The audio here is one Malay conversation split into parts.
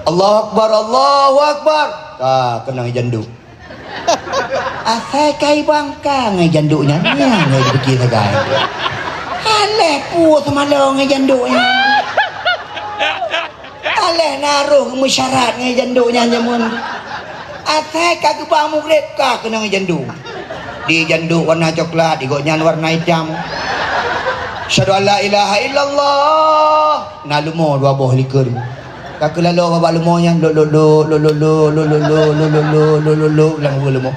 Allahu Akbar, Allahu Akbar. Kena jandu. Asal kai bangka ngai janduknya ngai pergi sagai. Aleh pu semalau ngai janduknya. Aleh naruh musyarat ngai janduknya jamun. Asal ka gebang murid ka kena ngai janduk. Di janduk warna coklat, di goknya warna hitam. Syahadu an la ilaha illallah. Nalumo dua boh likur. Kakak lalu bapak lumonya lo lang lumo.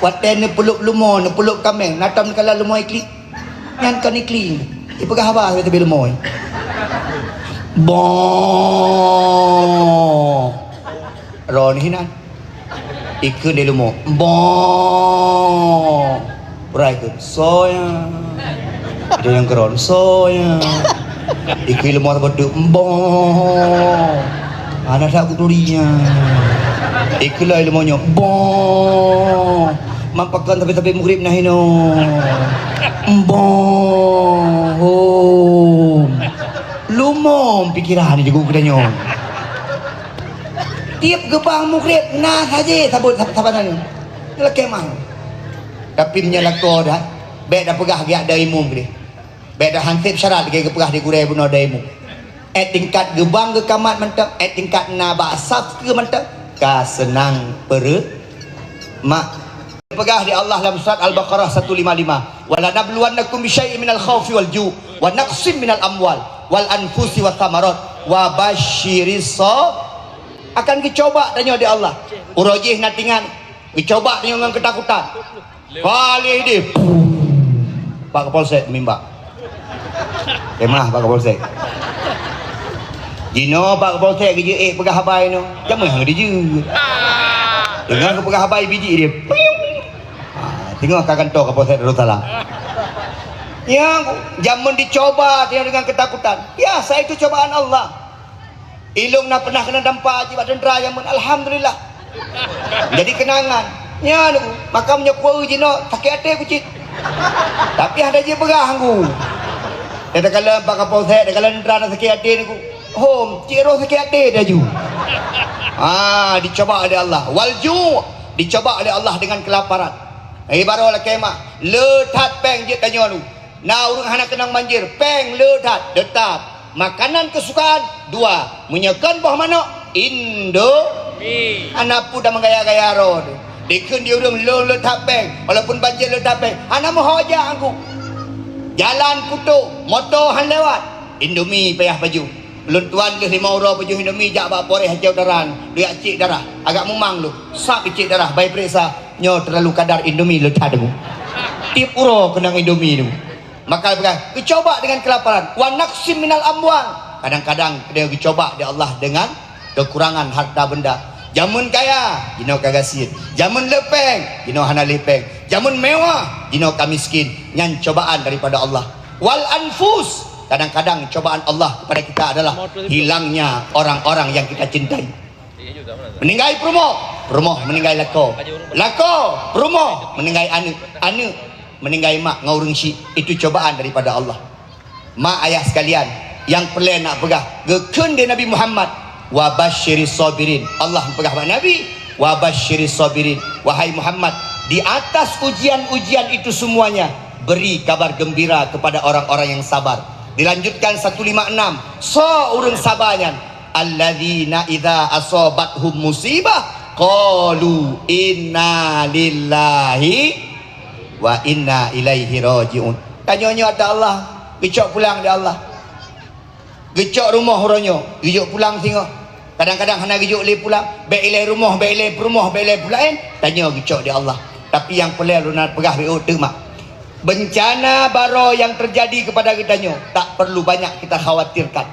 Waten ni peluk lumo, ni peluk kameng. Natam kala lumo ikli. Nyan kan ikli. Ipagah haba kita be lumo. Bon. Ron hinan. Ikun di lumo. Bon. Berai ke. Soya. Ada yang keron soya. Ikil mau berduk bong, anak tak kuturinya. Ikil lah ilmunya bong, mampakan tapi mugrib nahino bong, lumom pikiran di gua kedanyo. Tiap gebang mugrib nah saja sabut sabanan, lekemang. Tapi menyalak dah, beda pegah giat dari mum dia. Beda hansip syarat ke pegah di kurai bunuh daimu. Tingkat gebang ke kamat mantap, tingkat naba asaf ke mantap. Ka senang mak. Pegah di Allah dalam surat Al-Baqarah 155. Wala nabluwannakum bisyai'in minal khaufi wal ju' wa naqsim minal amwal wal anfusi was samarat wa basyiris akan dicoba tanya di Allah. Urojih natingan, dicoba dengan ketakutan. Kali ini Pak Kapolsek mimba. Kemah Pak Kapolsek. Jino Pak Kapolsek kerja pegah habai no. Jamah dia je. Dengar ke pegah habai biji dia. Tengok kantor Kapolsek Darussalam. Yang jamun dicoba dengan ketakutan. Biasa itu cobaan Allah. Ilung nak pernah kena dampak jibat dendera jamun alhamdulillah. Jadi kenangan. Ya nu, maka menyekuau jino sakit hati kucit. Tapi ada je pegah aku. Dia kala Pak Kapolsek, dia kala dendera sakit hati ni ku. Home, ciro sakit hati dah ju. Dicoba oleh Allah. Walju, dicoba oleh Allah dengan kelaparan. Baru lah kemah. Letat peng je tanya lu. Nah urang anak kenang banjir, peng letat, detat. Makanan kesukaan dua. Menyekan buah manok Indo. Anak pun dah menggaya-gaya rod. Dikun dia urang letat peng. Walaupun banjir letat peng. Anak mohojak aku. Jalan kutuk, motor han lewat. Indomie payah baju. Belum tuan ke 5 euro baju Indomie jak bak poreh hajau daran. Dia cik darah. Agak memang lu. Sak cik darah bayi periksa. Nyo terlalu kadar Indomie letak aku. Tip euro kena Indomie tu. Maka berkata, dicoba dengan kelaparan. Wa naqsim minal amwal. Kadang-kadang dia dicoba di Allah dengan kekurangan harta benda. Jamun kaya, jino kagasin. Jamun lepeng, jino hana lepeng. Jamun mewah, jino kamiskin. Yang cobaan daripada Allah. Wal anfus. Kadang-kadang cobaan Allah kepada kita adalah hilangnya orang-orang yang kita cintai. Meninggai perumoh, perumoh meninggai lako. Lako, perumoh meninggai anu. Anu meninggai mak ngaurung syik. Itu cobaan daripada Allah. Mak ayah sekalian, yang perlu nak pegah gekun dia Nabi Muhammad. Wa basyiris sabirin. Allah pegah pada Nabi. Wa basyiris sabirin. Wahai Muhammad, di atas ujian-ujian itu semuanya, beri kabar gembira kepada orang-orang yang sabar. Dilanjutkan 156. So urun sabarnya. Alladzina idza asabathum musibah qalu inna lillahi wa inna ilaihi rajiun. Tanya ada Allah, gecok pulang dia Allah. Gecok rumah oranyo, gecok pulang singa. Kadang-kadang hana gecok le pulang, baik ilai rumah, baik ilai perumah, baik ilai pulang. Tanya gecok dia Allah. Tapi yang perlu nak pegah BO tu mak. Bencana baro yang terjadi kepada kita nyo tak perlu banyak kita khawatirkan.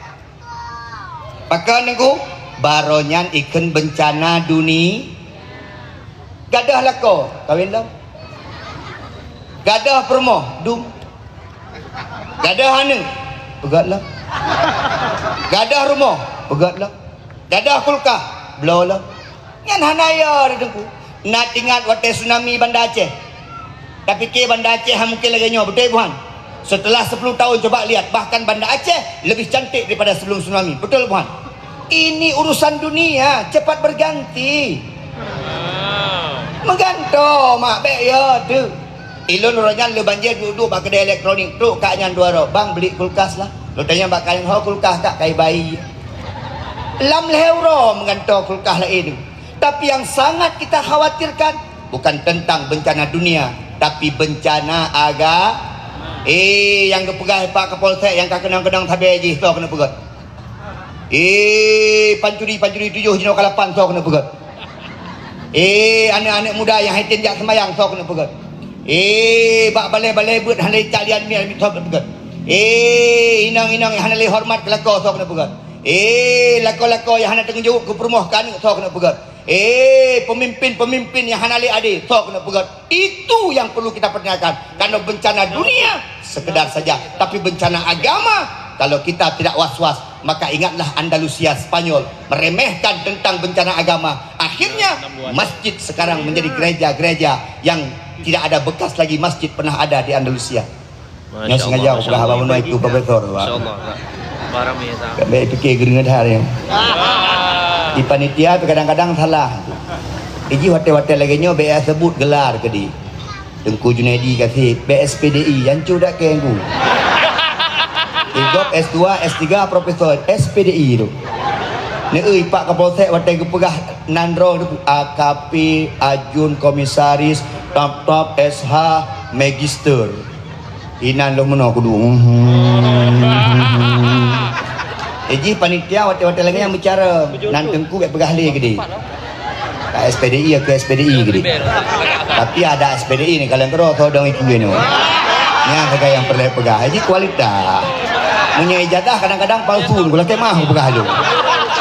Maka niku baronyan ikan bencana dunia. Gadah lako kawin dah. Gadah permoh dum. Gadah hana pegatlah. Gadah rumah pegatlah. Gadah kulkah blaulah. Ngan hanaya dengku. Nak ingat waktu tsunami Banda Aceh. Tapi ke Banda Aceh mungkin lagi nyo betul bukan? Setelah 10 tahun coba lihat, bahkan Banda Aceh lebih cantik daripada sebelum tsunami. Betul bukan? Ini urusan dunia, cepat berganti. Mengganto mak be ya tu. Ilun orangnya lu banjir duduk bak kedai elektronik tu kaknya dua ro. Bang beli kulkas lah. Lu tanya bak kalian ho kulkas tak kai bayi. Lam leuro mengganto kulkas lah ini. Tapi yang sangat kita khawatirkan bukan tentang bencana dunia, tapi bencana yang kepegang Pak Kapolsek yang kenang-kenang tabe haji tu kena pegat. Pancuri 7 jino kalapan so kena pegat. Anak-anak muda yang haitin jak sembayang so kena pegat. Bak balai-balai buat halai calian ni so kena pegat. Inang-inang yang halai hormat kelako so kena pegat. Lako-lako yang halai tengah jauh ke permohkan so kena pegat. Pemimpin-pemimpin yang hanali ade so kena pegat. Itu yang perlu kita pertanyakan. Karena bencana dunia sekedar saja, tapi bencana agama kalau kita tidak was-was, maka ingatlah Andalusia Spanyol meremehkan tentang bencana agama. Akhirnya masjid sekarang menjadi gereja-gereja yang tidak ada bekas lagi masjid pernah ada di Andalusia. Yang sengaja aku dah bangun itu profesor. Masyaallah. Barang ni tak. Baik fikir geringan hari. Di panitia kadang-kadang salah. Iji hotel-hotel lagi nyo BS sebut gelar ke di. Tengku Junaidi kasih BSPDI yang cudak ke aku. Igop S2, S3 profesor SPDI tu. Ni Pak Kapolsek hotel kepegah nandro AKP Ajun Komisaris top SH Magister. Inan lo meno kudu. Iji panitia hotel-hotel lagi yang bicara nan tengku pegah le ke di. SPDI ke SPDI ke di. Tapi ada SPDI ni kalau kau dong ikut ni. Ni harga yang perlu pegah. Iji kualitas. Punya ijazah kadang-kadang palsu gula kemah pegah tu.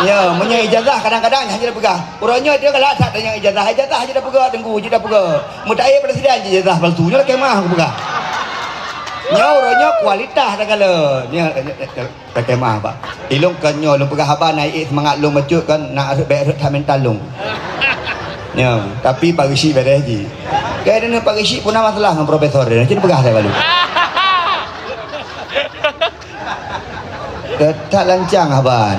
Ya, punya ijazah kadang-kadang hanya dah pegah. Orangnya dia kalau tak ada yang ijazah aja dah pegah tengku je dah pegah. Mutai presiden ijazah palsunya kemah pegah. Nya orangnya kualitas dah kalau. Ni tak kemah pak. Ilung kan nyo lu pegah haba naik semangat lu macut kan nak baik tak mental lu. Ya, tapi Pak Rishi beres je. Kaya Pak Rishi pun ada masalah dengan profesor dia. Jadi pegah saya baru. Tak lancang abang.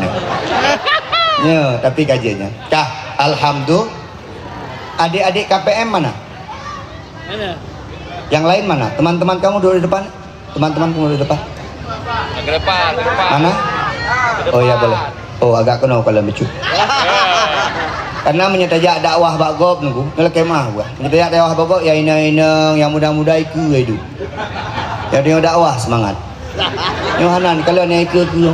Ya, tapi kajiannya. Dah, alhamdulillah. Adik-adik KPM mana? Mana? Yang lain mana? Teman-teman kamu duduk di depan. Teman-teman kamu duduk di depan. Ke depan, ke depan. Mana? Oh ya boleh. Oh agak kena kalau mecu. Karena menyetajak dakwah bagob nunggu. Kalau kemah gua. Menyetajak dakwah bagob ya ina-ina yang muda-muda iku itu. Ya dia dakwah semangat. Yohanan kalau ni iku tu.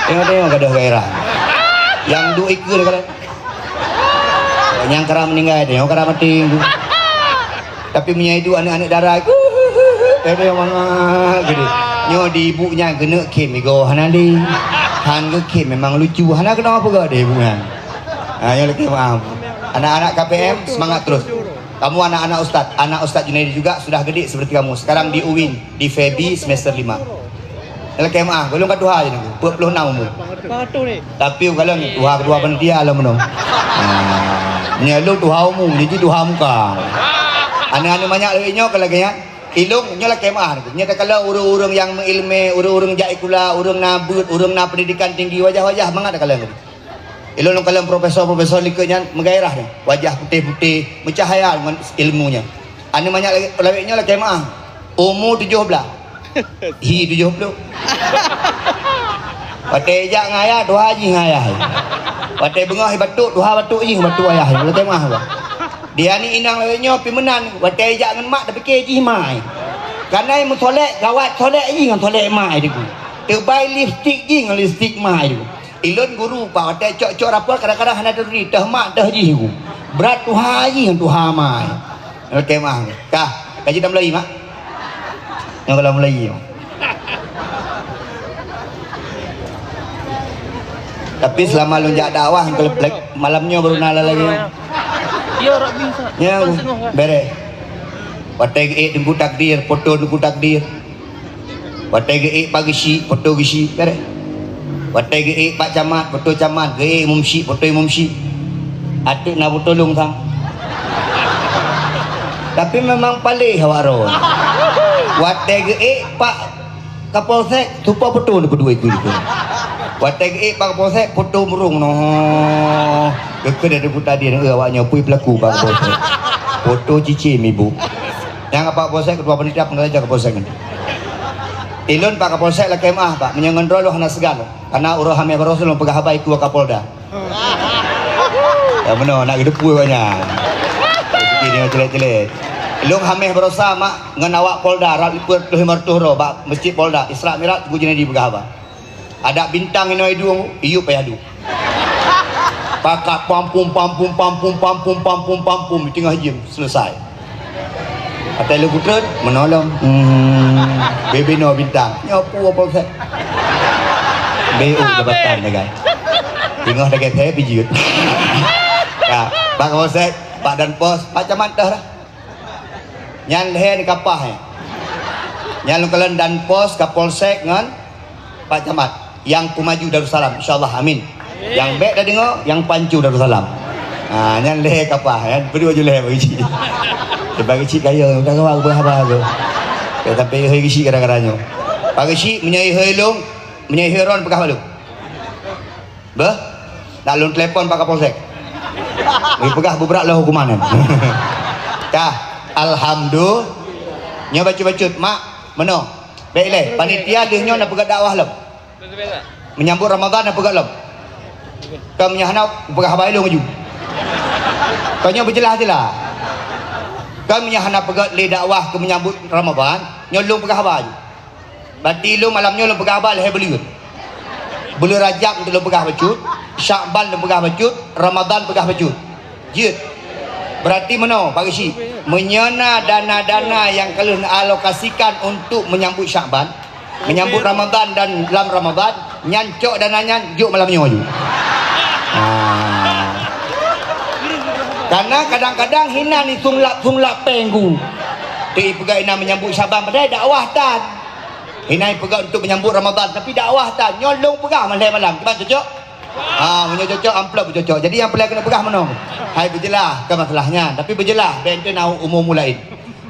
Tengok gadah gairah. Yang du iku kalau. Yang kera meninggal dia, yang kera mati. Tapi punya itu anak-anak darah iku. Dia mangga gede. Nyo di ibunya kena kem ego hanali. Han ke kem memang lucu. Hana kena apa gak dia ibunya? Yang lagi maaf. Anak-anak KPM semangat terus. Kamu anak-anak Ustaz Junaidi juga sudah gede seperti kamu. Sekarang di UIN, di FEBI semester 5. Lagi maaf, belum kat Tuhan je nunggu. 46 umur. Tapi kalau Tuhan kedua panitia lah menung. Nyeluk Tuhan umum, jadi Tuhan muka. Anak-anak banyak lagi nyok lagi ya. Ilung nyolah kemah. Nyata kalau urang-urang yang mengilmu, urang-urang jaikula, urang nabut, urang na pendidikan tinggi wajah-wajah mangat kalau ni. Ilung kalau profesor-profesor likanya menggairah ni. Wajah putih-putih, mencahaya dengan ilmunya. Anu banyak lagi pelawiknya lah kemah. Umur 17. Hi 70. Pakai jak ngaya, dua haji ngaya. Pakai bengah batuk, dua batuk ing batuk ayah. Kalau kemah apa? Dia ni inang lawannya pimenan, watai jak ngan mak tapi keji mai. Karena yang solek gawat solek je dengan solek mai dia. Terbaik lipstick je dengan lipstick mai dia. Ilun guru pak watai cok-cok apa kadang-kadang hana duri dah mak dah je. Berat tu haji dengan tu hamai. Okey mah. Kah, kaji dah mulai mak. Yang kalau mulai. Tapi selama lu jak dakwah kalau malamnya baru nala lagi. Ya rak bisa. Ya, bere. Watai ge tunggu takdir, foto tunggu takdir. Watai ge pagi si, foto gisi, bere. Watai ge pak camat, foto camat, ge mumsi, foto mumsi. Atuk nak tolong sang. Tapi memang paling hawaron. Watai ge pak Kapolsek, tupa foto kedua itu. Watek bang posek foto murung no. Keke dari buta dia awaknya pui pelaku bang posek. Foto cici ibu. Yang apa posek ketua panitia pengajar ke posek. Ilun pak kapolsek lah kemah pak menyengendro lo hana segan karena urah hamil rasul lo pegah habai ku kapolda. Ya benar nak hidup pui banyak. Ini celet-celet. Long hamil berosa mak ngan awak polda rat liput tuh mertuh pak masjid polda Isra Mi'raj ku jadi di pegah habai. Ada bintang ini dua, iu payah du. Pakat pampum, di tengah jam selesai. Kata lu putra menolong. Baby no bintang. Nyapu apa saya? BU jabatan dah kan. Tengah dah saya pijut. Ya, Pak Kapolsek, Pak Dan Pos, macam mana dah? Nyan leher ni kapah ya. Nyan lu kalian Dan Pos, Kapolsek ngan Pak Camat. Yang pemaju Darussalam insyaallah amin. Yang baik dah dengar yang pancu Darussalam. Nyan leher kapah ya berdua je leher bagi cik. Bagi cik kaya dah kau berapa tu. Tapi hari cik kadang-kadangnya. Bagi cik menyai helong, menyai heron pegah malu. Bah? Nak lun telefon Pak Kapolsek. Bagi pegah beberak lah hukuman kan. Kah, alhamdulillah. Nya baca-baca mak meno. Baik leh, panitia dia nya nak pegat dakwah lem. Menyambut Ramadan apa galam? Kau menyahana pegah habai lu maju. Kau nya berjelas jelah. Kau menyahana pegat le dakwah ke menyambut Ramadan, nyolong pegah habai. Berarti lu malamnya lu pegah habai leh beli. Bulan Rajab untuk lu pegah bacut, Syakban lu pegah bacut, Ramadan pegah bacut. Jid. Berarti mana bagi si menyana dana-dana yang kalau alokasikan untuk menyambut Syakban, menyambut Ramadan dan dalam Ramadan nyancok dananya juk malamnya maju. Karena kadang-kadang hina ni tunglap penggu. Ti pegai nak menyambut Syaban padahal dakwah tan. Hina pegai untuk menyambut Ramadan tapi dakwah tan. Nyolong pegah malam. Gimana cocok? Punya cocok amplop cocok. Jadi yang pelai kena pegah mana? Hai berjelah ke masalahnya. Tapi berjelah benten umum mulain.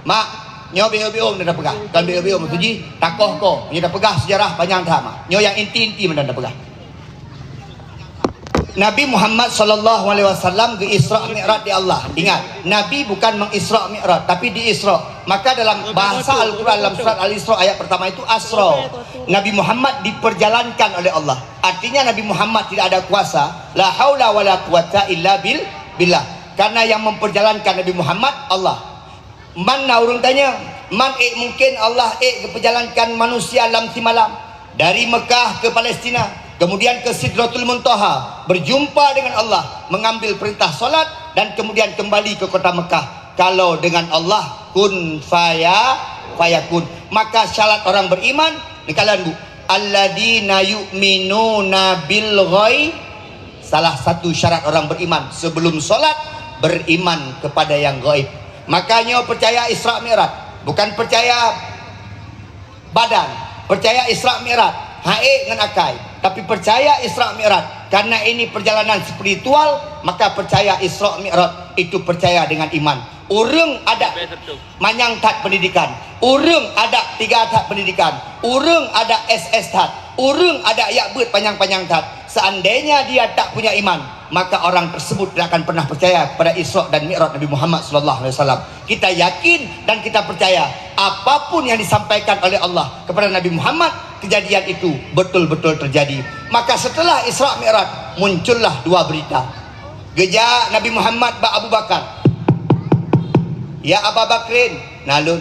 Mak nyo bio-bio dah pegah. Kan bio-bio maksudji takoh ko. Nyo dah pegah sejarah panjang dah mak. Nyo yang inti-inti mana dah pegah. Nabi Muhammad sallallahu alaihi wasallam ke Isra Mi'raj di Allah. Ingat, Nabi bukan mengisra Mi'raj tapi di Isra. Maka dalam bahasa Al-Qur'an dalam surat Al-Isra ayat pertama itu asra. Nabi Muhammad diperjalankan oleh Allah. Artinya Nabi Muhammad tidak ada kuasa, la haula wala quwata illa billah. Karena yang memperjalankan Nabi Muhammad Allah. Mana orang tanya, mungkin Allah keperjalankan manusia dalam malam dari Mekah ke Palestina. Kemudian ke Sidratul Muntaha, berjumpa dengan Allah, mengambil perintah solat dan kemudian kembali ke kota Mekah. Kalau dengan Allah kun fayakun. Maka syarat orang beriman ni kalian bu, alladzina yu'minuna bil ghaib. Salah satu syarat orang beriman sebelum solat beriman kepada yang gaib. Makanya percaya Isra Mi'raj, bukan percaya badan, percaya Isra Mi'raj. Hae dengan akai, tapi percaya Isra Mi'raj karena ini perjalanan spiritual, maka percaya Isra Mi'raj itu percaya dengan iman. Urang ada manyang tat pendidikan, urang ada 3 tat pendidikan, urang ada SS tat, urang ada yakbut panjang-panjang tat. Seandainya dia tak punya iman, maka orang tersebut tidak akan pernah percaya pada Isra dan Mi'raj Nabi Muhammad sallallahu alaihi wasallam. Kita yakin dan kita percaya apapun yang disampaikan oleh Allah kepada Nabi Muhammad, kejadian itu betul-betul terjadi. Maka setelah Isra Mi'raj muncullah 2 berita. Gejak Nabi Muhammad ba Abu Bakar. Ya Abu Bakrin, nalun.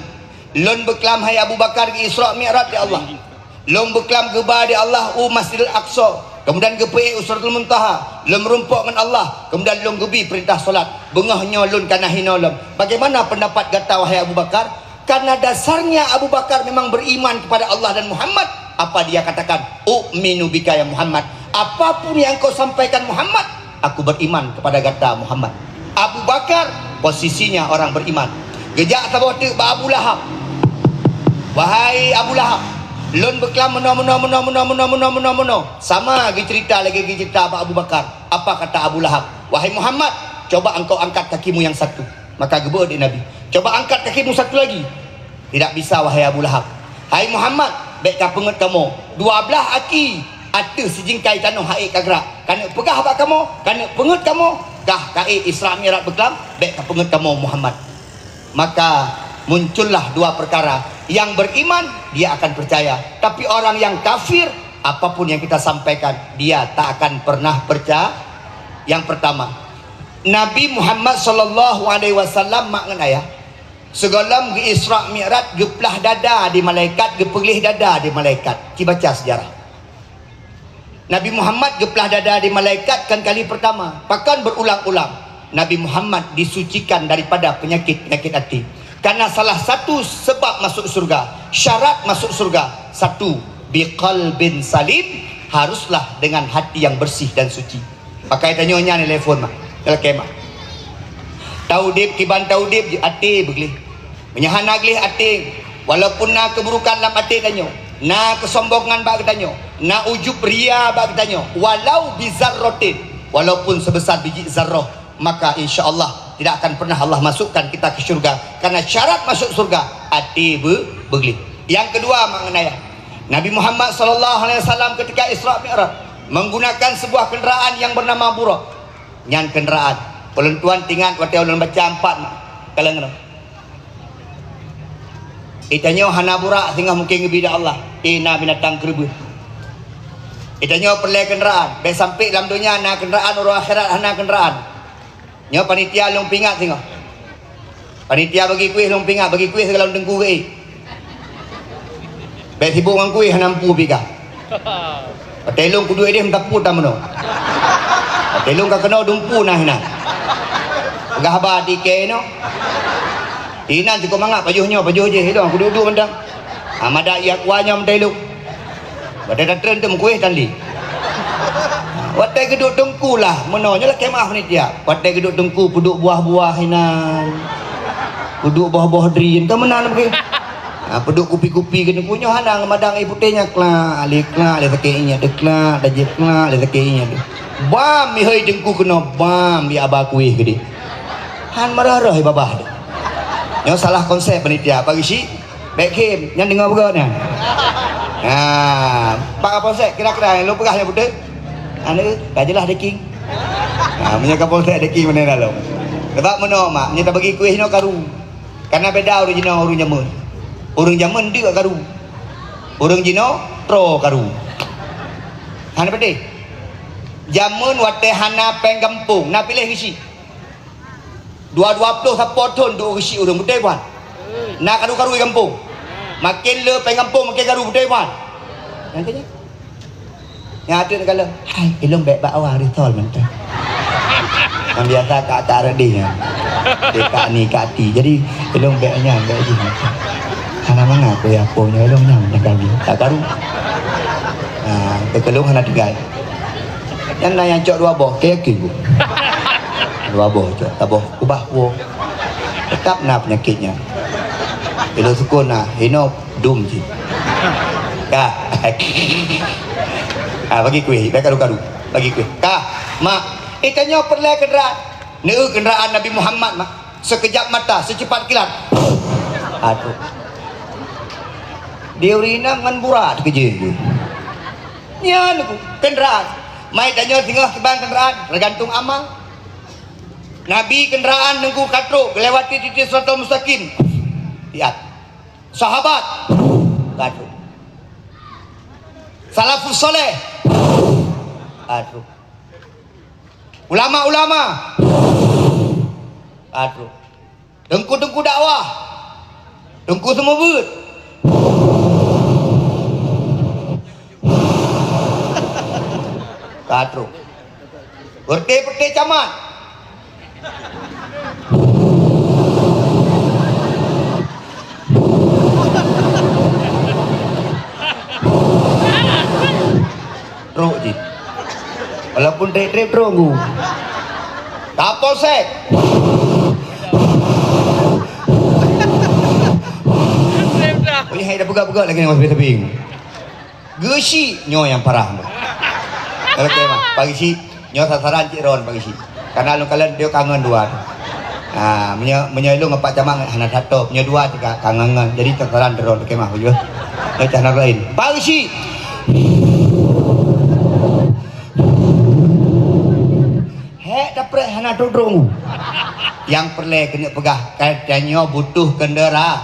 Lun beklam hai Abu Bakar ke Isra Mi'raj di Allah. Lun beklam geba di Allah Masjidil Aqsa. Kemudian gepe Usratul Muntaha, lum rumpuk dengan Allah. Kemudian lum gebi perintah solat. Bengahnya lun kana hina lum. Bagaimana pendapat kata wahai Abu Bakar? Karena dasarnya Abu Bakar memang beriman kepada Allah dan Muhammad. Apa dia katakan? U'minu bika ya Muhammad. Apapun yang kau sampaikan Muhammad, aku beriman kepada kata Muhammad. Abu Bakar posisinya orang beriman. Gejak tabote ba Abu Lahab. Wahai Abu Lahab, lun beklam meno. Sama lagi cerita Pak Abu Bakar. Apa kata Abu Lahab? Wahai Muhammad, coba engkau angkat kakimu yang satu. Maka gebur di Nabi. Coba angkat kakimu satu lagi. Tidak bisa wahai Abu Lahab. Hai Muhammad, baik kau penget kamu. 12 aki ada sejingkai tanah haik kagrak kana pegah bak kamu kana pengut kamu gah kai Isra Mi'raj berkelam baik pengut kamu Muhammad. Maka muncullah dua perkara. Yang beriman dia akan percaya, tapi orang yang kafir apapun yang kita sampaikan dia tak akan pernah percaya. Yang pertama, Nabi Muhammad sallallahu alaihi wasallam makna ya segalam ge Isra Mi'raj geplah dada di malaikat, gepelih dada di malaikat. Kita baca sejarah. Nabi Muhammad geplah dada di malaikat kan kali pertama. Bahkan berulang-ulang Nabi Muhammad disucikan daripada penyakit-penyakit hati. Karena salah satu sebab masuk surga, syarat masuk surga, satu, biqalbin salim, haruslah dengan hati yang bersih dan suci. Pakai tanyonya ni telefon mah. Dalam kemah. Taudib kiban taudib hati begli. Menyahan agli hati. Walaupun na keburukan dalam hati tanyo, na kesombongan bak tanyo, na ujub ria bak tanyo, walau bizarrotin, walaupun sebesar biji zarrah, maka insya-Allah tidak akan pernah Allah masukkan kita ke surga. Karena syarat masuk surga hati begli. Yang kedua mengenai Nabi Muhammad sallallahu alaihi wasallam ketika Isra Mi'raj menggunakan sebuah kenderaan yang bernama Buraq. Yang kenderaan peluntuan tingat waktu ulun baca 4 kalau ngono. Itanyo hana Buraq tinggal mungkin ngebida Allah. Ina binatang kerbu. Itanyo perle kenderaan, be sampai dalam dunia na kenderaan orang akhirat hana kenderaan. Nyo panitia long pingat tengok. Panitia bagi kuih long pingat, bagi kuih segala dengku ke. Be sibuk ngan kuih nampu pika. Patelong kudu dia minta pu tamno. Patelong ka kena dumpu nah hina. Gah ba di ke no. Ina cukup mangap pajuhnya pajuh je hilang kudu duduk mendang. Amada ia kuanya mentelung. Pada tren tu kuih tali. Watai geduk dengku lah menonyo lah kemah ni dia. Watai geduk dengku puduk buah-buah hinan. Puduk buah-buah drin tu menan ke. Puduk kupi-kupi kena punyo hanang madang ibu tenya kla ali sakeinya dekla dajekla ali sakeinya. Bam mi hei dengku kena bam bi aba kuih gede. Han marah-marah babah dia. Yang salah konsep panitia bagi si baik game yang dengar betul ni. Pak Kapolsek kira-kira lu pegah ya budak. Anu kajelah deking. Punya Kapolsek deking mana dalam. Sebab mana mak nyata bagi kuih no karu. Karena beda original urang jamun. Urang jamun dia karu. Urang jino tro karu. Hana bede. Jamun wate hana pengampung, na pilih isi. 220 sapotun du isi urang betul puan. Na karu-karu kampung. Makin le pengampung makin karu betul puan. Nantinya. Yang ada kalau hai ilung baik bak awang risol mentah. Yang biasa kat tak redih. Dekat ni kat ti. Jadi ilung baiknya baik je. Hana mangap ya punya ilung nyam dah kali. Tak karu. Kekelung hana tiga. Yang cok 2 boh keyakin bu. 2 boh cok, tak boh ubah wo. Tetap na penyakitnya. Ilo sukun na hino dum je. Kak. Bagi kuih, baik karu-karu. Bagi kuih. Kak, mak, ikannya perle kenderaan. Neu kenderaan Nabi Muhammad mak. Sekejap mata, secepat kilat. Aduh. Dia urina ngan burat kerja tu. Ya niku kenderaan. Mai tanya tinggal kebang kenderaan, tergantung amal. Nabi kenderaan nunggu katro melewati titik siratal mustaqim. Lihat. Sahabat katro. Salafus soleh. Aduh. Ulama-ulama. Aduh. Dengku-dengku dakwah. Dengku semua but. Aduh. Berte-berte camat. Teruk je. Walaupun trip-trip teruk aku. Kapolsek. Oh ya, dah pegang-pegang lagi dengan tepi-tepi. Gesi nyo yang parah. Kalau kemah, pagi si nyo sasaran Cik Ron pagi si. Karena lu kalian dia kangen dua. Menyelung ngepak camang hana satu, punya dua juga kangen. Jadi sasaran Ron kemah juga. Cara lain. Pagi si anak tudung. Yang perlu kena pegah katanya butuh kendaraan.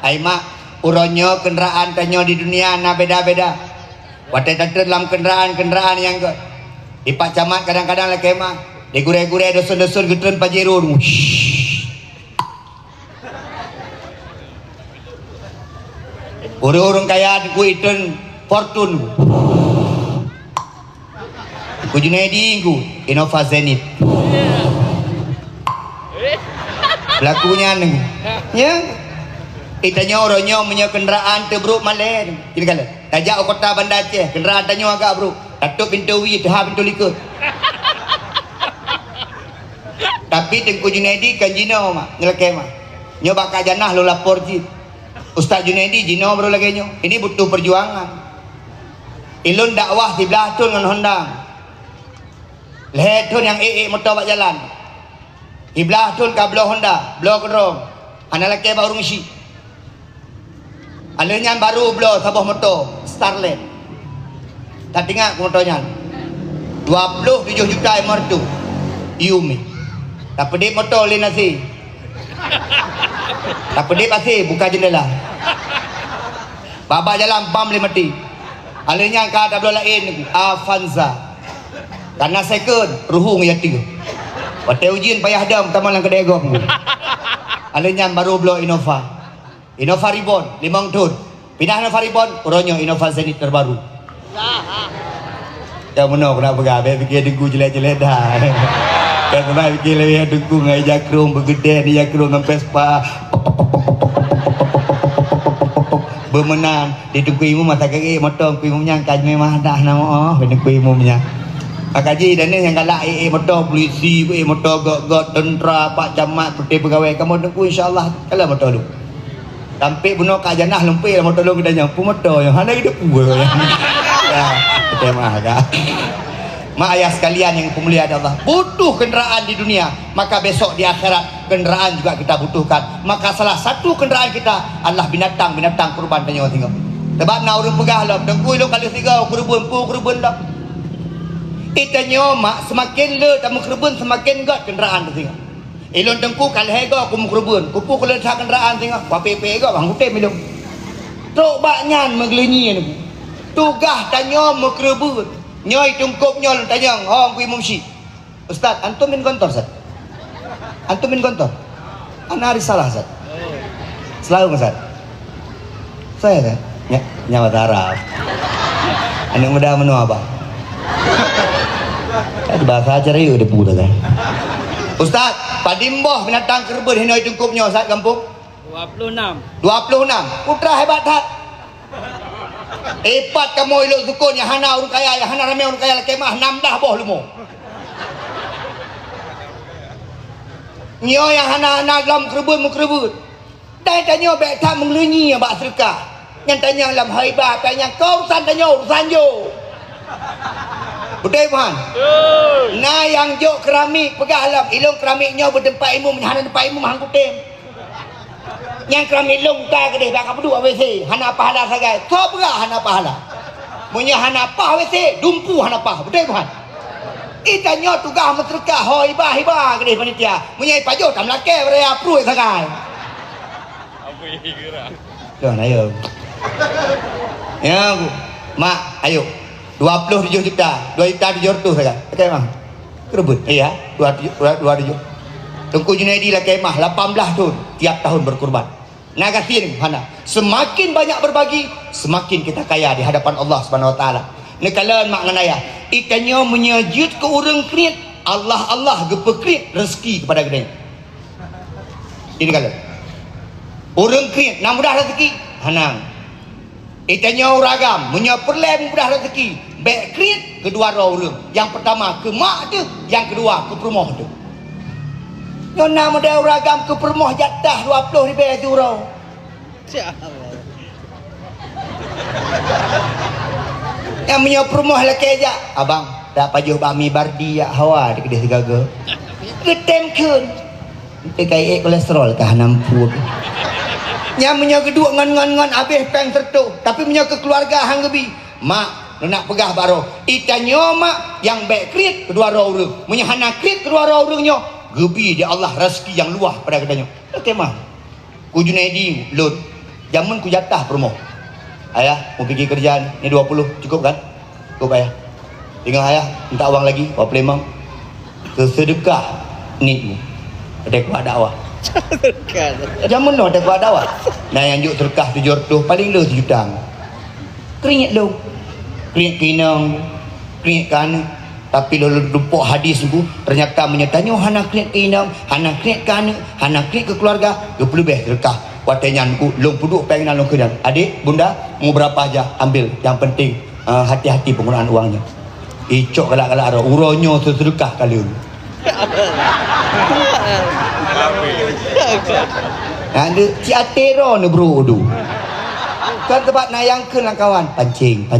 Ai mak uronyo kendaraan tanyo di dunia na beda-beda. Watai tante dalam kendaraan yang ke di Pak Camat kadang-kadang lah kemah di gure-gure dosun-dosun getun pajirun. Urung-urung kaya ku itun fortune. Ku Junaidi ku Innova Zenith. Lakunya neng. Ya. Itanya orangnya punya kenderaan terburuk malen. Jadi kalau tajak kota Bandar Aceh, kenderaan tanya agak bro. Datuk pintu wi, dah pintu likut. Tapi Tengku Junaidi kan jino mak, ngelake mak. Nyo bakal janah lo lapor ji. Ustaz Junaidi jino bro lagi nyo. Ini butuh perjuangan. Ilun dakwah di belah tu dengan Honda. Leher tu yang motor bak jalan. Di belah tu ka belah Honda, belah kedrong. Anak lelaki baru ngisi. Alanya baru belah sabah motor Starlet. Tak tengok motornya. 27 juta MR2. Yumi. Tapi dia motor lain nasi. Tapi dia pasti buka jendela. Baba jalan pam boleh mati. Alanya ka tak boleh lain Avanza. Karena second ruhung ya tiga. Waktu ujian payah dam taman lang kedai gom. Alanya baru belah Innova. Innova Reborn 5 tahun. Pindah Innova Reborn, uronyo Innova Zenith terbaru. Ya mana kena pegabe fikir dengku jelek-jelek dah. Kan kena fikir lebih dengku ngai jakrung bergede ni jakrung dengan Vespa. Bermenang di dengku imu mata kaki motor ku imu nyangkan memang dah nama dengku imu nya. Kaji dan ni yang galak motor polisi, motor gok tentera, Pak Camat, putih pegawai kamu dengku insyaallah kalau motor lu. Sampai bunuh kat janah lempih lah motor lu kita nyampu motor yang mana hidup gua yang. Ya, kita mah agak. Mak ayah sekalian yang pemulia Allah, butuh kenderaan di dunia, maka besok di akhirat kenderaan juga kita butuhkan. Maka salah satu kenderaan kita adalah binatang kurban tanya orang tengok. Sebab nak orang pegah lah, tengku lu kali tiga kurban dah. Itanya mak semakin le tamu kurban semakin got kenderaan tu tengok. Ilon tengku kalau hego kumu kurban, kupu kalau sak kenderaan tengok, wapepe go bang hutem minum. Tok baknyan meglenyi ni. Tugas tanya mekerebut. Nyoi tungkup nyol tanya hong kui mumsi. Ustaz, antum min kantor Ustaz? Antum min kantor? Ana risalah Ustaz. Selalu Ustaz. Saya kan? Ya, nyawa taraf. Anu muda menu apa? Ada bahasa acara yuk depu dah kan. Ustaz, padimboh binatang kerebut hinoi tungkupnya Ustaz kampung? 26. 26. Putra hebat tak? Epat kamu elok sukun yang hana orang kaya, yang hana ramai orang kaya kemah 6 dah boh lumo. Nyo yang hana dalam kerebut. Dah tanya baik tak mengelunyi abak serkah. Yang tanya dalam haibah, tanya kau urusan tanya urusan jo. Betul Tuhan? Nah yang jok keramik pegah alam, ilung keramiknya bertempat ilmu menyahanan tempat ilmu mahangkutim. Yang keramik long tak kedeh tak kapdu WC hana pahala sagai so pegah hana pahala punya hana pah WC dumpu hana pah betul Tuhan itanya tugas menterkah hibah kedeh panitia punya pajo tam lake berea pru sagai apa kira jangan ayo ya mak ayo 27 juta 2 juta 700 sagai okey mah kerebut iya 27 Tengku Junaidi lah kemah 18 tahun tiap tahun berkurban. Nagasin hana. Semakin banyak berbagi, semakin kita kaya di hadapan Allah Subhanahu wa taala. Nekalan mak nganaya, ikannya menyajut ke urang krit, Allah gepekrit rezeki kepada gedeng. Ini kalau. Urang krit nak mudah rezeki, hanang. Ikannya uragam, menyaperlem mudah rezeki. Bek krit kedua orang. Yang pertama ke mak tu, yang kedua ke perumah tu. Nona model ragam ke permoh jatah 20 ribu euro. Yang punya permoh laki aja. Abang, tak pajuh bami bardi ya hawa di kedai segaga. Ketem kun. Itu kaya kolesterol kah nampur. Yang punya kedua ngan habis peng tertuk. Tapi punya kekeluarga hang gebi. Mak, lu nak pegah baro itanyo mak yang baik krit kedua orang menyahana krit kedua orangnya gebi dia Allah rezeki yang luah pada katanya tema ku Junaidi lut zaman ku jatah promo ayah mau pergi kerjaan ni 20 cukup kan cukup ayah tinggal ayah minta uang lagi berapa lemang ke sedekah ni ada kuat dakwah zaman no ada kuat dakwah nah yang juk sedekah 700 paling lu 1 juta keringat lu keringat kinang keringat kana tapi lalu lupa hadis tu ternyata menyertanya hana keringat kinang hana keringat kana hana keringat ke keluarga 20 lebih sedekah watenyanku long puduk pengen long kedan adik bunda mau berapa aja ambil yang penting hati-hati penggunaan uangnya icok galak-galak arah uronyo sedekah kali ni ada si atero ni bro tu kan tempat nayangkan lah kawan pancing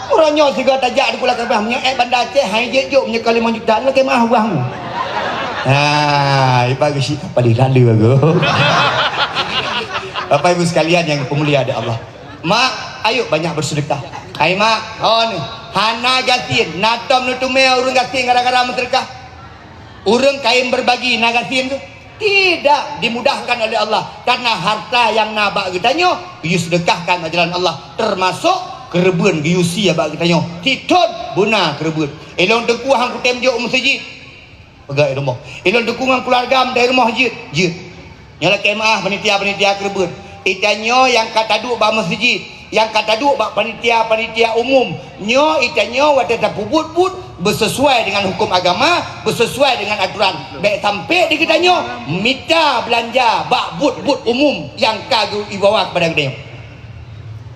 uronyo siga tajak di pulau kabah punya bandar Aceh hai je jok punya kali 5 juta lah kemah uang ipa gisi apa dilalu aku Bapak Ibu sekalian yang pemulia ada Allah mak ayo banyak bersedekah hai mak on hana gatin natom nutume urang gatin gara-gara menterkah urang kain berbagi nagatin tu tidak dimudahkan oleh Allah karena harta yang nabak kitanya you sedekahkan ajaran Allah termasuk kerebun giusi abak kitanya titon buna kerebun elong deku hang kutem jok masjid pegai rumah elong deku hang keluarga dari rumah jid nyala kemah panitia kerebun itanyo yang kata duk ba masjid yang kata duk bak panitia umum nyo itanyo wada pubut bersesuai dengan hukum agama bersesuai dengan aturan baik sampai di kitanyo minta belanja bak but umum yang kagu ibawa kepada kita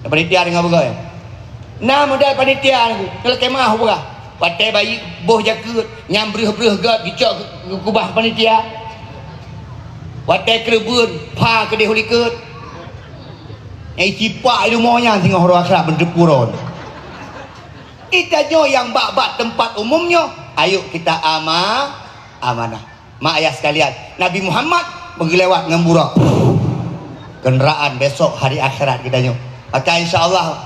panitia dengan begai nah modal panitia aku kalau kemah berah patai bayi boh jakut nyambrih-brih gad gicok kubah panitia watai kerebun pa kedih huliket cipak rumahnya tengok orang akhirat berdepuron itanyo yang bak-bak tempat umumnya ayo kita amanah mak ayah sekalian Nabi Muhammad bergelewat dengan burak kenderaan besok hari akhirat kitanya maka insyaAllah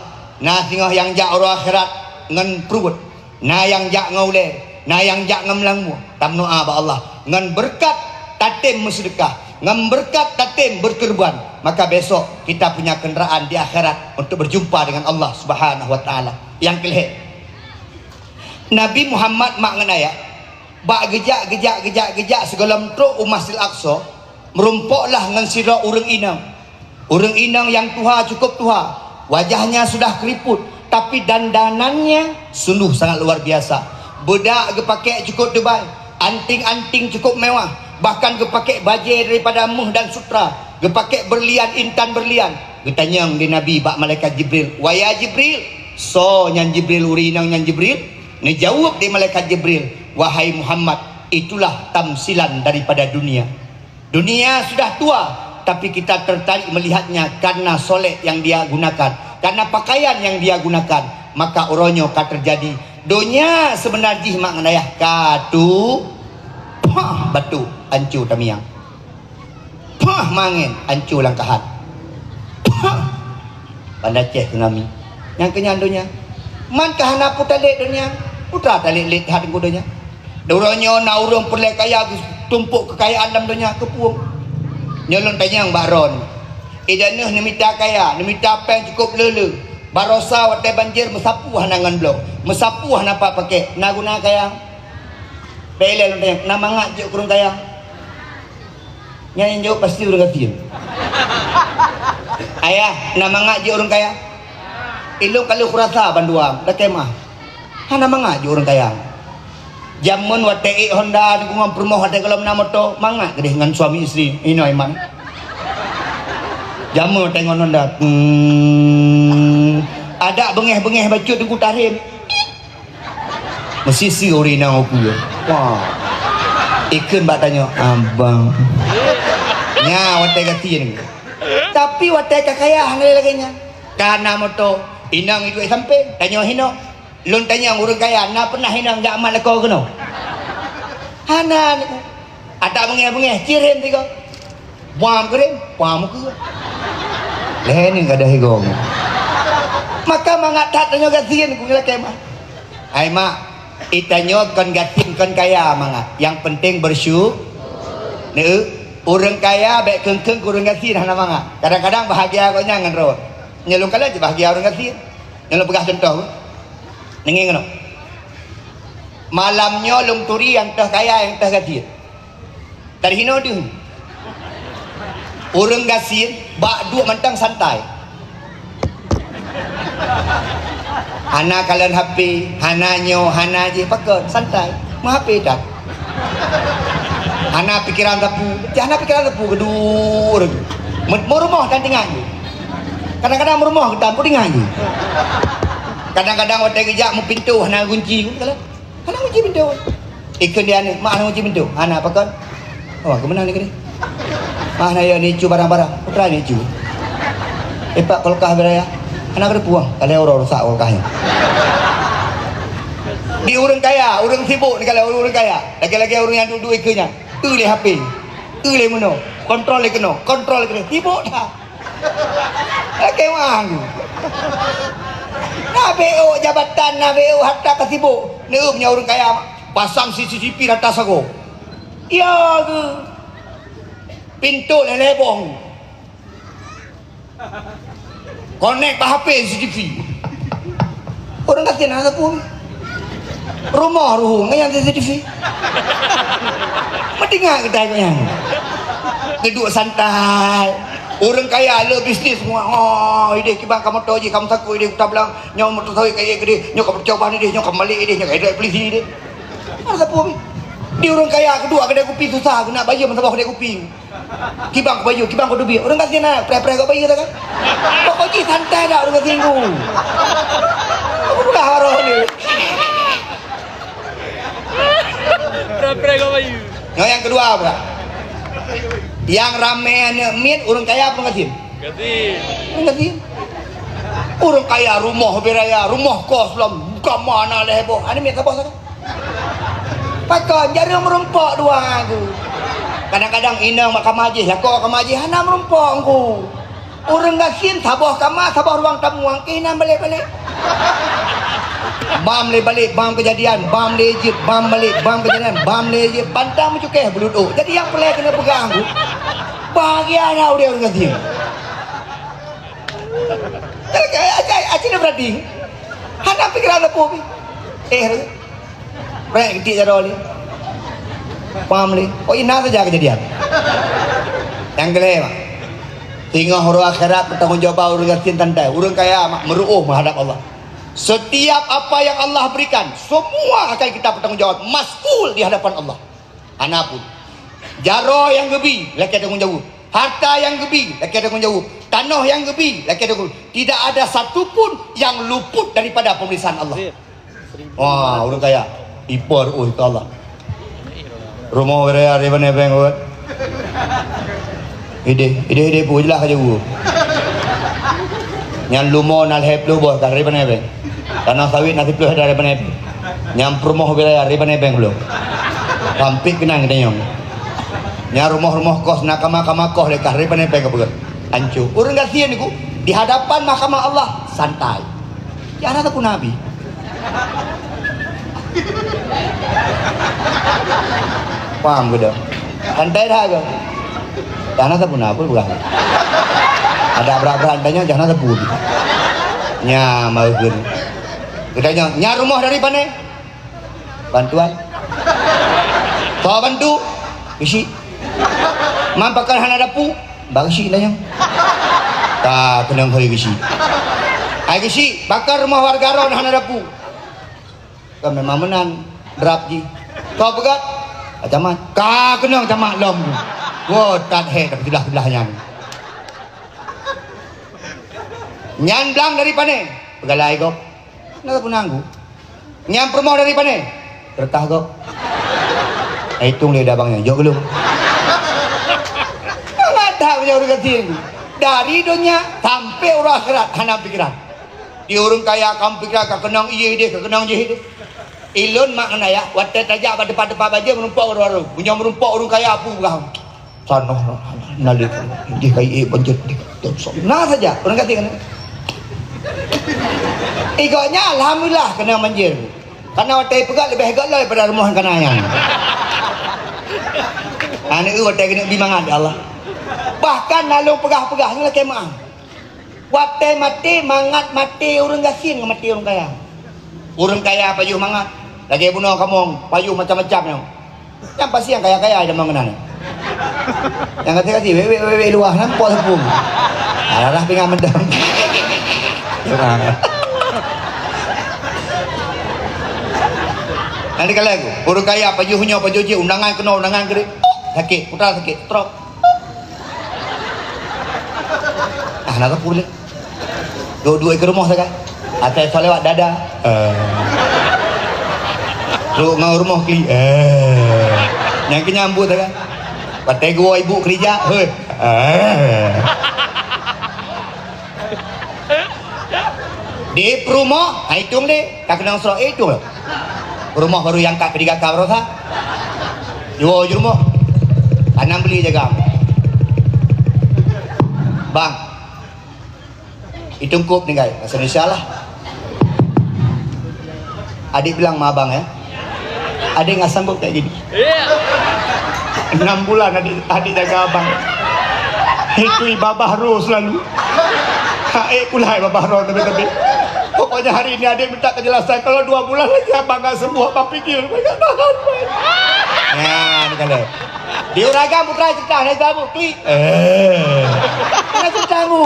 nah tengok yang jak orang akhirat dengan perut nah yang jak ngauleh nah yang jak ngemlangmu tamnoa ba Allah dengan berkat tatim bersedekah dengan berkat tatim berkorban maka besok kita punya kenderaan di akhirat untuk berjumpa dengan Allah Subhanahu wa taala yang kelih Nabi Muhammad mak ngenaya bak gejak segalam truk Masjidil Aqsa merumpoklah ngan sira urang inang yang tuha cukup tuha wajahnya sudah keriput tapi dandanannya sungguh sangat luar biasa budak gepakai cukup Dubai anting-anting cukup mewah bahkan gepakai baju daripada muh dan sutra gepakai berlian intan berlian getanyang di Nabi bak malaikat Jibril waya Jibril so nyan Jibril urinang nyan Jibril ni jawab di malaikat Jibril wahai Muhammad itulah tamsilan daripada dunia sudah tua tapi kita tertarik melihatnya karena soleh yang dia gunakan karena pakaian yang dia gunakan maka oronyo ka terjadi dunia sebenarnya mak nganayah katu batu ancu tamiang mangin ancu langkahan Banda Aceh tsunami yang kenyandonya man kahana putalik dunia putra talik hati kudonya duronyo na urung perle kaya tumpuk kekayaan dalam dunia kepuang nyolong tanya yang baron idanah nimita kaya nimita apa yang cukup lele barosa watai banjir mesapu hanangan blok mesapu hanapa pakai na guna kaya bela lu tanya nama ngak juk kurung kaya nyanyi jauh pasti urang kafir ayah nama ngak juk urang kaya ilung kalau kurasa banduang dah kemah nama ngak juk urang kaya jamun watai Honda dukungan permoh watai kalau menamoto mangak gede dengan suami istri ini iman jamun watai ngon Honda ada bengeh-bengeh bacut duku tarim mesisi urina aku ya wah ikan batanya abang nya watai gatiin tapi watai kakaya hangal lagi nya karena moto inang itu sampai tanya hino lon tanya urang kaya na pernah hinang gak amal kau kena hanan ada bengeh-bengeh cirim tiga buam kering buam ke Leh ni enggak ada higong. Maka mangat tanya gatin ku ngila kemah. Ai mak, itanyo kon gatin kon kaya mangat. Yang penting bersyukur. Neu, orang kaya baik kengkeng kurang gatin hana mangat. Kadang-kadang bahagia kau nyangan ro. Nyelung kala je bahagia orang gatin. Nyelung pegah contoh. Nenging ngono. Malamnya lung turi yang teh kaya yang teh gatin. Tarhino tu. Orang gasin bak dua mentang santai. Hana kalian HP, hana nyo, hana je pakai santai. Mau HP dah. Hana pikiran tapu, hana pikiran tapu kedur. Mau rumah dan tinggal. Kadang-kadang rumah kita pun tinggal. Kadang-kadang waktu kerja mau pintu hana kunci. Hana kunci pintu. Ikut dia ni, mak hana kunci pintu. Hana pakai. Oh, kemana ni kini? Mana ya ni cu barang-barang. Putra ni cu. Pak kolkah beraya. Anak ada puang. Kalau orang rusak kolkahnya. Di orang kaya, orang sibuk ni kalau orang kaya. Lagi-lagi orang yang duduk ikutnya. Tu le HP. Tu le meno. Kontrol le kena. Kontrol le kena. Sibuk dah. Lagi wang. Nak BO jabatan, nak BO harta kesibuk. Ni punya orang kaya pasang CCTV atas aku. Ya ke? Pintu lebong. Connect ke HP CCTV. Orang kata nak pun. Rumah ruhung yang CCTV. Mesti ngak kedai yang. Duduk santai. Orang kaya le bisnes semua. Oh, ide kibang kamu tahu je kamu takut ide kita bilang nyok motor tahu kaya gede, nyok percobaan ide, nyok kembali ide, nyok ada polisi ide. Mana pun. Di orang kaya kedua kedai kopi susah kena bayar masa kedai kopi. Kibang baju, kibang kau dubi. Orang kasih nak pre-pre kau bayar tak kan? Kau pergi santai dah orang kasih tu. Apa pula haroh ni? Pre-pre kau bayu. Yang kedua apa? Yang ramai ni mit orang kaya apa kasih? Gatin. Orang kasih. Orang kaya rumah beraya, rumah kos belum. Bukan mana leh boh. Ani mit apa sah? Pakai jari merempak dua aku. Kadang-kadang inang makam haji, lakok makam haji, hana merempak aku. Orang gasin sabah kamar, sabah ruang tamu, ang kena balik-balik. Bam balik, bam kejadian, bam legit, bam balik, bam kejadian, bam legit. Pantang mencukeh beluduk. Jadi yang pelai kena pegang aku. Bahagia nak dia orang gasin. Acik dah berarti. Hana pikiran apa? Rek kecil jadol ni. Paham ni? Oh ina saja kejadian. Yang kelima. Tinggal huru akhirat bertanggungjawab orang gasin tandai. Orang kaya meru'uh menghadap Allah. Setiap apa yang Allah berikan, semua akan kita bertanggungjawab. Mas'ul di hadapan Allah. Anapun. Jaro yang gebi, laki tanggungjawab. Harta yang gebi, laki tanggungjawab. Tanah yang gebi, laki tanggungjawab. Tidak ada satupun yang luput daripada pemeriksaan Allah. Wah, orang kaya. Ipar itu Allah. Rumah beraya di mana bang buat? Ide pun jelas aja gua. Yang lumo nak heplu bos dari mana bang? Tanah sawit nanti puluh dari mana? Yang rumah beraya di mana bang belum? Kampik kenang kita nyong. Yang rumah-rumah kos nak kamar kos lekah dari mana bang kebegat? Hancur. Orang kasihan ni ku di hadapan mahkamah Allah santai. Ya ada tu Nabi. Paham ke dah? Santai dah ke? Jangan tak pun apa bukan? Ada berat-berat tanya jangan tak pun. Nya mau gini. Kita nya rumah dari mana? Bantuan. Kau bantu? Isi. Mampakan hana dapu? Bagsi dah yang. Tak kena hari isi. Ai isi bakar rumah warga ron hana dapu. Kau memang menan drap ji. Kau pegat camat. Kau kena camat lom. Wah tak head belah-belahnya. Nyan belang dari mana? Pegalai kau. Nak pun nanggu. Nyan permoh dari mana? Tertah kau. Hitung dia dah bangnya. Jok belum. Enggak tahu punya orang kecil. Dari dunia sampai orang akhirat hana pikiran. Di orang kaya kamu pikiran kau kenang iya dia, kau kenang je dia. Ilun makna ya, waktu tajak pada depan baja merumpak orang-orang. Punya merumpak orang kaya apa kau? Sanoh nalik dia kai pencet Nah saja orang kata kan. Igaknya alhamdulillah kena banjir. Karena watai pegat lebih galai daripada rumah kanayan. Anak itu watai kena bimangan ya Allah. Bahkan nalung pegah-pegah ni lah kemah. Watai mati mangat mati orang gasin ke mati orang kaya. Orang kaya payuh mangat. Lagi bunuh kamu payuh macam-macam ni. Yang pasti yang kaya-kaya ada mengenal. Yang kata-kata wewe luah nampak sepung. Alah pingat mendam. Nanti kali aku, orang kaya pajuhnya pajuhnya undangan kena undangan kena sakit, putra sakit, stroke. Nak pulih. Dua ke rumah saya. Atas solewat dada. Lu ngau rumah kli. Yang kenyambut saya. Patai gua ibu kerja. Di rumah, hitung deh. Tak kena serok itu lah. Rumah baru yang kat ketiga kau rasa. Jual je rumah. Tanam beli jaga. Bang. Hitung kup ni guys. Bahasa Indonesia lah. Adik bilang sama abang ya. Adik nggak sanggup kayak gini. 6 bulan adik jaga abang. Itu babah roh selalu. Pula babah roh tapi. Pokoknya hari ini adik minta kejelasan. Kalau 2 bulan lagi abang gak sembuh, abang pikir mereka tahan. Nah, ini kalau diuragam putra cerita, ini kamu klik. Mana ceritamu?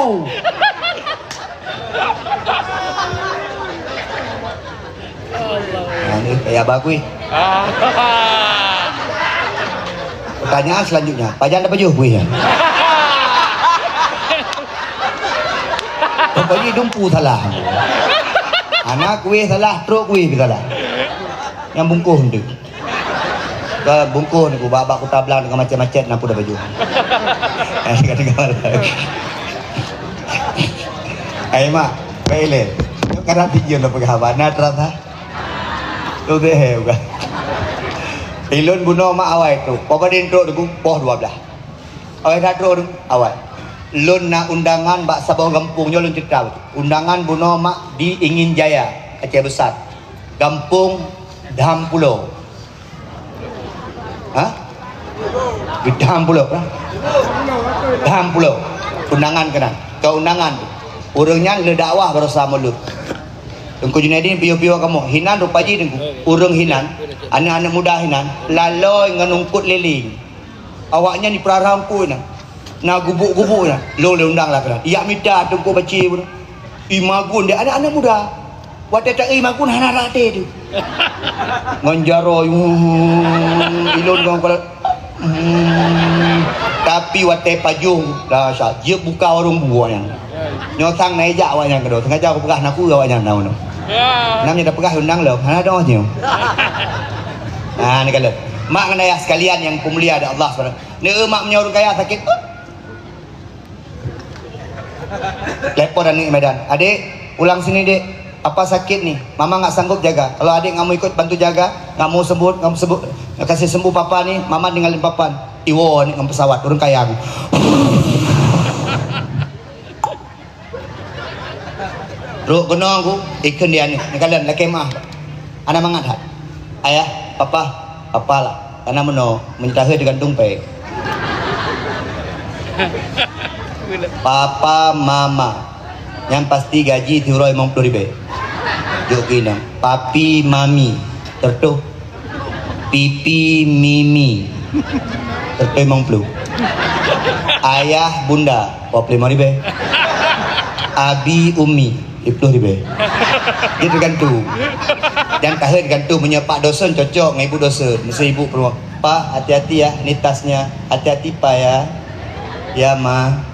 Nah, ini kayak bagus. Pertanyaan selanjutnya, pajan apa juh gue ya? Pokoknya dumpu salah. Anak kue salah, truk kue salah. Yang bungkuh tu. Ke bungkuh ni ku babak ku tablang dengan macam-macam nampu dah baju. Kata-kata. Ai mak, baile. Yo karena tijo na paghawa na trata. Tu deh juga. Ilun bunuh mak awai tu. Pokoknya truk tu poh 12. Awai dah truk tu awai. Lun na undangan bak sabah kampungnya lun cerita. Undangan bunuh mak di Ingin Jaya, Aceh Besar. Kampung Dam Pulau. Hah? Di Dam Pulau, kan? Dam Pulau. Undangan kena. Kau undangan. Urangnya le dakwah bersama lu. Tengku Junaidin piyo-piyo kamu. Hinan rupaji tengku. Urang hinan. Anak-anak muda hinan. Laloi nganungkut liling. Awaknya di prarangku hinan. Na gubuk-gubuk na lo le undang lah kena iya minta tunggu baci pun imagun dia anak-anak muda buat tak imagun hana rate tu ngonjaro ilon kau kalau tapi wate pajung dah sah dia buka warung buah yang nyotang naik jak awaknya kedo sengaja aku pegah naku awaknya tahu no namanya dah pegah undang lo hana doh je nah ni kalau mak kena ya sekalian yang pemulia ada Allah SWT ni mak punya orang kaya sakit lepor dan ni Medan. Adik pulang sini dek. Apa sakit nih? Mama nggak sanggup jaga. Kalau adik nggak mau ikut bantu jaga, nggak mau sembuh, nggak sembuh, kasih sembuh papa nih. Mama tinggalin papan. Iwo nih ngam pesawat turun kaya aku. Ruk kena aku ikan dia nih. Kalian laki mah. Anak mangat hat. Ayah, papa lah. Karena meno mencari dengan dompet. Papa mama yang pasti gaji tiuroi 50.000 juk kena papi mami tertuh pipi mimi tertuh 50 ayah bunda 45.000 abi umi 50.000 dia tergantung dan kahir gantung punya pak dosen cocok dengan ibu dosen mesti ibu perlu pak hati-hati ya ni tasnya hati-hati pak ya ma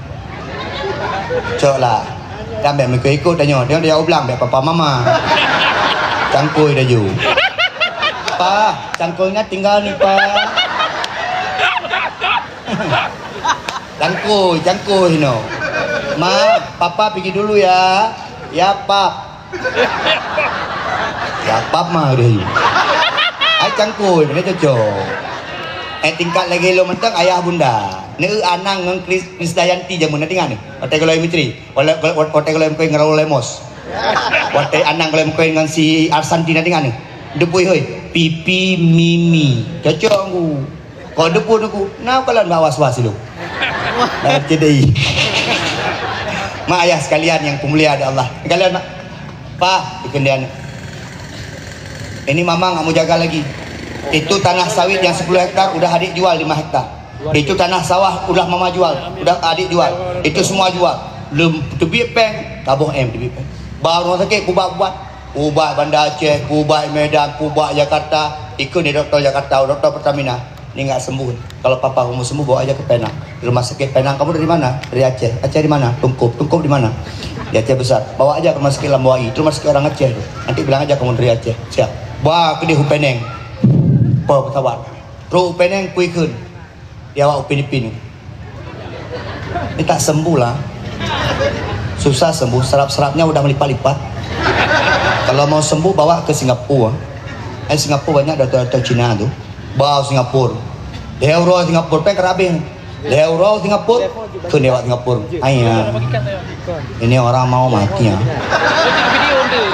cok lah dan biar mereka ikut tanya dia ulang biar papa mama cangkul dah ju pa cangkulnya tinggal ni pa cangkul no ma papa pergi dulu ya pap ya pap mah dia ai cangkul dia cocok tingkat lagi lo mentang ayah bunda Neu anang ngang Krisdayanti jamun nanti ngane. Ote kalau mitri, ote kalau koin ngarau lemos. Ote anang kalau koin ngang si Arsanti nanti ngane. Depui hoi, pipi mimi. Cocok aku. Kau depu aku, nah kalian bawa was lu. Jadi, mak ayah sekalian yang pemulia ada Allah. Kalian mak, pak ikendian. Ini mama nggak mau jaga lagi. Itu tanah sawit yang 10 hektar udah adik jual 5 hektar. Itu tanah sawah udah mama jual, udah adik jual. Itu semua jual. Belum tebik peng, tabuh tebik peng. Baru rumah sakit buat. Ubah Banda Aceh, ubah Medan, ubah Jakarta. Ikut di dokter Jakarta, dokter Pertamina. Ini nggak sembuh. Kalau papa kamu sembuh bawa aja ke Penang. Di rumah sakit Penang. Kamu dari mana? Dari Aceh. Aceh di mana? Tungkup di mana? Di Aceh besar. Bawa aja ke rumah sakit Lambuai. Itu rumah sakit orang Aceh. Nanti bilang aja kamu dari Aceh. Siap. Bawa ke di Penang. Bawa pesawat. Terus Penang kui kun. Dia bawa Upin Ipin. Ini tak sembuh lah. Susah sembuh. Serap-serapnya udah melipat-lipat. Kalau mau sembuh bawa ke Singapura. Singapura banyak dokter-dokter Cina tuh. Bawa Singapura. Euro Singapura peng kerabing. Euro Singapura ke lewat Singapura. Ayah. Ini orang mau mati ya.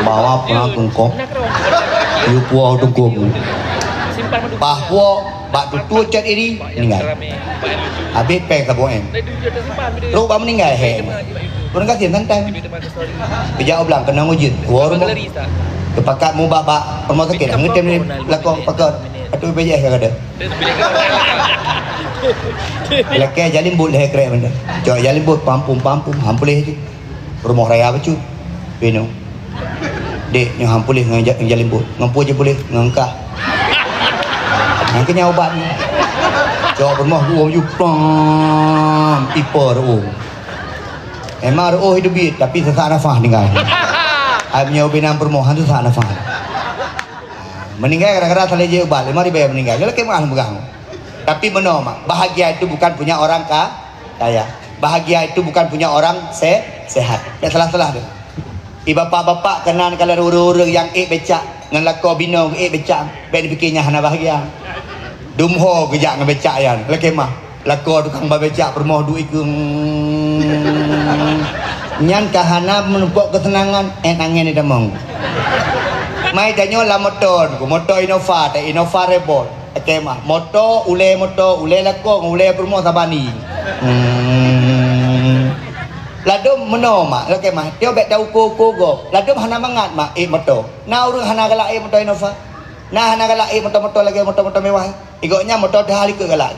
Bawa pulang tungkop. Yupuau tungkop. Bahwa bak tutu cat ini meninggal. Habis peng kabueng. Terus bak meninggal he. Kurang kasih santai. Bijak bilang kena ngujit. War mo. Kepakat mu bak rumah sakit. Ngetem ni lakon pakat. Atu bijak ke ada. Lekai jalin but leh krek benda. Jok jalin but pampum hampulih je. Rumah raya becu. Pino. Dek yang hampulih ngajak jalin but. Ngampu je boleh ngangkah. Angkanya obat ni. Jok rumah gua pam ipar Emang hidup bit tapi sesak nafas tinggal. Ayamnya ubinam permohan tu sesak nafas. Meninggal kadang-kadang salah je obat 5,000 meninggal. Dia lagi mahal pegang. Tapi benar mak, bahagia itu bukan punya orang kaya. Bahagia itu bukan punya orang sehat. Tak salah-salah tu. Bapak-bapak kenal kalau orang-orang yang becak ngan lako bino becak, ben fikirnya hana bahagia. Dumho kejak ngan becak yan. Lagi mah lako tukang becak permoh duit ke nyan kahana menumpuk kesenangan angin ni demong. Mai danyo la motor Innova Rebel. Okey mah motor ule lako ule permoh sabani. Ladum meno mak okey mah dia bet tahu ko go. Ladum hana mangat mak motor. Na urang hana galak motor Innova. Nah hana galak motor lagi motor mewah. Igoknya motor dah hari ke galak.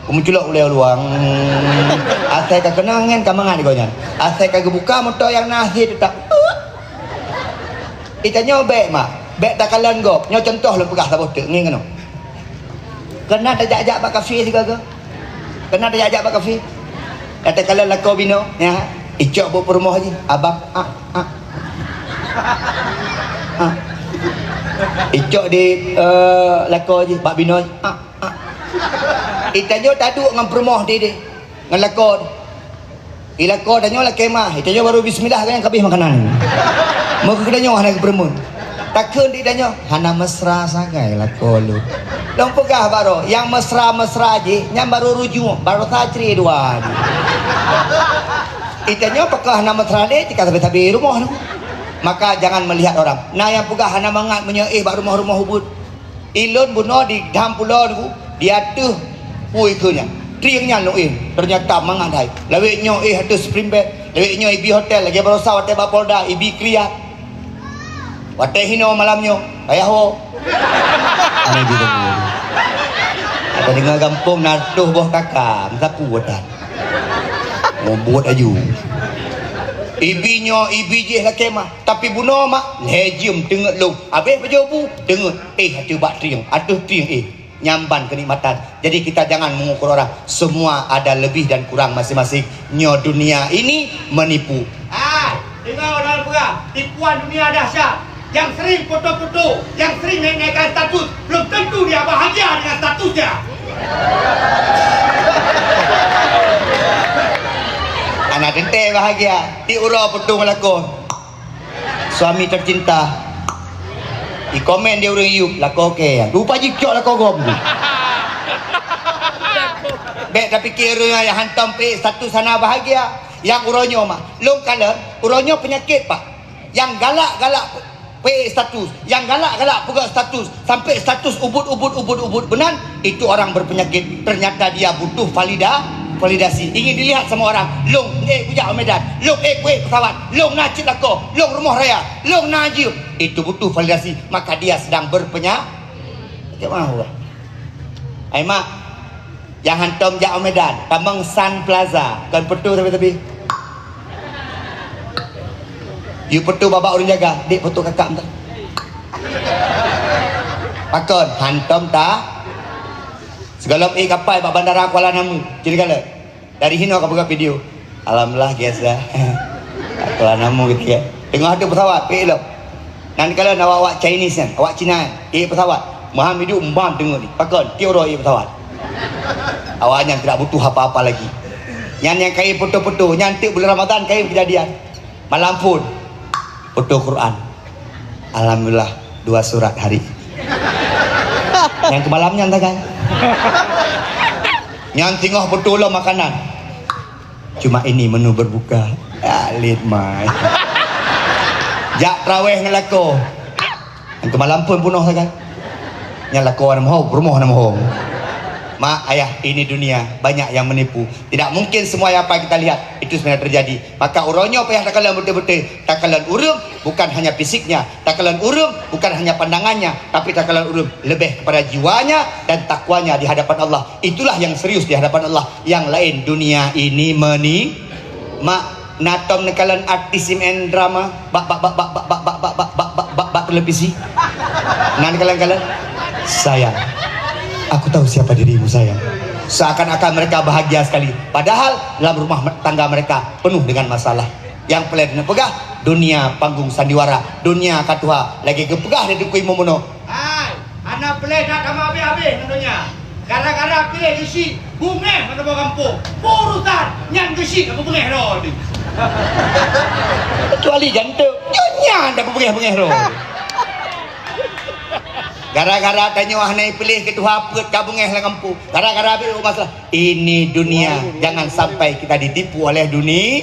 Munculok oleh luang. Asai ka kenangan ka mangan igoknya. Asai ka buka motor yang nasi tetap. Itanya bek mak. Bek tak kalan go. Nyo contoh lu pegah sabot ngin keno. Kena tajak-ajak bak kafe sigaga. Kena tajak-ajak bak kafe. Kata kalan lako bino ya. Icok bu permoh je. Abang Icok di lako je bak bino. Itanyo taduk dengan permoh dia dengan lakon. Ilako danyo la kemah. Itanyo baru bismillah kan yang kabih makanan. Muka kedanyo hana ke permun. Takun di danyo hana mesra sagai lakon lu. Long pegah baru yang mesra je nyam baru rujuk baru tajri dua. Itanyo pekah hana mesra dia tika sabi rumah tu. Maka jangan melihat orang. Nah yang pegah hana mangat punya bak rumah-rumah hubud. Ilun bunuh di dam pulau tu dia tuh pui kunya triangnya loin ternyata mangadai laweknya ada spring bed laweknya ibi hotel lagi baru hotel Bapolda ibi kriat wate hino malamnya ayaho ane gitu ada dengan kampung natuh boh kakak sapu wadah mau buat aju ibinya ibijih lah kemah tapi bunuh mak lejium dengar lu habis berjobu dengar ada bak triang ada triang nyamban kenikmatan. Jadi kita jangan mengukur orang. Semua ada lebih dan kurang masing-masing. Nyo dunia ini menipu. Dengar orang pegah. Tipuan dunia dahsyat. Yang sering foto-foto, yang sering naikkan status, belum tentu dia bahagia dengan statusnya. Anak tente bahagia. Di ura putung lakon. Suami tercinta. Di komen dia orang yuk lako ke. Lupa jikok lako gom. Baik tapi kira yang hantam pe satu sana bahagia. Yang uronyo mah. Long kala uronyo penyakit pak. Yang galak-galak pe status, yang galak-galak pegang status sampai status ubud benar itu orang berpenyakit. Ternyata dia butuh validasi. Ingin dilihat sama orang. Long kujak Medan, long kue pesawat, long nacit lako, long rumah raya, long najib. Itu butuh validasi. Maka dia sedang berpenyakit. Macam mana? Ai mak, yang hantam jak Medan, Tamang Sun Plaza, kan petu tapi. You petu babak orang jaga, dik petu kakak entah. Pakon hantam tak? Segala kapal bak bandara Kuala Namu. Jadi kala dari hino ka buka video. Alhamdulillah guys dah. Kuala Namu gitu ya. Tengah ada pesawat pe elok. Nanti kala nak awak Chinese kan, awak Cina, pesawat. Maham hidup mbam tengok ni. Pakon tioro pesawat. Awaknya tidak butuh apa-apa lagi. Yang kai foto-foto, nyantik bulan Ramadan kai kejadian. Malam pun foto Quran. Alhamdulillah 2 surat hari. Yang ke malamnya entah kan. Yang tengah betul lah makanan. Cuma ini menu berbuka. Alit mai. Jak traweh ngelako. Yang ke malam pun penuh kan. Yang lako nama ho, rumah nama ho. Mak, ayah, ini dunia banyak yang menipu. Tidak mungkin semua yang apa kita lihat itu sebenarnya terjadi. Maka uronyo payah takalan betul-betul. Takalan urung bukan hanya fisiknya, takalan urung bukan hanya pandangannya, tapi takalan urung lebih kepada jiwanya dan takwanya di hadapan Allah. Itulah yang serius di hadapan Allah. Yang lain dunia ini mak natom nekalan artis and drama bak televisi. Nan kalian sayang. Aku tahu siapa dirimu sayang. Seakan-akan mereka bahagia sekali. Padahal dalam rumah tangga mereka penuh dengan masalah. Yang pelan pegah dunia panggung sandiwara, dunia katuha lagi kepegah dari kui momono. Hai, anak pelan nak kamu habis-habis tentunya. Gara-gara pilih gesi, bungeh mana bawa kampung. Urusan nyan gesi kamu bungeh roh. Kecuali jantung, nyan dah bungeh roh. Gara-gara tanya wahai pilih ketua perut kabungeh lah kampung. Gara-gara habis masalah. Ini dunia. Jangan sampai kita ditipu oleh dunia.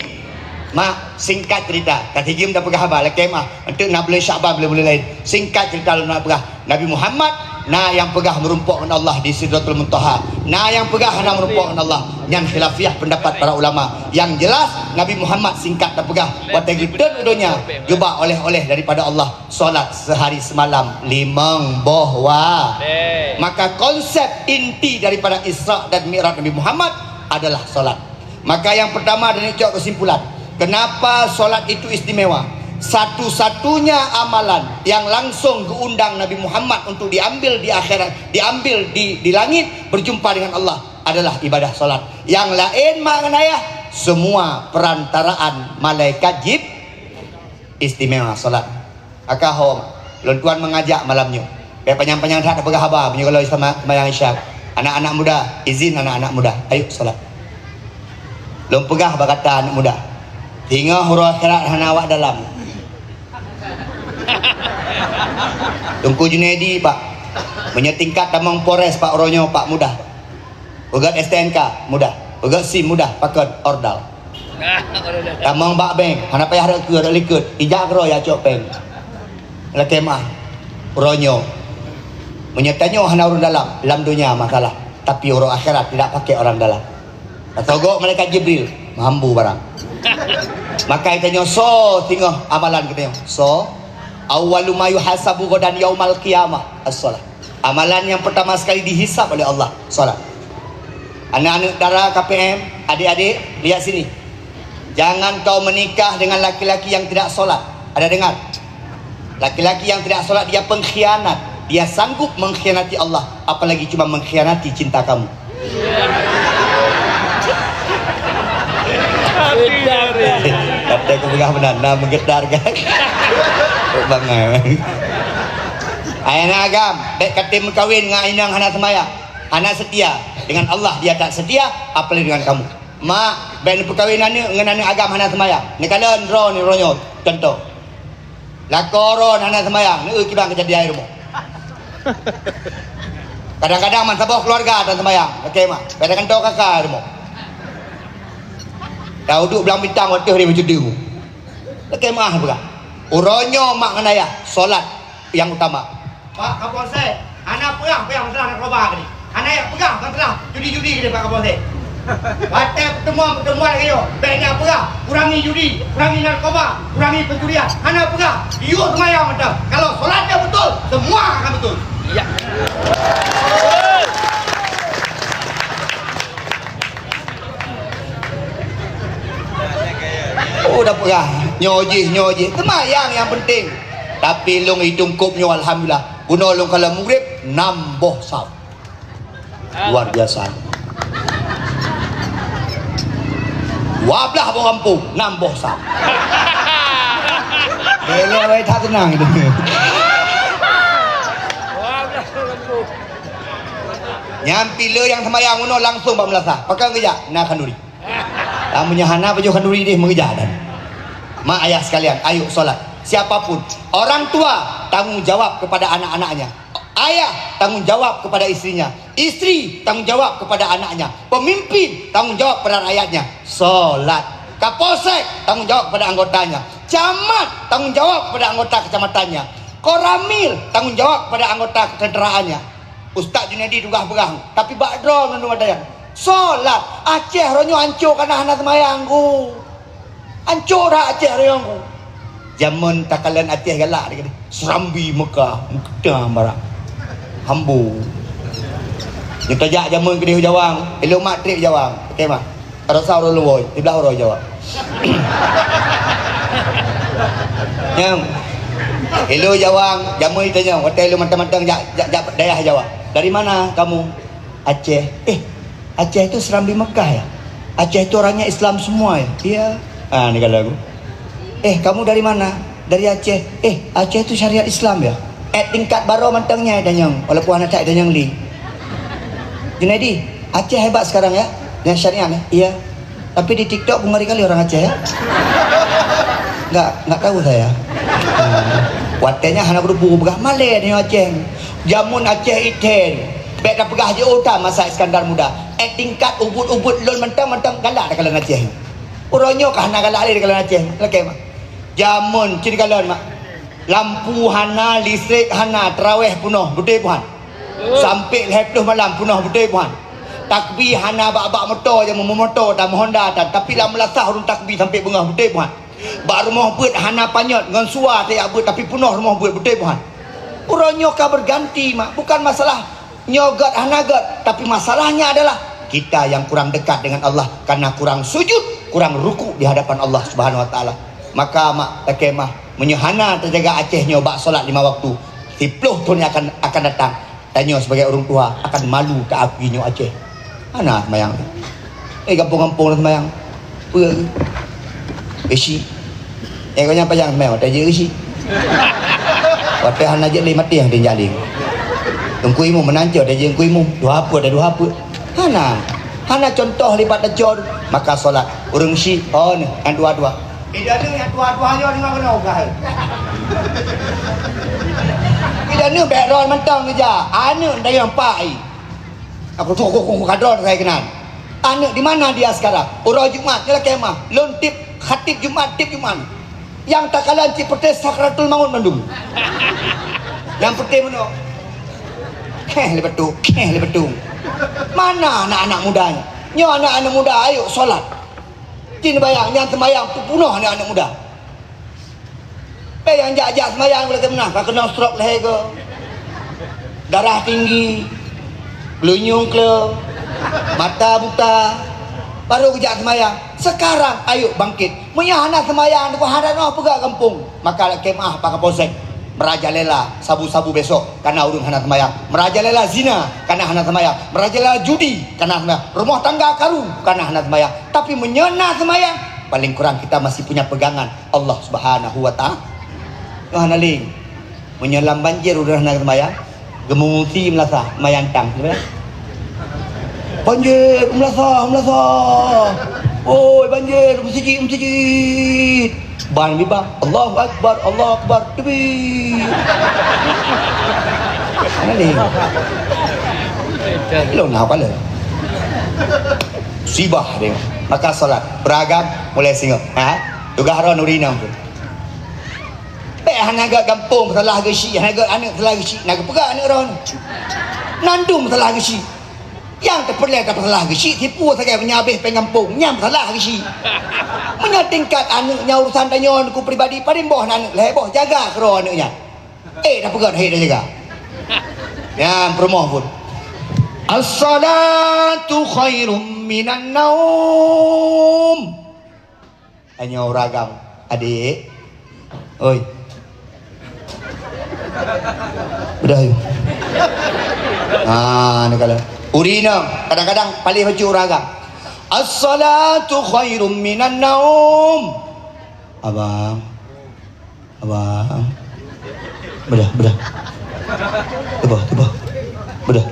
Mak, singkat cerita. Kata Hijim dah pegah abah. Laki mah. Untuk nak boleh syabah boleh lain. Singkat cerita lu nak pegah. Nabi Muhammad. Nah yang pegah merumpuk dengan Allah di Sidratul Muntaha. Nah yang pegah hendak merumpuk dengan Allah. Yang khilafiah pendapat para ulama. Yang jelas Nabi Muhammad singkat tak pegah. Watai kita dunia gebak oleh-oleh daripada Allah. Solat sehari semalam 5 bohwa. Maka konsep inti daripada Isra dan Mi'raj Nabi Muhammad adalah solat. Maka yang pertama dan ini kesimpulan. Kenapa solat itu istimewa? Satu-satunya amalan yang langsung diundang Nabi Muhammad untuk diambil di akhirat, diambil di langit berjumpa dengan Allah adalah ibadah solat. Yang lain maknanya semua perantaraan malaikat istimewa solat. Akahom lontuan mengajak malamnya. Biar panjang-panjang tak pegah habar punya kalau sama sembahyang isyak. Anak-anak muda, izin anak-anak muda, ayo solat. Lom pegah berkata anak muda. Hingga huruf akhirat hana awak dalam. Tungku Junaidi pak menyetingkat tamang Polres Pak Ronyo Pak mudah. Ugat STNK mudah. Ugat SIM mudah pakon ordal. Tamang Pak Beng hana payah ada likut. Ijak kero ya cok peng. Laki mah Ronyo menyetanya hana orang dalam dunia masalah. Tapi orang akhirat tidak pakai orang dalam. Togok malaikat Jibril mampu barang. Maka itanya so tinggal amalan kita so awwalu ma yuhasabu ghadan yaumal qiyamah as-shalah. Amalan yang pertama sekali dihisab oleh Allah salat. Anak-anak dara KPM, adik-adik lihat sini. Jangan kau menikah dengan laki-laki yang tidak solat. Ada dengar? Laki-laki yang tidak solat dia pengkhianat. Dia sanggup mengkhianati Allah, apalagi cuma mengkhianati cinta kamu. Kata aku pegah benar, nah menggetar kan. Bangai. Ayana agam, baik katim kawin dengan inang hana semaya. Hana setia dengan Allah, dia tak setia apalagi dengan kamu. Mak, baik perkawinan ni dengan agam hana semaya. Ni kala ro ni ronyo contoh. Lakoron hana semaya, ni kibang kejadian rumah. Kadang-kadang man sabah keluarga dan semayang. Okey mah. Kadang-kadang tau kakak demo. Dah duduk belang bintang waktu hari macam dia. Okey mah berah. Uronyo mak dengan ayah solat yang utama. Pak Kapolsek, anak pegang masalah narkoba ni. Anak yang pegang masalah judi-judi ni Pak Kapolsek. Batal pertemuan lagi yo. Baiknya pegang, kurangi judi, kurangi narkoba, kurangi pencurian. Anak pegang, you semayang macam. Kalau solatnya betul, semua akan betul. Ya. Oh dah perah. Nyoji. Semayang yang penting. Tapi long hitung kopnyo alhamdulillah. Guna long kalau maghrib nambah sah. Luar biasa. Wablah orang kampung nambah sah. Dia awak tak tenang itu. Nyampi le yang semayang uno langsung bak melasah. Pakai kerja nak kanduri. Tamunya hana baju kanduri dia mengejar dan. Mak ayah sekalian, ayo solat. Siapapun, orang tua tanggung jawab kepada anak-anaknya. Ayah tanggung jawab kepada istrinya. Istri tanggung jawab kepada anaknya. Pemimpin tanggung jawab kepada rakyatnya. Solat. Kapolsek tanggung jawab kepada anggotanya. Camat tanggung jawab kepada anggota kecamatannya. Koramil tanggung jawab kepada anggota ketenteraannya. Ustaz Junaidi dugah berang, tapi bakdro menurut ada yang solat. Aceh ronyo hancur karena anak semayangku. Hancur dah Aceh ronyo. Zaman takalan Aceh galak dia kata. Serambi Mekah, Mekah marah. Hambu. Dia tajak zaman ke dia jawang. Elok mak trip jawang. Okey mah. Ada saudara lu boy, di belah orang jawab. Yang elok jawang, jamu ditanya, hotel lu mantang-mantang daerah jawab. Dari mana kamu? Aceh. Aceh itu Serambi Mekah ya? Aceh itu orangnya Islam semua ya? Iya. Ah, ni kalau aku. Kamu dari mana? Dari Aceh. Aceh itu syariat Islam ya? Tingkat baru mantangnya danyang. Walaupun anak tak danyang li. Junaidi, Aceh hebat sekarang ya? Yang syariat ya? Iya. Tapi di TikTok pun kali orang Aceh ya? Enggak tahu saya. Watenya hana berburu begah Malay dengan Aceh. Jamun Aceh iten. Baik dah pegah je otak masa Iskandar Muda. Tingkat ubud-ubud lon mentang-mentang galak dah kalan Aceh. Uronyo kah hana galak ali kalan Aceh. Lekeh mak. Jamun ciri kalan mak. Lampu hana, listrik hana, tarawih penuh betul puan. Sampai 20 malam penuh betul puan. Takbir hana bak-bak motor je motor dan Honda dan tapi lah melasah urung takbir sampai bengah betul puan. Bak rumah buat hana panyot dengan suar tak buat tapi penuh rumah buat betul puan. Uronyo kah berganti mak. Bukan masalah nyogat hanagat tapi masalahnya adalah kita yang kurang dekat dengan Allah karena kurang sujud, kurang ruku di hadapan Allah Subhanahu wa taala. Maka mak takemah menyehana terjaga Acehnya bak solat 5 waktu. 10 tahun yang akan datang. Tanya sebagai orang tua akan malu ke apinya Aceh. Mana semayang? Kampung-kampung semayang. Apa? Isi. Kau nyapa yang semayang? Tak je isi. Waktu hana je leh mati yang dia jaling. Tungku imu menancur dah je tungku imu. Dua apa? Hana contoh lipat dacor maka solat. Urung si. Oh ni yang dua-dua. Dia ada yang dua-duanya dengan kena ogah. Dia ni background mentang saja. Anak dari yang pai. Aku kadron saya kenal. Anak di mana dia sekarang? Orang Jumat ni lah kemah. Lon tip khatib Jumat, tip Jumat. Yang tak kalah cik petis sakratul maut mandum. Yang petis mana? Lebih betul. Mana anak-anak mudanya? Nyo anak-anak muda ayo solat. Cina bayang yang semayang punuh anak-anak muda. Yang jak-jak semayang boleh kena. Kau kena stroke leher ke? Darah tinggi. Lunyung ke? Mata buta. Baru kejak semayang. Sekarang ayo bangkit. Punya anak semayang. Kau hadap nak pergi kampung. Maka kemah Pak Kapolsek. Merajalela sabu-sabu besok karena urung anak semayang. Merajalela zina karena anak semayang. Merajalela judi karena semayang. Rumah tangga karu karena anak semayang. Tapi menyena semayang paling kurang kita masih punya pegangan Allah Subhanahu wa taala. Tuhan aling menyelam banjir udah anak semayang. Gemungsi melasah mayantang. Banjir melasah. Oi banjir masjid. Ban bibah Allahu Akbar Tepi. Mana ni? Lo nak apa le? Sibah dia. Maka solat beragam mulai singa. Ha? Juga haron urina pun. Hanaga kampung salah ke si, hanaga anak salah ke si, nak pegang anak ron. Nandum salah ke si. Yang terpelai tak salah ke si, tipu saja penyabih pengampung, nyam salah ke si. Menyatingkat anaknya urusan tanya ku pribadi paling boh anak leboh jaga kero anaknya. Dah pegang dah jaga. Yang promoh pun. As-salatu khairum minan naum. Hanya ragam adik. Oi. Udah yuk. Ni kalau urina kadang-kadang paling baju ragam. As-salatu khairum minan naum. Abang. Bedah. Tiba. Bedah. Bedah.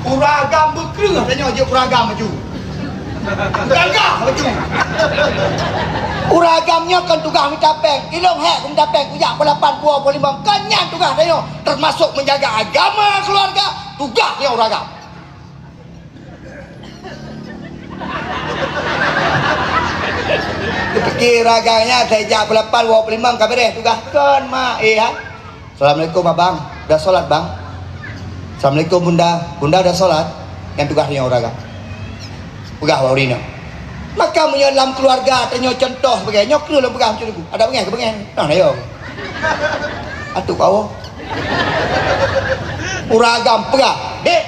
Uragam berkerah tanya je uragam baju. Gagah baju. Uragamnya kan tugas minta peng. Ilong hek minta peng kuyak 85 kenyang tugas dia termasuk menjaga agama keluarga, tugas dia uragam. Fikir raganya saya jak 85 kabeh tugas kan mak ha. Assalamualaikum abang, dah solat bang. Assalamualaikum bunda dah solat. Yang tugasnya uragam. Pegah warina. Maka menyelam keluarga tanya contoh sebagai nyok lu pegang macam tu. Ada bengen ke bengen? Nah ayo. Atuk kau. Uragam pegah. Dek,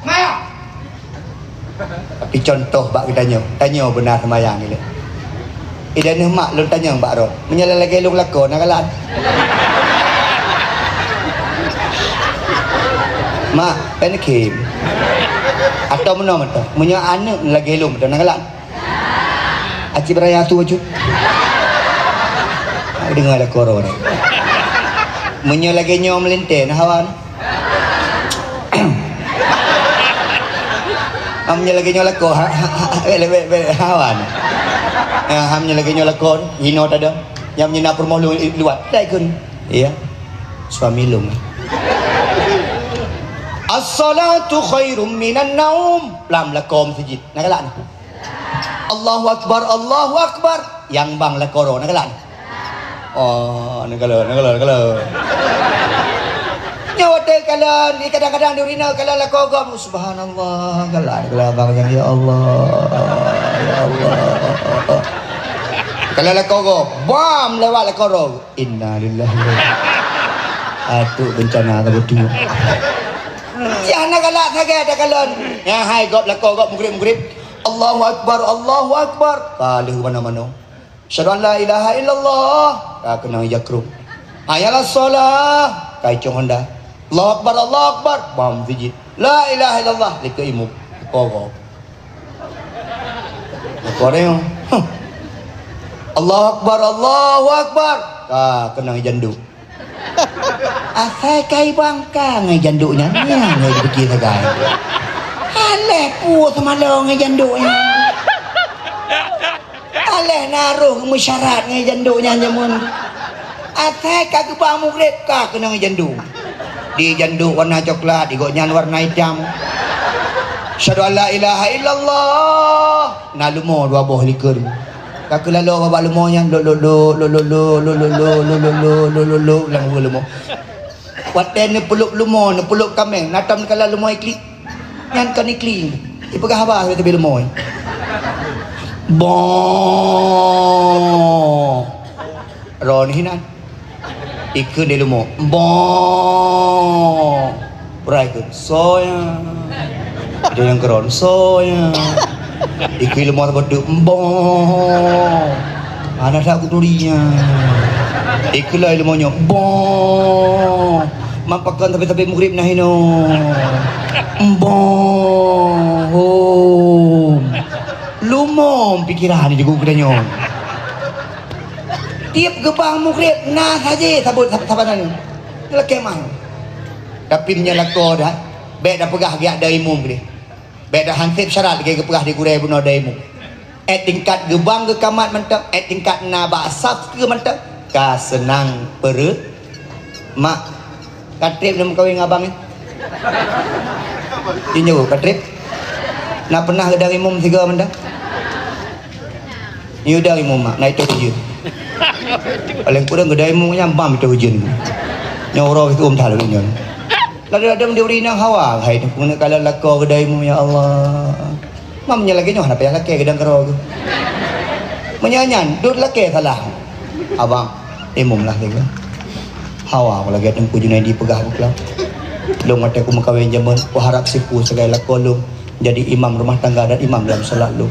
Maya. Tapi contoh bak kita tanya benar semayang ni. Idan mak lu tanya mbak ro. Menyala lagi lu lakon nak kalan. Mak, penikim. Atau mana mata? Punya anak lagi helum betul nak kalan. Aci beraya tu baju. Dengar ada koro ni. Punya lagi nyom melinteh hawan. Hamnya lagi nyom lako hawan. Hamnya lagi nyom lakon hino tak ada. Yang menyena permolu luat. Dah kun. Iya. Suami lum. As-salatu khairum minan naum. Lam lakom sejid. Nak kalan. Allahu akbar. Yang bang lakoro nak kalan. Oh, nak kalan. Nyawa teh kalan. Ni kadang-kadang di urina kalan lakogom. Subhanallah. Kalan bang yang ya Allah. Kalan lakogom. Bam lewat lakoro. Inna lillahi wa atuk bencana tak betul. Jangan galak sangat dah kalon. Ya hai gop lako gop mugrib. Allahu akbar. Kali mana-mana. Syahadu an la ilaha illallah. Ka kena yakrum. Ayalah solah. Kai cong Honda. Allahu akbar. Bam sijid. La ilaha illallah. Lika imu. Kogop. Koreng. Allahu akbar. Ka kena jandu. Asal kai bangka ngai janduknya ngai pergi sagai. Aleh pu sama lo ngai janduknya. Aleh naruh musyarat ngai janduknya jamun. Asal ka ke bang mugrib ka kena ngai janduk. Di janduk warna coklat, di gonyan warna hitam. Syahadu an la ilaha illallah. Nalumo dua boh likur. Kakak lalu bawa lumonya lo lang lumo. Waten ni peluk lumo, ni peluk kameng. Natam kala lumo ikli. Nyan kan ikli. Ipegah apa kita lumo. Bon. Ron hinan. Ikut di lumo. Bon. Berai ke. Soya. Dia yang keron soya. Ikut lemah berduk bong. Anak tak kuturinya. Ikutlah lemahnya bong. Mampakan tapi mugrib nahino. Bong. Lumom pikiran ni juga kudanya. Tiap gebang mugrib nah saja sabut sabanan. Lekemah. Tapi menyalako dah. Baik dah pegah giat dari umum dia. Beda hansip syarat ke pegah di kurai bunuh daimu. Tingkat gebang ke kamat mantap, tingkat naba asaf ke mantap. ka senang perut mak katrip nak kawin abang ni. Inyo katrip. Nak pernah ke dari mum 3 benda? Ni dari mum mak naik tu hujan. Paling kurang ke dari mum nyambam tu hujan. Nyoro itu thal nyon. Lalu ada dia beri nang hawa hai tu pun kalau lako ke dari mum ya Allah. Mamnya lagi nyoh apa yang laki gedang kero tu. Menyanyan dud laki salah. Abang imum lah dia. Hawa kalau lagi tempu Junaidi pegah pula. Long mata aku makawin jaman ku harap sipu segala kolom jadi imam rumah tangga dan imam dalam solat lu.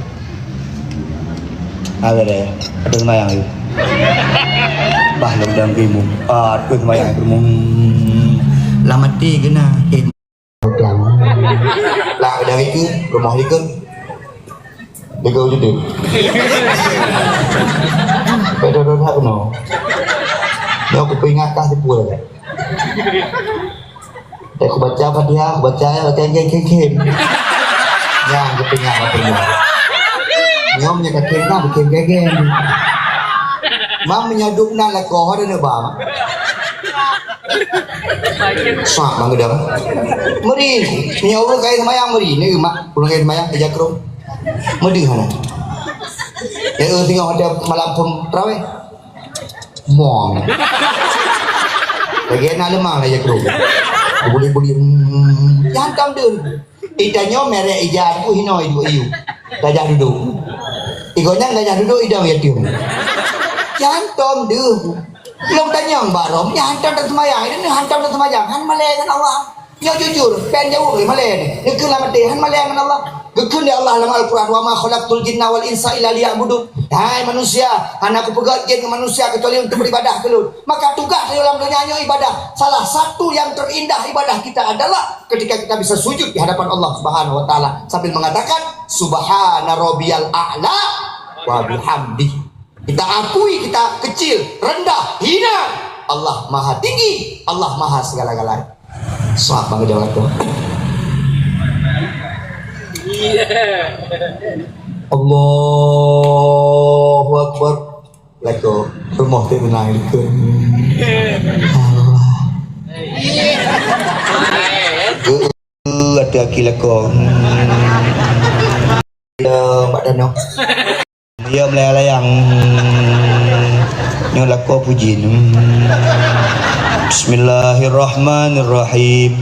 Ada deh. Ada semayang itu. Bah long dalam imum. Aku semayang itu. Lamati kena. Lah dari itu rumah dia ke. Dia kau jadi. Betul tak kena. Dia aku peringatkan sipu lah. Aku baca Fatihah, aku baca kem. Yang aku peringat Fatihah. Nyomnya kem kan, kem. Mam menyaduk nak lakoh ada ne bang. Sak bang gedam. Meri, nyawa kai semayang meri. Ni mak pulang kai semayang kerja krom. Meri mana? Ya tengok ada malam pun terawih. Mong. Lagi nak lemah lah ya krom. Boleh jangan kam dun. Idanya merek ijaz ku hinoi dua iu. Gajah duduk. Igonya gajah duduk idam ya tium. Jangan tom deu. Long tanyang barom nya hantam dan semayang. Ini hantam dan semayang. Han malai dengan Allah. Nya jujur, pen jauh ke malai ni. Ni kena mati han malai dengan Allah. Gekun ya Allah dalam Al-Quran wa ma khalaqtul jinna wal insa illa liya'budun. Hai manusia, aku pegat jin ke manusia kecuali untuk beribadah kelut. Maka tugas dalam dunia ibadah. Salah satu yang terindah ibadah kita adalah ketika kita bisa sujud di hadapan Allah Subhanahu wa taala sambil mengatakan subhana rabbiyal a'la wa bihamdihi. Kita akui kita kecil, rendah, hina. Allah Maha tinggi, Allah Maha segala-galanya. Suap bang jawab tu. Allahu Akbar. Lako rumah tu menang itu. Allah. Ada akil lako. Ya Pak Danok. Dia melayang. Nyo lako puji. Bismillahirrahmanirrahim.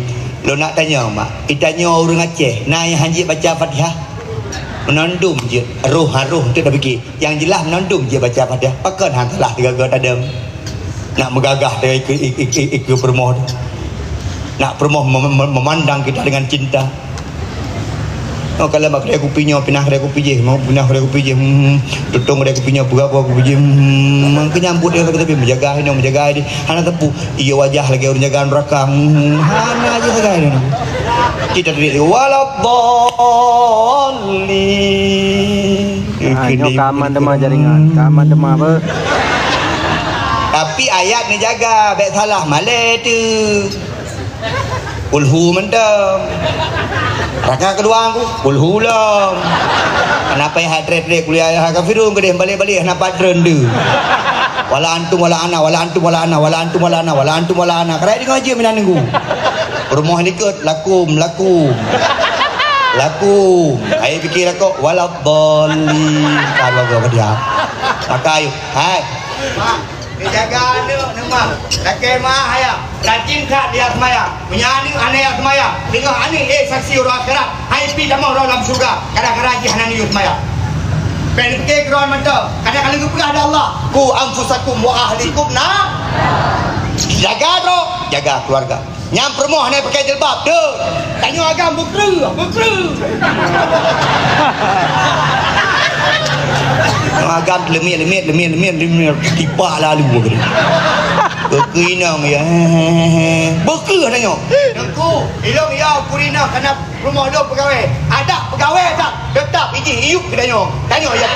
Lo nak tanya mak, itanya orang Aceh, naik hanji baca Fatihah. Menondum je, roh tu dah fikir. Yang jelas menondum je baca Fatihah. Pakan hang telah tiga-tiga tadam. Nak megagah dia ikut permoh. Nak permoh memandang kita dengan cinta. Oh kalau mak kedai kopinya pinah kedai kopi je, mau pinah kedai kopi je. Tutung kedai kopinya berapa kopi je. Mangke nyambut dia kata tapi menjaga ini menjaga ini. Hana tepu, iya wajah lagi orang jagaan neraka. Hana aja jaga ini. Kita diri waladhalli. Nyo kaman demah jaringan, kaman demah apa? Tapi ayat ni jaga, baik salah malai tu. Kulhu mendam. Raka kedua aku, kulhu lah. Kenapa yang hadret-hadret kuliah yang kafirun ke dia balik-balik kenapa trendu. Wala antum wala ana wala antum wala ana wala antum wala ana wala antum wala ana. Kerai dengar je minan nunggu. Rumah likut lakum. Ai fikir aku waladhalli. Kalau gua dia. Maka ayo, hai. Dijaga nama laki mah haya rajin tak dia semaya menyanyi aneh semaya dengan aneh saksi orang akhirat hai pi damau dalam surga kadang-kadang haji hanani semaya penke kron mantap kadang-kadang ku ada Allah ku anfusakum wa ahlikum jaga keluarga nyam permoh ni pakai jilbab deh tanya agam bukru agam lemit tipak lalu begini keinang ya beker tanya dengku ilong ya kurina kena rumah dok pegawai ada pegawai tak tetap iji iup tanya ya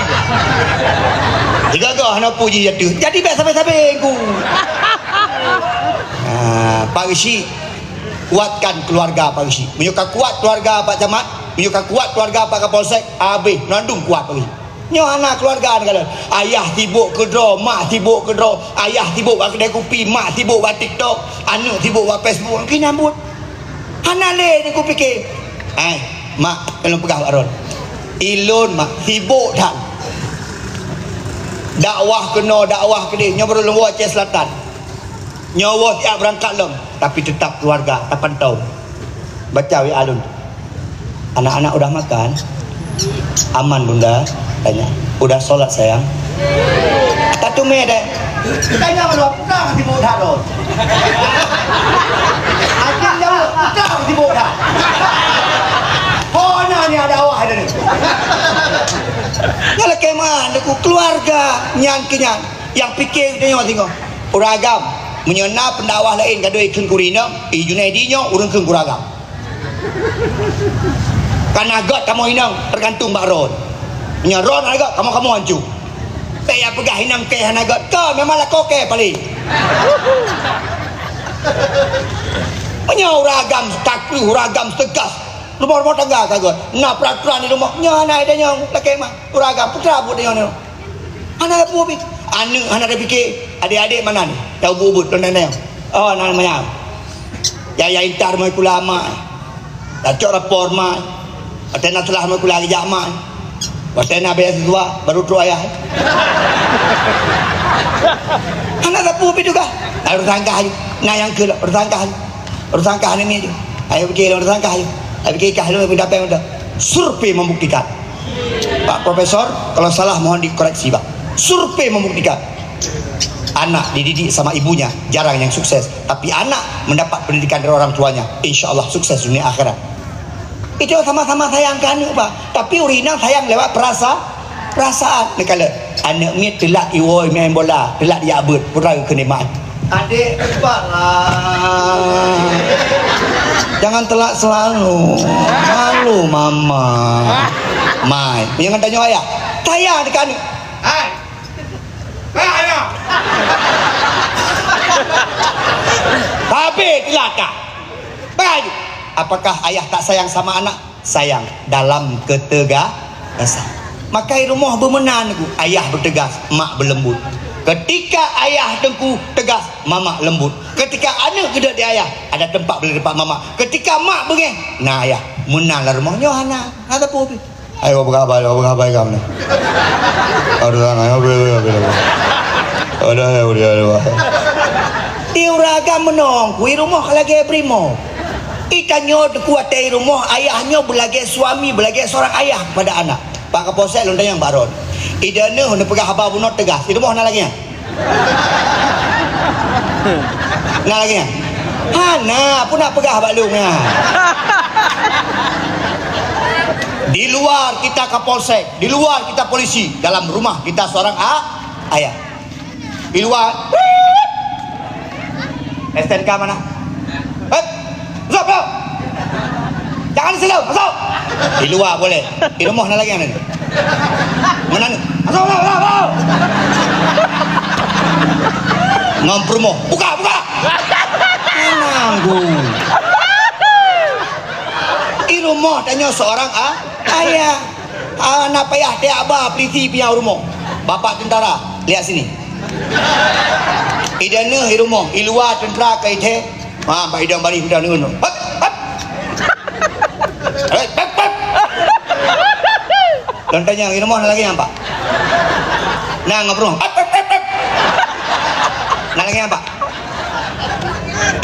tiga nak puji ya tu jadi baik sampai ku Pak Rishi kuatkan keluarga Pak Rishi menyuka kuat keluarga Pak Camat menyuka kuat keluarga Pak Kapolsek habis nandung kuat Pak Rishi Nyo anak keluarga kala. Ayah tibuk ke draw, mak tibuk ke draw. Ayah tibuk buat kedai kopi, mak tibuk buat TikTok, anak tibuk buat Facebook. Kini ambut. Anak le ni ku fikir. Mak kalau pegang Aron. Ilun mak tibuk tak. Dakwah kena dakwah ke dia. Nyo baru lengua Aceh Selatan. Nyawa tiap berangkat lem, tapi tetap keluarga 8 tahun. Baca wi alun. Anak-anak udah makan? Aman bunda? Tanya. Udah sholat sayang? Tak tume deh. Tanya kalau pegang di mudah lo. Akhirnya jawab pegang di mudah. Hona ni ada awak ada ni. Kalau keman, aku keluarga nyan kenyan. Yang fikir dia tengok. Uragam menyena pendakwah lain kadoi keun kurina, Junaidi nyo urang keun kuragam. Karena agak kamu hinang tergantung Mbak Ron. Ron agak kamu hancur. Saya pegah hinang ke agak. Kau memanglah kau ke paling. Uragam taklu, uragam tegas. Rumah-rumah tangga kagak. Nah peraturan di rumah. Anak ada yang laki mah. Uragam putra buat dia ni. Anak apa bi? Anak ada fikir adik-adik mana ni? Tahu bubut nenek. Oh namanya. Ya intar mai ulama. Dah cok rapor mai. Atena telah mai lagi jamak. Atena biasa tua baru tua ayah. Anak tak pupi juga. Harus sangka aja. Nah yang ke bersangka aja. Bersangka ini aja. Ayo fikir bersangka aja. Ayo fikir kahlo pindah pindah. Survei membuktikan. Pak Profesor, kalau salah mohon dikoreksi Pak. Survei membuktikan. Anak dididik sama ibunya jarang yang sukses, tapi anak mendapat pendidikan dari orang tuanya, insya Allah sukses dunia akhirat. Itu sama-sama sayangkan Pak. Tapi urina sayang lewat perasaan. Nekala anak mi telak iwoi main bola, telak dia abut, pura kenikmat. Adik cepat jangan telak selalu. Malu mama. Mai, jangan tanya ayah. Sayang dekat ni. Hai. Ayah. Tapi tilaka. Baju. Apakah ayah tak sayang sama anak? Sayang dalam ketegasan. Maka rumah bermenan aku. Ayah bertegas, mak berlembut. Ketika ayah tengku tegas, mama lembut. Ketika anak gedek di ayah, ada tempat boleh dapat mama. Ketika mak bengeng, nah ayah menanglah rumahnya anak. Ada apa? Ayo berkabar kamu. Ada. Di uragam menong, kui rumah lagi primo. Ikannya kuat dari rumah, ayahnya belagi suami, belagi seorang ayah kepada anak. Pak Kapolsek lontar yang baron. Idane hendak pegang haba bunot tegas. Di rumah nak lagi ya? Nak lagi ya? Hana, pun nak pegang haba lungnya. Di luar kita Kapolsek, di luar kita polisi, dalam rumah kita seorang ayah. Di luar. STNK mana? Masuk. Jangan silau, masuk. Di luar boleh. Di rumah nak lagi ni. Mana ni? Masuk. Ngam rumah. Buka. Nanggu. Di rumah tanya seorang ayah. Anak payah dia abah peliti punya rumah. Bapak tentara, lihat sini. Idana di rumah, di luar tentera kai the. Pak idam bari sudah ngono. Dan tanya di rumah lagi apa? Nah ngobrol. Nak lagi apa?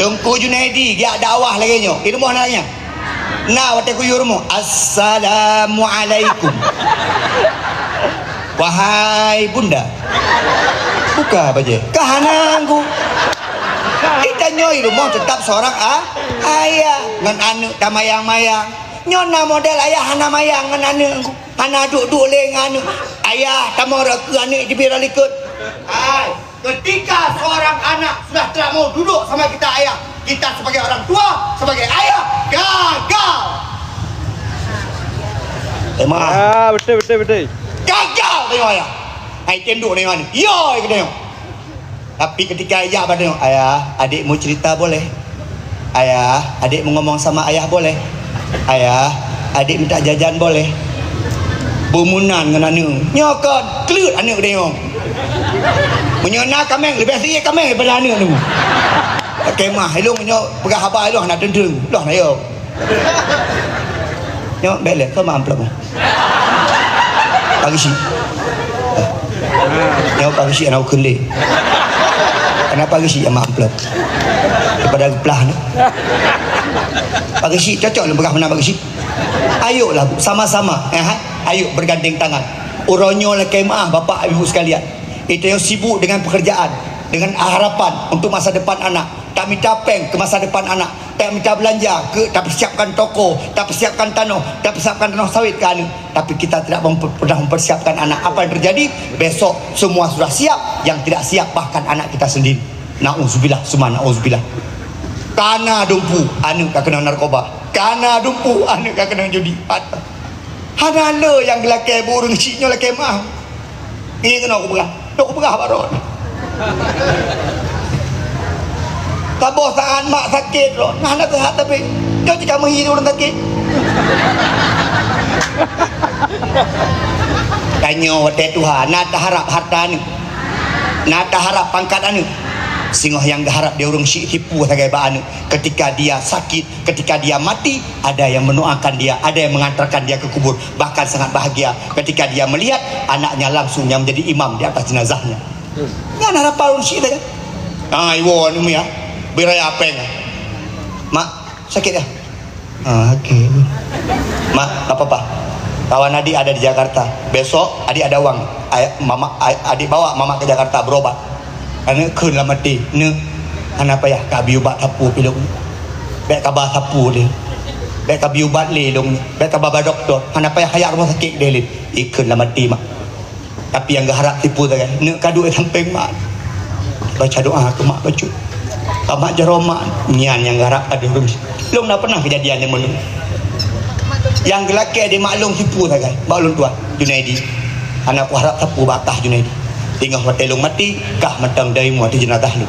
Tungku Junaidi dia dakwah lagi nyo. Di rumah lagi. Nah waktu ku rumah. Assalamualaikum. Wahai bunda. Buka baje. Kahanangku. Kita nyoi rumah tetap seorang ayah ngan anu tamayang-mayang. Nyona model ayah hana mayang ngan anu. Hana duk-duk le ngan anu. Ayah tamora ke anak dibiralikut. Ketika seorang anak sudah tidak mau duduk sama kita ayah, kita sebagai orang tua, sebagai ayah gagal. Maaf. Betul. Gagal tengok ayah. Hai tenduk tengok ni. Yo kita tengok. Tapi ketika ayah pada tengok, ayah, adik mau cerita boleh? Ayah, adik mau ngomong sama ayah boleh? Ayah, adik minta jajan boleh? Bermunan dengan anak. Nyokan kelut anak dia. Menyona kameng lebih sikit kameng daripada anak tu. Kemah elong nyo pegah habar elong nak dendeng. Lah nak yo. Nyo belek ke mamplok. Pagi si. Nyo pagi si anak kele. Kenapa pagi si yang mamplok? Daripada belah ni. Pagi si cocok lu pegah mana pagi si. Ayolah sama-sama ayo bergandeng tangan. Uronyo lah kemah bapak ibu sekalian. Itu yang sibuk dengan pekerjaan, dengan harapan untuk masa depan anak. Tak minta peng ke masa depan anak. Tak minta belanja ke, tak persiapkan toko, tak persiapkan tanah, tak persiapkan tanah sawit ke anak. Tapi kita tidak pernah mempersiapkan anak. Apa yang terjadi? Besok semua sudah siap, yang tidak siap bahkan anak kita sendiri. Na'udzubillah, summa na'udzubillah. Kana dumpu anu ka kena narkoba, kana dumpu anu ka kena judi. Ada le yang gelake burung ciknya lake mah. Ini kena aku berah baron. Tabah saat mak sakit lo, nah nak sehat tapi kau jika menghidup orang sakit. Tanya wate Tuhan, nak harap harta ni, nak harap pangkat anu. Singoh yang harap dia orang syik tipu sebagai anu. Ketika dia sakit, ketika dia mati, ada yang mendoakan dia, ada yang mengantarkan dia ke kubur. Bahkan sangat bahagia ketika dia melihat anaknya langsung yang menjadi imam di atas jenazahnya. Kan harapan orang syik saja. Iwo ni ya, beraya apa yang? Mak sakit ya? Okey. Mak apa-apa. Kawan adik ada di Jakarta. Besok adik ada uang. Adik bawa mama ke Jakarta berobat. Anak kun lah mati ne anapa ya kabi ubat tapu pilong bek kabar tapu dia bek kabi ubat le dong bek kabar doktor anapa ya kayak rumah sakit dia le ikun lah mati mak. Tapi yang gak harap tipu tak ne kadu samping mak baca doa ke mak baca kamak jaroma nian yang harap ada dong long nak pernah kejadian yang menung yang gelake dia maklum tipu tak maklum tuan Junaidi anak aku harap tapu bakah Junaidi. Tinggal hotelung mati, kah mentang dari muati jenazah lu.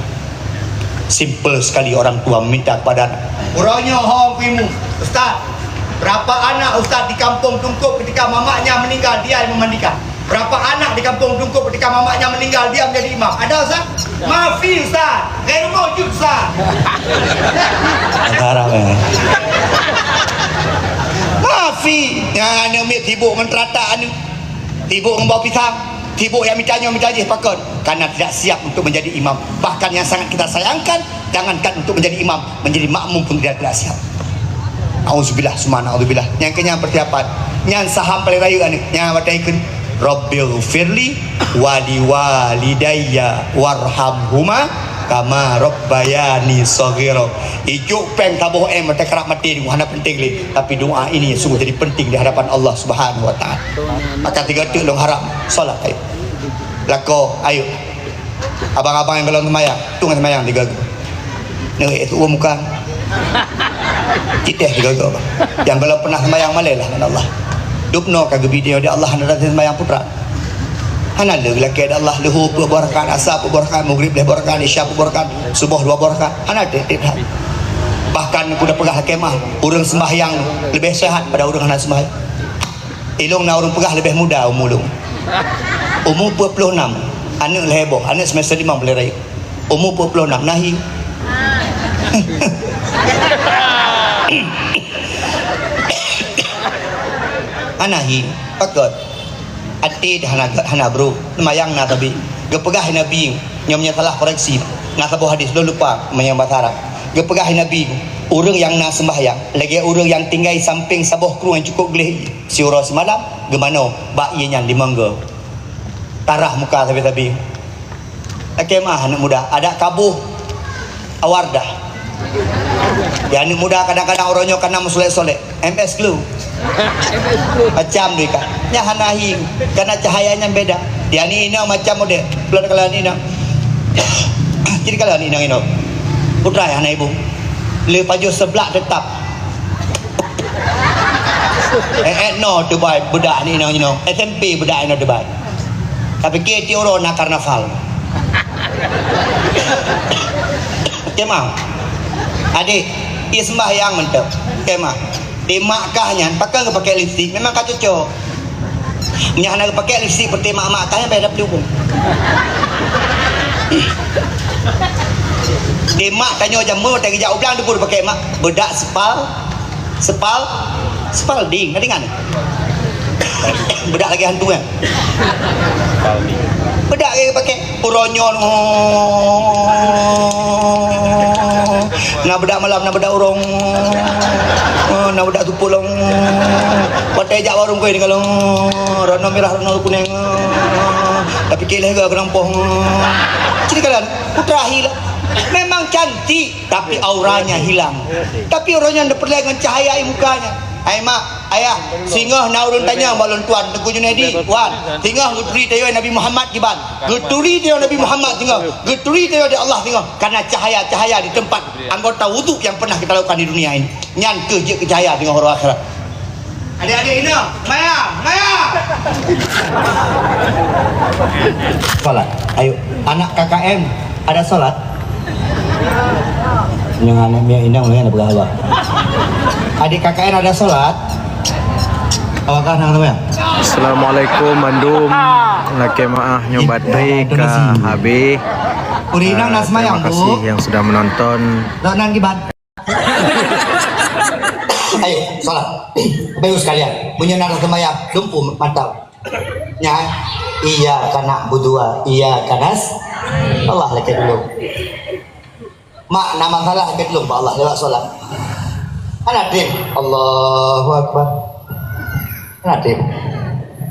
Simple sekali orang tua meminta kepada anak. Urangnya hong pimu, Ustaz. Berapa anak Ustaz di kampung Tungkup ketika mamaknya meninggal dia yang memandikan? Berapa anak di kampung Tungkup ketika mamaknya meninggal dia menjadi imam? Ada Ustaz? Maafi Ustaz. Gairu mawjud Ustaz. Harap Maafi. Yang anu mit tibuk menterata anu. Tibuk membawa pisang. Tibuk yang mitanya pakon karena tidak siap untuk menjadi imam. Bahkan yang sangat kita sayangkan, jangankan untuk menjadi imam, menjadi makmum pun tidak siap. Auzubillah, summa na'udzubillah. Yang kenyang persiapan, yang saham paling raya ni, yang bataikan Rabbil firli wali walidayya warhamhuma kama rabbayani shaghira. Ijuk peng tabuh mata kerap mati ni mana penting le, tapi doa ini sungguh jadi penting di hadapan Allah Subhanahu wa taala. Maka tiga tu long harap solat ayo. Lako ayo. Abang-abang yang belum sembahyang, tunggu sembahyang tiga. Ni itu muka. Kita tiga go. Yang belum pernah sembahyang malelah dengan Allah. Dupno kagak video dia Allah hendak sembahyang putra. Hana lagi ada Allah luhu berberkat asar berberkat maghrib berberkat isya berberkat subuh dua berkat. Hana ada. Bahkan kuda pegah kemah orang sembahyang lebih sehat pada orang hendak sembahyang. Ilung na orang pegah lebih muda umur 26 anak leheboh anak semester 5 boleh raya umur 26 nahi anahi pakot ati dah hana bro mayang na tabi gepegah nabi nyamnya salah koreksi na sabuh hadis lo lupa mayang bahasa Arab gepegah nabi orang yang nak sembahyang lagi orang yang tinggal samping sabuh kru yang cukup gelih si urang semalam gemano bak ianya di mangga tarah muka tapi kemah anak muda ada kabuh awardah ya anak muda kadang-kadang orangnya kena musolek-solek MS glue macam tu kan nyahanahi karena cahayanya beda dia ni ina macam model belum kalau ni ina jadi kalau ni ina putra anak ibu le paju sebelah tetap no Dubai budak ni SMP budak ni Dubai tapi kita orang nak karnaval kemah adik ia sembahyang mentep kemah di Makkahnya pakai lipstick memang kacau cocok Nya anak pakai lipstick seperti mak-mak tanya pada dapat hubung. Dia mak tanya jam mau tanya jauh belang tu pakai mak bedak spalding ngerti kan? Bedak lagi hantu kan? Bedak lagi pakai uronyon. Nak bedak malam, nak bedak urong. Nak bedak tu pulang. Pakai jak warung kau ni kalau warna merah, warna kuning. Tapi kelih ke kerampoh. Jadi kalian putra hilang. Memang cantik tapi auranya hilang. Tapi orangnya ada perlu dengan cahaya mukanya. Hai mak, ayah, singgah naurun tanya balon tuan Tengku Junaidi, wan, singgah geturi tayo Nabi Muhammad giban. Geturi tayo Nabi Muhammad singgah. Geturi tayo di Allah singgah. Karena cahaya-cahaya di tempat anggota wudu yang pernah kita lakukan di dunia ini. Nyan ke je ke cahaya dengan orang akhirat. Adik-adik ini, Maya. Salat. Ayo, anak KKM ada salat? Yang anak Mia Inang ada berapa? Adik KKN ada salat? Awakah nang tu ya? Assalamualaikum Bandung. Laki maah nyobat deui ka HB. Urinang nas mayang Terima kasih yang sudah menonton. Nan giban. Ayo, salat. Bayu sekalian, menyenar semayang, lumpuh mantap. Nya, iya kana budua, iya kanas. Allah laki dulu. Mak nama salah ke dulu, Allah lewat salat. Anak tim, Allahu Akbar. Anak tim.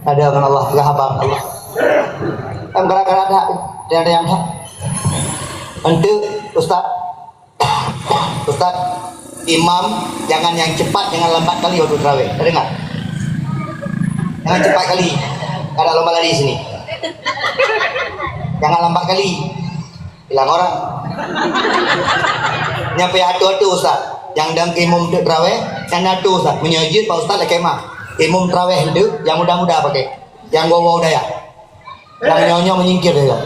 Ada dengan Allah, kehabang Allah. Kadang-kadang ada yang tak. Nanti Ustaz, imam jangan yang cepat, jangan lambat kali waktu tarawih. Dengar? Jangan cepat kali. Ada lomba lari di sini. Jangan lambat kali. Bilang orang. Nyampe atu-atu Ustaz. Yang dang imam untuk tarawih, yang atu Ustaz. Menyajid Pak Ustaz lah kemah. Imam tarawih itu yang muda-muda pakai. Yang gowo daya. Yang nyonya menyingkir dia.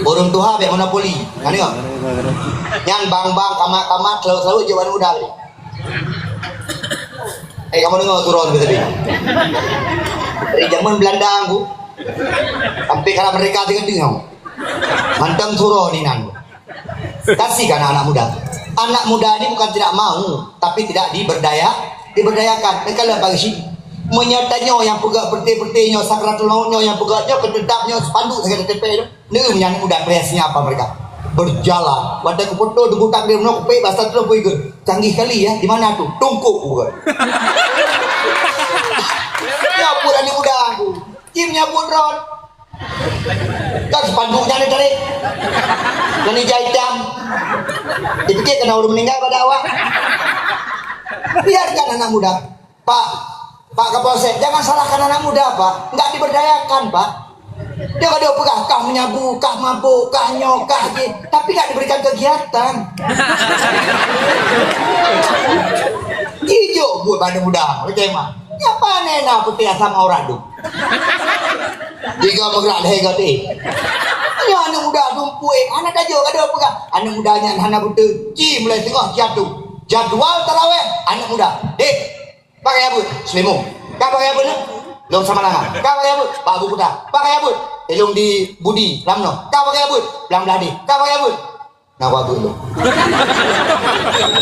Burung tuha biar monopoli. Kan ni yang bang-bang kamat-kamat selalu jawaban muda ni. Kamu dengar turun ke tadi? Dari zaman Belanda aku sampai karena mereka tengah mantap suruh ni nan. Kasihkan anak muda. Anak muda ni bukan tidak mau, tapi tidak diberdayakan. Mereka lah bagi menyertanya yang pegak peti-petinya sakratul mautnya yang pegaknya kededapnya spanduk segala TP itu. Ni yang muda kreasinya apa mereka? Berjalan. Pada kepoto dugu takdir no kepe bahasa tu pun canggih kali ya. Di mana tu? Tungkuk bukan. Ya pun ani muda aku. Timnya pun ron. Kan spanduknya ni tarik. Nani jahitam. Dipikir kena orang meninggal pada awak. Biarkan anak muda. Pak Kapolsek, jangan salahkan anak muda, Pak. Enggak diberdayakan, Pak. Dia ada pegah, kah menyabu, kah mabuk, kah nyokah, tapi enggak diberikan kegiatan. Hijau buat pada muda, bagaimana? Apa nena putih sama orang tu? Jika bergerak dah kata, ya anak muda tumpu, anak dah jauh ada pegah. Anak mudanya anak putih, mulai tengah jatuh. Jadual tarawih, anak muda. Pakai apa? Selimut. Kau pakai apa ni? Long sama lama. Kau pakai apa? Pak Abu Putar. Pakai apa? Elong di Budi Lamno. Kau pakai apa? Belang Beladi. Kau pakai apa? Nak apa tu?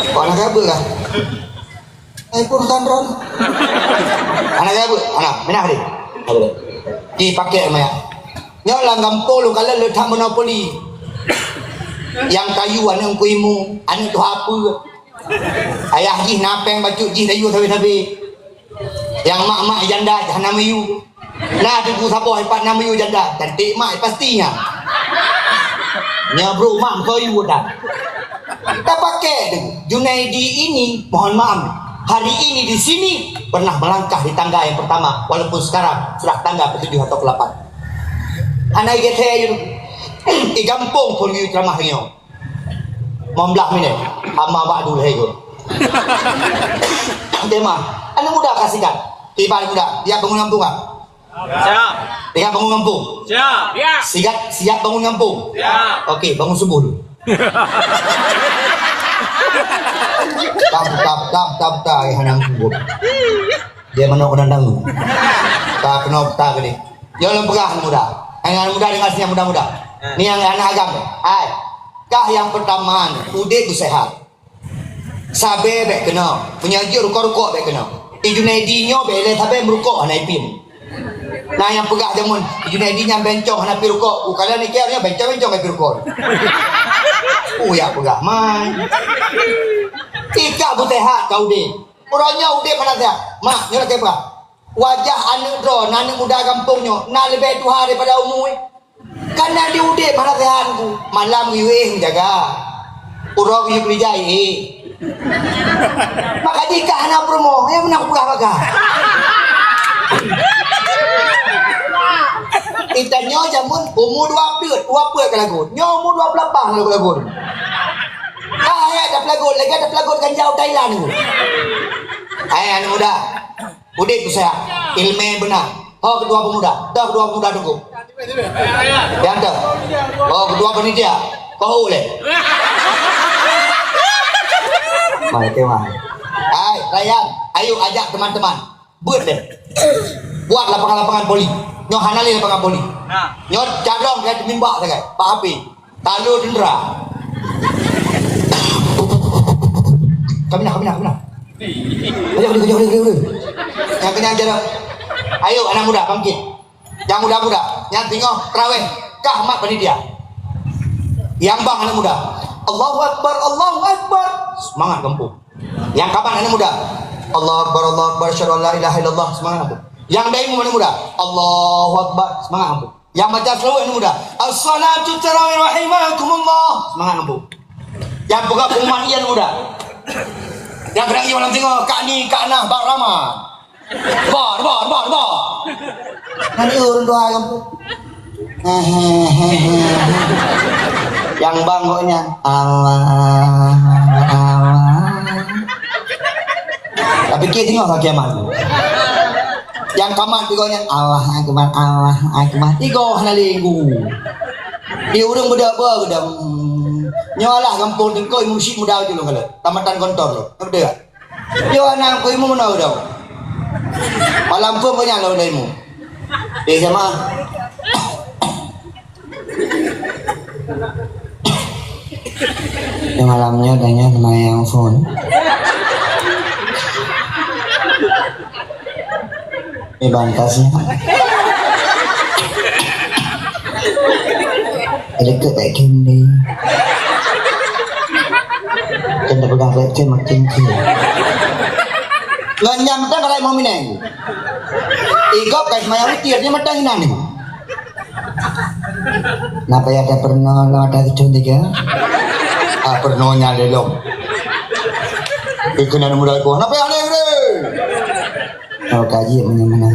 Kau anak apa kah? Pun tandron. Anak apa? Anak, minah dia. Apa dia? Dipakai maya. Nyo langgam polo kalau letak monopoli. Yang kayu anak kuimu, anak tu apa? Ayah jih napeng baju jih dayu sabi-sabi. Yang mak-mak janda jana mayu. Nah tunggu sabar hebat nama mayu janda. Cantik mak pastinya. Nya bro mak kayu dah. Kita pakai Junaidi ini, mohon maaf. Hari ini di sini pernah melangkah di tangga yang pertama, walaupun sekarang sudah tangga ke-7 atau ke-8. Anak kita di kampung pun you ceramahnya. Membelah minit, ama bak dulu hego. Tema, anak muda kasihkan. Tiba muda, dia bangun bunga. Siap. Siap bangun kampung. Siap. Siap bangun kampung. Siap. Okey, bangun subuh dulu. Tap hanang subuh. Dia mana kena dangu. Tak kena tak ni. Jangan pegah muda. Yang muda dengan yang muda-muda. Ni yang anak agam. Hai. Kah yang pertama, udah tu sehat. Sabe bek kena. Penyaji rukuk-rukuk bek kena. Junaidi nyo bek le sabe merukuk anak ipin. Nah yang pegah jamun Junaidi yang bencong anak pi rukuk. Kalian ni kira bencong-bencong anak pi rukuk. Ya pegah man. Tika bu sehat kau deh. Orangnya udah mana sehat. Mak, nyorak apa? Wajah anak drone, anak muda kampungnya, nak lebih Tuhan daripada umur. Karena dia udah mana sehat ku. Malam gue jaga. Orang gue kerja maka jika anak promo, yang menang pegah-pegah. Itanya jamun umur 20 ke lagu. Nyo umur 28 lagu. Ada pelagut, lagi ada pelagut ganjau Thailand tu. Anak muda. Udah tu saya. Ilmu benar. Oh kedua pemuda tunggu. Yang tu. Oh kedua penitia. Kau boleh. Mai teman. Hai, Ryan, ayo ajak teman-teman. Buat deh. Buat lapangan-lapangan poli. Nyo hanali lapangan poli. Nyo cadong dia mimba sangat. Pak Api. Talu dendera. Kami nak. Ayo. Yang kenyang jarak. Ayo anak muda bangkit. Yang muda-muda, yang tengok terawih kah mak panitia. Yang bang anak muda. Allahu Akbar. Semangat kampung. Yang kapan anak muda? Allahu Akbar, asyhadu an la ilaha illallah. Semangat kampung. Yang daimu anak muda. Allahu Akbar. Semangat kampung. Yang baca selawat anak muda. As-salatu tarawih rahimakumullah. Semangat kampung. Yang buka pengumuman anak muda. Yang kerang malam tengok kak ni kak nah bar ramah. Bar. Nanti urun doa kampung. Yang bangkoknya Allah. Tapi kita tengok kaki amat. Yang kamat tengoknya Allah Akbar. Tiga hari minggu. Dia urung beda-beda gedang. Nyalah kampung tengkau musik muda je lo kalau. Tamatan kontor lo. Apa dia? Dia anak kau imu mana dah? Malam pun banyak lo dah imu. Dia sama. Yang malamnya adanya sama yang phone. Ini bantasnya. Dekat tak kendi. Kena pegang leceh makin kiri. Lenyam tak kalau mau minang. Igop guys mayang tirnya matang ini. Napa ya ada pernah ada kecuali tiga? Pernah nyale lom. Ikan muda ko. Napa ya ada? Kalau kaji mana?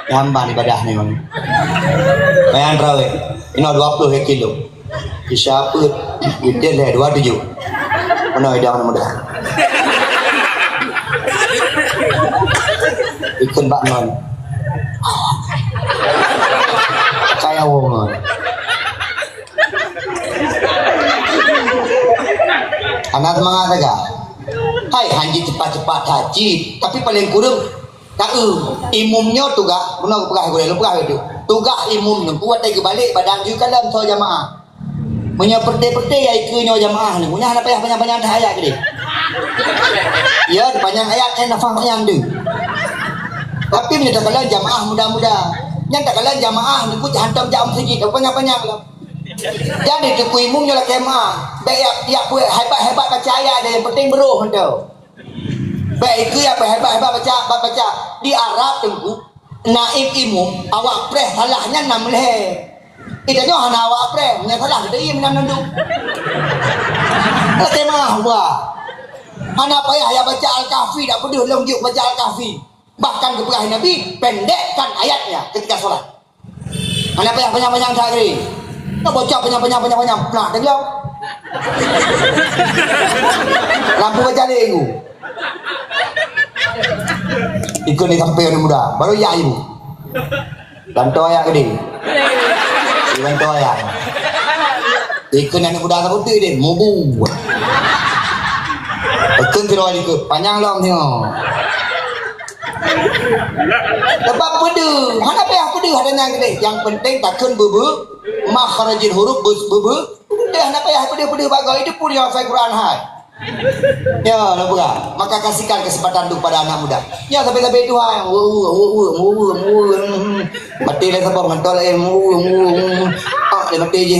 Nyamban ibadah ni bang. Bayan rawe. Ini 20 kilo. Disaput. Gede le 27. Mana ida mana muda. Ikan bakman. Kaya wong. Anak semangat aja. Hai haji cepat-cepat haji, tapi paling kurang tak imumnya tugas, benar pegah itu. Tugas imumnya buat lagi balik badan juga dalam so jamaah. Punya perte-perte ya ikunya jamaah ni. Punya apa yang banyak-banyak ayat gede. Ya, banyak ayat kan nafas yang tu. Tapi ni tak kalah jamaah muda-muda. Yang tak kalah jamaah ni pun hantam jam masjid, banyak-banyak lah. Jadi tu imumnya lah kemah. Baik ya hebat-hebat baca ayat dia yang penting beruh tu. Baik itu apa hebat-hebat baca di Arab tengku naib imum awak preh salahnya 6 leh. Itanya hana awak preh nya salah kita im 6 nunduk. Kemah wah. Mana payah ya baca Al-Kahfi tak pedih lonjuk baca Al-Kahfi. Bahkan kepegang Nabi pendekkan ayatnya ketika solat. Mana payah banyak-banyak hari. Nak bocah banyak. Nak dengar. Lampu berjalan aku. Ikut ni sampai orang muda. Baru ya ibu. Bantu ayah gede. Bantu ayah. Ikut anak muda tak putih dia. Mubu. Ikut kira ikut. Panjang long tengok. Sebab pede. Mana payah pede adanya gede. Yang penting takkan bebe. Makharajin huruf bebe. Dah nak payah pede bagai. Itu pun yang hafal Quran hai. Ya, nampak. Maka kasihkan kesempatan tu pada anak muda. Ya, sampai itu hai. Mati lah siapa mentol dia mati je.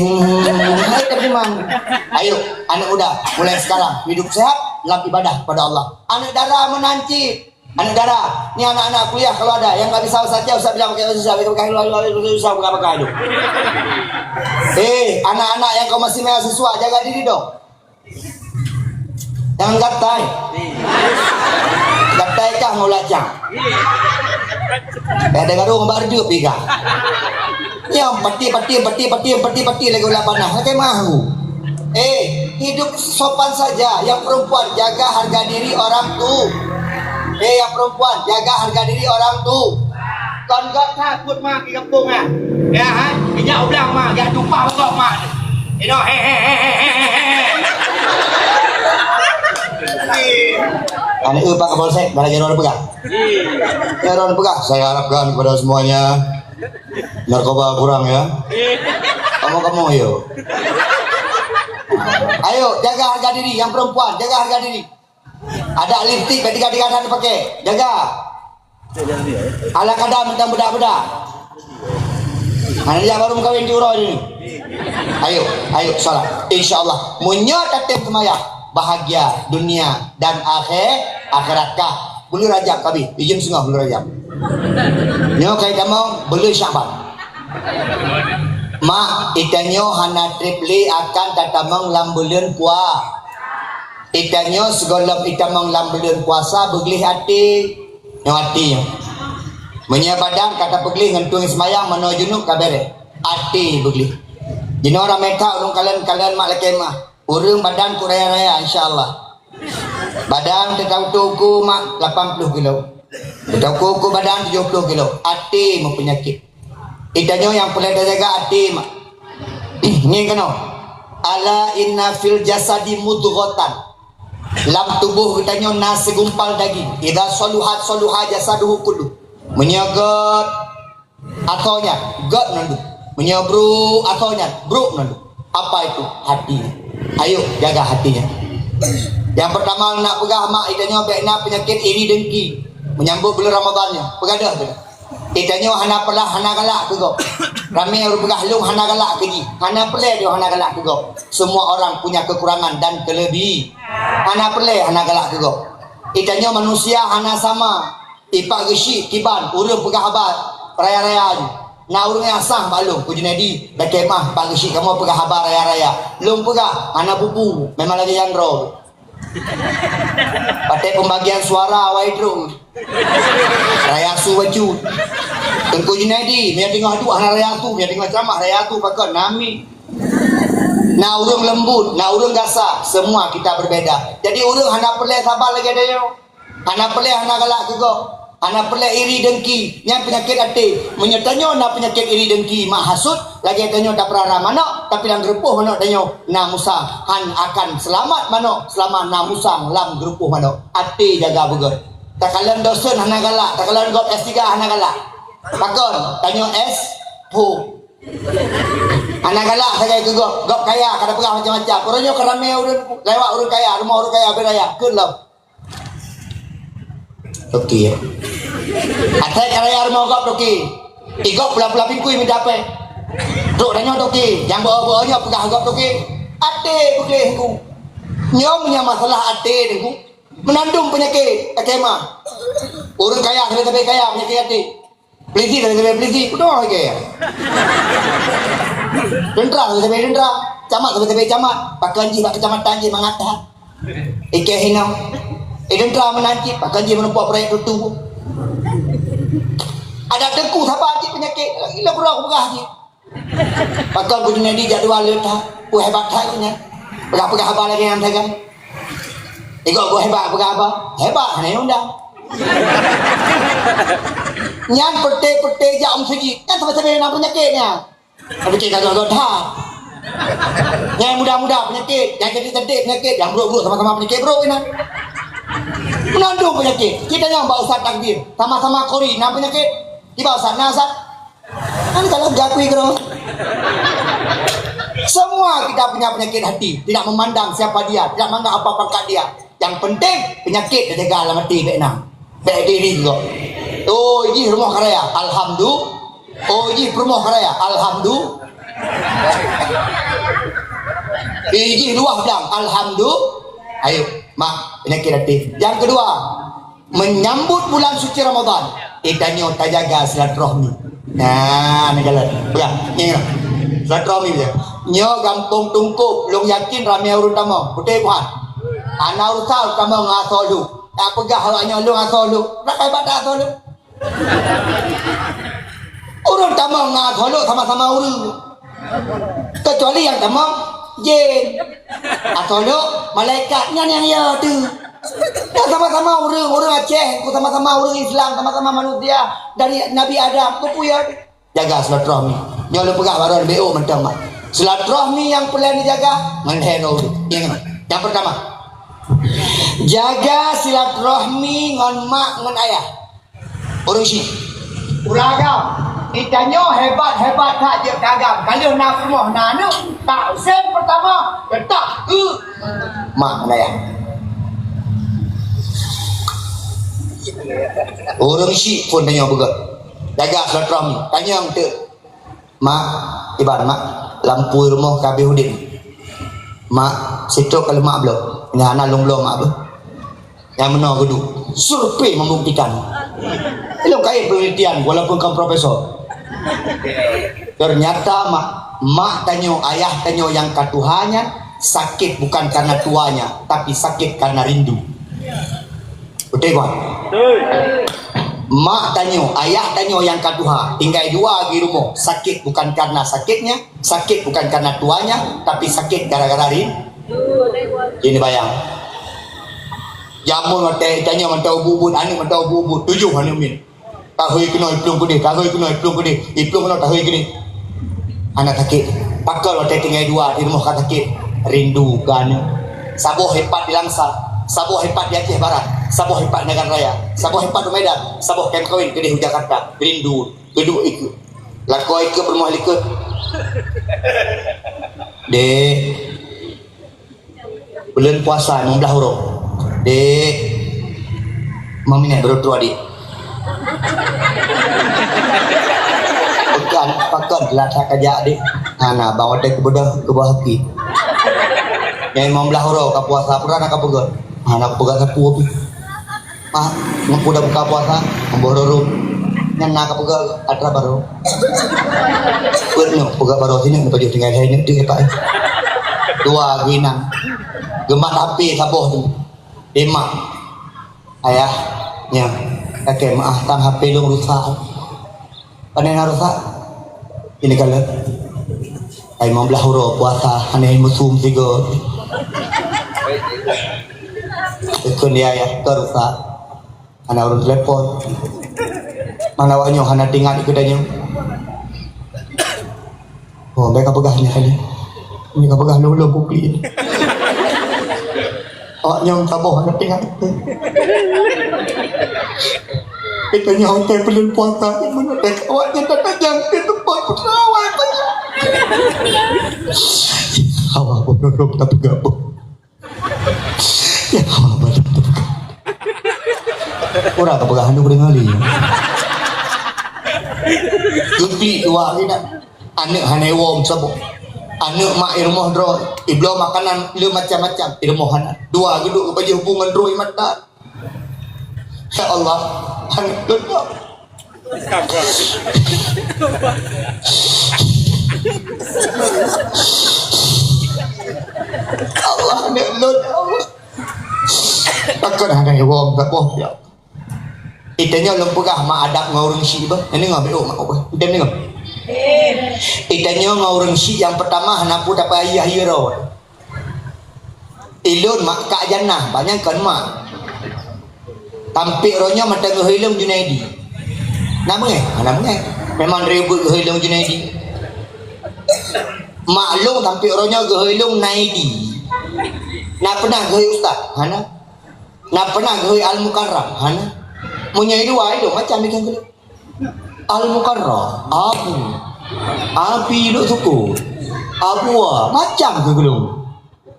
Ayo, anak muda, mulai sekarang hidup sehat, dalam ibadah pada Allah. Anak dara menanti. Anak dara, ni anak-anak kuliah kalau ada yang tak bisa saja usah bilang pakai susah pakai itu. Anak-anak yang kau masih mahasiswa, jaga diri dong. Jangan gatai. Gatai kah mau lacang. Ada garung barju piga. Yang peti lagi ulah panah. Pakai mahu. Hidup sopan saja. Yang perempuan jaga harga diri orang tu. Yang perempuan jaga harga diri orang tu. Kon gak takut mak di kampung ah. Ya ha? Minyak ulang mak, gak tumpah kok mak. Ane Pak Kapolsek, dah jalan pegang. Jalan pegang. Saya harapkan kepada semuanya narkoba kurang ya. Kamu yo. Ayo jaga harga diri yang perempuan, jaga harga diri. Ada lipstick ketiga-tiga dah dipakai, jaga. Ala kadang minta bedak-bedak. Mana dia baru kawin juro ini. Ayo salat. Insyaallah munya tatip semayang. Bahagia dunia dan akhiratkah. Bulu Rajab kami, izin sengah bulu Rajab. Nyo kai kamu bulu Syaban. Mak itanyo hana triple akan tatamang lambuleun puasa. Itanyo segolom itamang lambuleun puasa beglih hati. Nyo hati nyo. Menya badan kata beglih ngentung semayang menuju nuk kabere. Hati beglih. Jino orang mereka urung kalian mak lekemah. Urung badan ku raya-raya insyaAllah. Badan tetap tuku mak 80 kilo. Tetap kuku badan 70 kilo. Hati mau penyakit. Itanya yang boleh jaga hati mak. Ini kena. Ala inna fil jasadi mudghatan. Lam tubuh kitanya nasi gumpal daging. Idza saluha jasaduhu kullu. Menyagat atonya, gat nandu. Menyabru atonya, bro nandu. Apa itu? Hati. Ayo jaga hatinya. Yang pertama nak pegah mak itanya bekna penyakit iri dengki menyambut bulan Ramadannya. Pegadah tu. Itanya hana pelah hana galak kego. Ramai orang pegah lung hana galak keji. Hana peleh dia hana galak kego. Semua orang punya kekurangan dan kelebihan. Hana peleh hana galak kego. Itanya manusia hana sama. Ipak gesi kiban urang pegah habat raya-raya. Na urang yang sah balung ku Junedi dah kemah pak gesi kamu pegah habat raya-raya. Lung pegah hana pupu memang lagi yang roh. Pakai pembagian suara waidro. Raya su wajud. Tengku Junedi dia tengah tu hana raya tu, dia tengah ceramah raya tu pakai nami. Na urang lembut, na urang gasak, semua kita berbeza. Jadi urang hana peleh sabar lagi ada yo. Hana peleh hana galak kego. Hana peleh iri dengki, yang penyakit hati. Menyertanya na penyakit iri dengki mak hasut, lagi tanya tak perara mana, tapi yang gerupuh mana tanya na musa han akan selamat mana, selama na musang lam gerupuh mana. Hati jaga begot. Tak kalian dosen hana galak, tak kalian gop S3 hana galak. Takon tanya S pu. Hana galak saya kego, gop kaya kada pegah macam-macam. Orangnya kerame urang lewat urang kaya, rumah urang kaya beraya. Keun lah. Toki ya. Atai karaya rumah gop toki. Igop pula-pula pingkui minta apa? Duk tanya toki. Yang bawa-bawanya pegah gop toki. Ate begleh ku. Nyom punya masalah ate ku. Menandung penyakit akema. Urang kaya sampai kaya penyakit ate. Peliti sampai peliti. Udah lagi ya. Dendra sampai dendra. Camat sampai camat. Pakai ji pakai kecamatan ji mangata. Ike hinau. Dendra menanti pakai ji menumpuk proyek itu. Ada dengku siapa aja penyakit. Gila pura aku pegah je. Pakon ku dunia di jadual letak. Ku hebat tak punya. Pegah-pegah apa lagi yang tegang? Ikut ku hebat pegah apa? Hebat ni undang. Nyan pete-pete jam segi. Kan sampai-sampai nak penyakitnya. Penyakit kagak dah. Yang muda-muda penyakit, yang jadi sedih penyakit, yang bro-bro sama-sama penyakit bro ini. Menandung penyakit. Kita yang bawa Ustaz takdir, sama-sama kori nak penyakit. Di bawa Ustaz Nasat. Kan kalau gakui kero. Semua kita punya penyakit hati, tidak memandang siapa dia, tidak memandang apa pangkat dia. Yang penting penyakit dia jaga dalam hati Vietnam. Baik diri juga. Oh, ini rumah karya, alhamdulillah. Oh, ini rumah karya, alhamdulillah. Ini luah bilang, alhamdulillah. Ayo, mak penyakit hati. Yang kedua, menyambut bulan suci Ramadan. Ikannya tak jaga silaturahmi. Nah, ni jalan. Pegang, ni silaturahmi dia. Nyo gampung tungkup, long yakin ramai urut tamu. Putih puan. Anak urut tamu ngasolu. Tak pegah awaknya lu ngasolu. Tak hebat tak ngasolu. Urut tamu ngasolu sama-sama urut. Kecuali yang tamu jin. Ngasolu malaikatnya yang ya tu. Ya sama-sama orang Aceh, sama-sama orang Islam, sama-sama manusia dari Nabi Adam. Kau punya jaga silaturahmi. Nyo lu pegah baru BO mentang mak. Silaturahmi yang perlu dijaga mengheno. Yang pertama, jaga silaturahmi ngan mak ngan ayah. Orang si uragam. Ditanya hebat-hebat tak je kagam. Kalau nak rumah nanu, tak sen pertama letak ke mak ngan ayah. Orang si pun tanya begitu. Jaga silaturahmi. Tanya yang tu. Mak, ibarat mak, lampu rumah kabeh udin. Mak, situ kalau mak belum. Ini anak belum mak belum. Yang mana gedung. Survei membuktikan. Belum kait penelitian walaupun kamu profesor. Ternyata mak tanya, ayah tanya yang katuhannya sakit bukan karena tuanya, tapi sakit karena rindu. Betul kan? Mak tanya, ayah tanya yang kedua, tinggal dua di rumah. Sakit bukan karena sakitnya, sakit bukan karena tuanya, tapi sakit gara-gara rindu. Ini bayang. Jamun teh tanya mentau bubut, anu mentau bubut, 7 anu min. Tahui kena iplung kene, tahui kena iplung kene, iplung kena tahui kene. Anak sakit. Pakal teh tinggal dua di rumah kata sakit, rindu kan. Saboh hebat di Langsa, saboh hebat di Aceh Barat. Saboh hebat Negara Raya, saboh hebat di Medan, saboh kem kawin ke di Jakarta, rindu, kedua ikut. Lakoi ikut bermuah ikut. Dek, bulan puasa 16 huruf. Dek, mami nak berdoa adik. Pakan kelakar kerja adik. Hana bawa dek ke bawah haki. Yang 15 huruf ke puasa pura nak pegang. Hana pegang sapu api. Mampu dah buka puasa, memborong, nyana ke pegang atra baru. Penuh pegang baru sini, nampak dia tinggal hari ni dia pak. Dua guinang, gemat api saboh tu, demak, ayahnya, kakek maaf tang HP lu rusak, panen rusak, ini kalau, ay 15 huruf puasa, aneh musuh tiga, ikut dia ya terusak. Anak orang telepon. Mana awaknya hana tinggal ikut aja. Oh, mereka pegahnya kali. Mereka pegah lu bukli. Awaknya taboh hana tinggal. Kita nyawa teh belum puasa. Mana dek awaknya tak tajam ke tempat perawat. Awak bodoh tak pegah. Ya awak bodoh tak pegah. Orang kepegahan tu boleh ngali. Gempli tua ni nak. Anak hanai wong sabuk. Anak mak rumah dro. Iblo makanan le macam-macam. Rumah anak. Dua geduk baju hubungan droi mata. Ya Allah. Anak kedua. Allah anak lu Allah. Takkan hanai wong sabuk ya. Itanya lempegah mak adab ngau orang si bah. Ini ngau beo mak apa? Dan ni ngau. Itanya ngurung si yang pertama hanapu dapat ayah hero. Ilun mak kak jannah banyak kan mak. Tampik ronya mata ngehilung Junaidi. Namanya, namanya memang ribut ngehilung Junaidi. Maklum tampik ronya ngehilung Naidi. Nak pernah gehi ustaz, hana? Nak pernah gehi Al Mukarram, hana? Munyai dua itu macam ikan gede. Al Mukarram, api duk suku, abua macam ke gelung.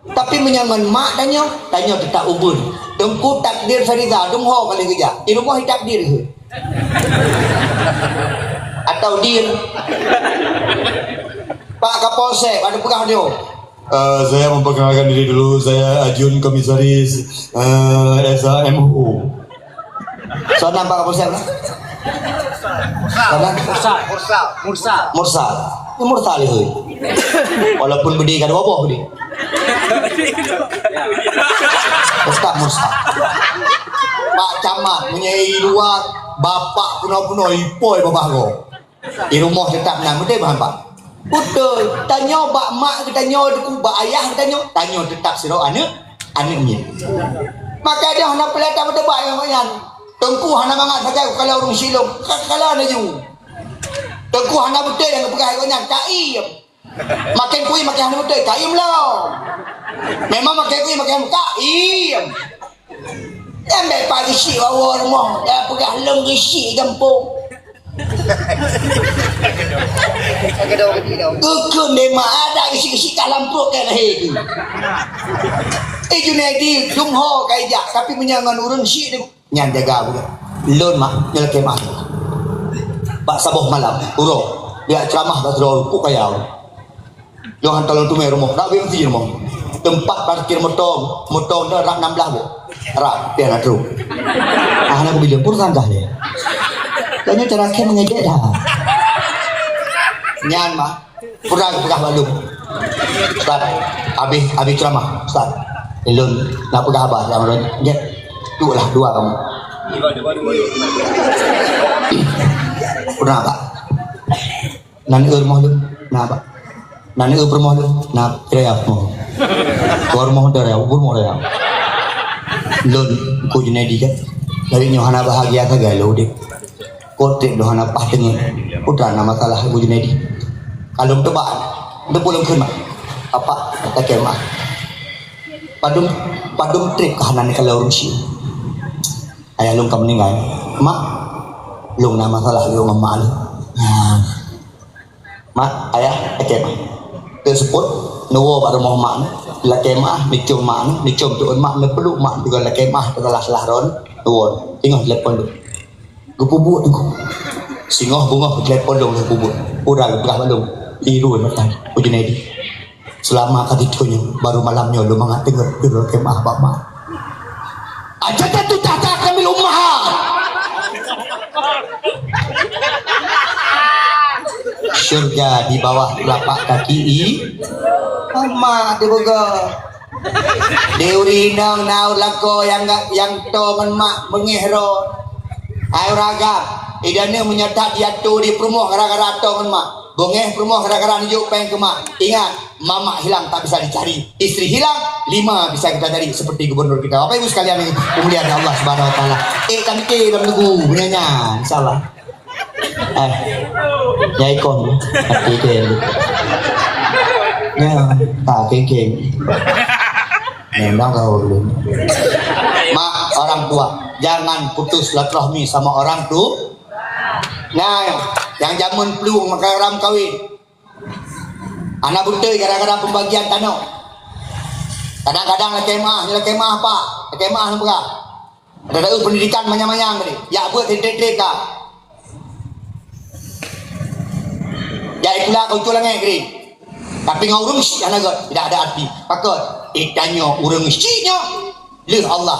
Tapi menyangan mak tanya tetap ubun. Tengku takdir Fariza, dungho kali kerja. Di rumah takdir ke? Atau dir? Pak Kapolsek, ada pegang dia. Saya memperkenalkan diri dulu, saya Ajun Komisaris SAMU. Soalnya Pak Kapolsek lah. Mursal. Ini mursal itu. Walaupun berdiri kan wabah berdiri. Ustaz mursal. Pak Camat menyai luar bapak puno-puno ipoi bapak go. Di rumah tetap nak betul bahan pak. Betul. Tanya bak mak kita tanya deku bak ayah kita tanya tetap siro anaknya. Maka dia hendak pelata betul bak yang banyak. Tengku hana mangat saja kalau orang silong kalau ada ju. Tengku hana betul yang pegang banyak kaim. Makin kui makin hana betul kaim lah. Memang makin kui makin kaim. Ambil pagi si awal rumah dah pegang lem gisi kampung. Kekun dia mak ada gisi-gisi kat lampu kan lahir. Junaidi jumho kaijak tapi menyangan urun si dia nyan jaga budak. Lon mak nyelake mak. Pak saboh malam urung dia ceramah tak terlalu ku kaya. Jangan tolong tu mai rumah. Nak pergi rumah. Tempat parkir motor dah rak 16 bu. Rak dia nak terus. Nak bilang pun sanggah dia. Kayaknya cara ke mengejek dah. Nyan mah pernah pegah balung. Ustaz, habis ceramah, Ustaz. Elon nak pegah abah yang orang je. Dua kamu. Pernah Pak? Nan rumah lu. Nah Pak. Nan rumah lu. Nah kira apa? Kau rumah dah ya, rumah dah ya. Lon ku Junaidi kan. Dari nyohana bahagia ta galau dek. Kotek dohana pah tengah. Udah nama masalah ku Junaidi. Kalau tebak, dia pulang ke mak. Apa kata kemah? Padum trip kahanan kalau rusi. Ayah lung kamu meninggal. Mak, lung nama masalah lung mamal. Mak, ayah kemah. Tersebut, nuwo baru mau mak. La kemah, dicum mak, dicum tuan mak, nepeluk mak juga la kemah, telah ron. Nuwo, tengok telepon tu. Gupubuk tu. Singoh bunga telepon dong gupubuk. Urang belah balung. Biru mata Junaidi. Selama katitunya baru malamnya lu mangat dengar dulu kemah bapak. Aja tu tata kami ummahat. Surga di bawah telapak kaki Mama dia boga. Deuri nang nau lako yang to man mak mengehro. Ayo raga. Idane menyatat dia tu di perumah gara-gara to man mak. Bongeh perumah gara-gara nunjuk peng ke mak. Ingat, mama hilang tak bisa dicari. Istri hilang, 5 bisa kita cari seperti gubernur kita. Bapak ibu sekalian ini kemuliaan Allah Subhanahu Wa Taala. Kami ke dalam tugu punyanya, insyaallah. Ya ikon, hati ke. Ya, tak ke. Memang kau belum. Mak orang tua, jangan putus silaturahmi sama orang tua. Nah, yang jamun peluang maka ram kawin. Anak buta gara-gara pembagian tanah. Kadang-kadang la kemah pak, kemah apa? Ada pendidikan manyang-manyang tadi. Ya buat trip kah? Ya itulah kau tulang ngeri. Tapi ngau urung si anak tidak ada arti. Pakot ikannya urung sinya. Lih Allah.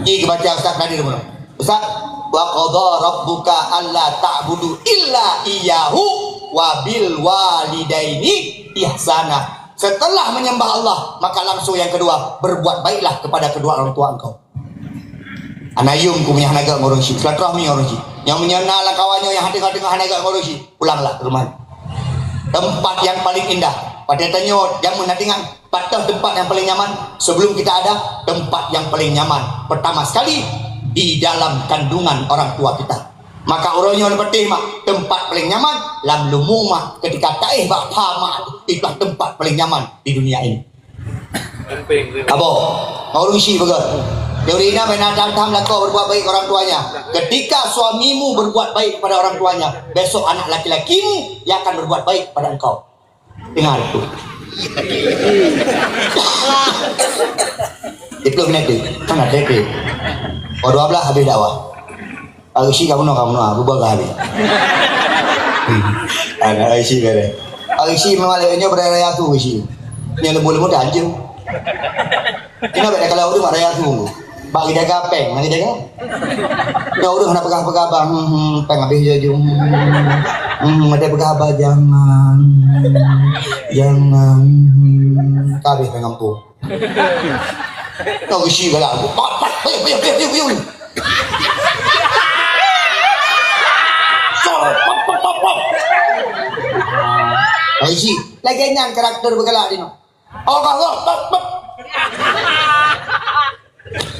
Ini baca Ustaz tadi dulu. Ustaz, wa qadha rabbuka alla ta'budu illa iyyahu wa bil walidaini ihsana. Setelah menyembah Allah, maka langsung yang kedua, berbuat baiklah kepada kedua orang tua engkau. Anayum ku punya hanaga ngurung si, silaturahmi ngurung si. Yang menyenangkan kawannya yang hati-hati hanaga ngurung si, pulanglah ke rumah. tempat yang paling indah. Pada tanya jamu nak dengar patah tempat yang paling nyaman. Sebelum kita ada tempat yang paling nyaman, pertama sekali di dalam kandungan orang tua kita. Maka orangnya lebih mak tempat paling nyaman lam lumu mak ketika taih bapa mak itulah tempat paling nyaman di dunia ini. Abo, mau rusi betul. Teorina menanam lakau berbuat baik orang tuanya. Ketika suamimu berbuat baik kepada orang tuanya, besok anak laki-lakimu yang akan berbuat baik pada engkau. Dengar itu. Itu benar tu. Kan ada tu. Oh 12 habis dakwah. Agisi kamu berbuat habis. Ada agisi kare. Agisi memalainya beraya tu agisi. Yang lembu-lembu dah anjing. Kena beda kalau udah marah tu. Bagi jaga peng, bagi jaga. Ya udah kena pegang-pegang bang, peng habis je. Ada pegang jangan. Kabeh pegang tu. Kau isi galak. Payung. Isi, lagi nyan karakter bergalak ni. Oh, kau.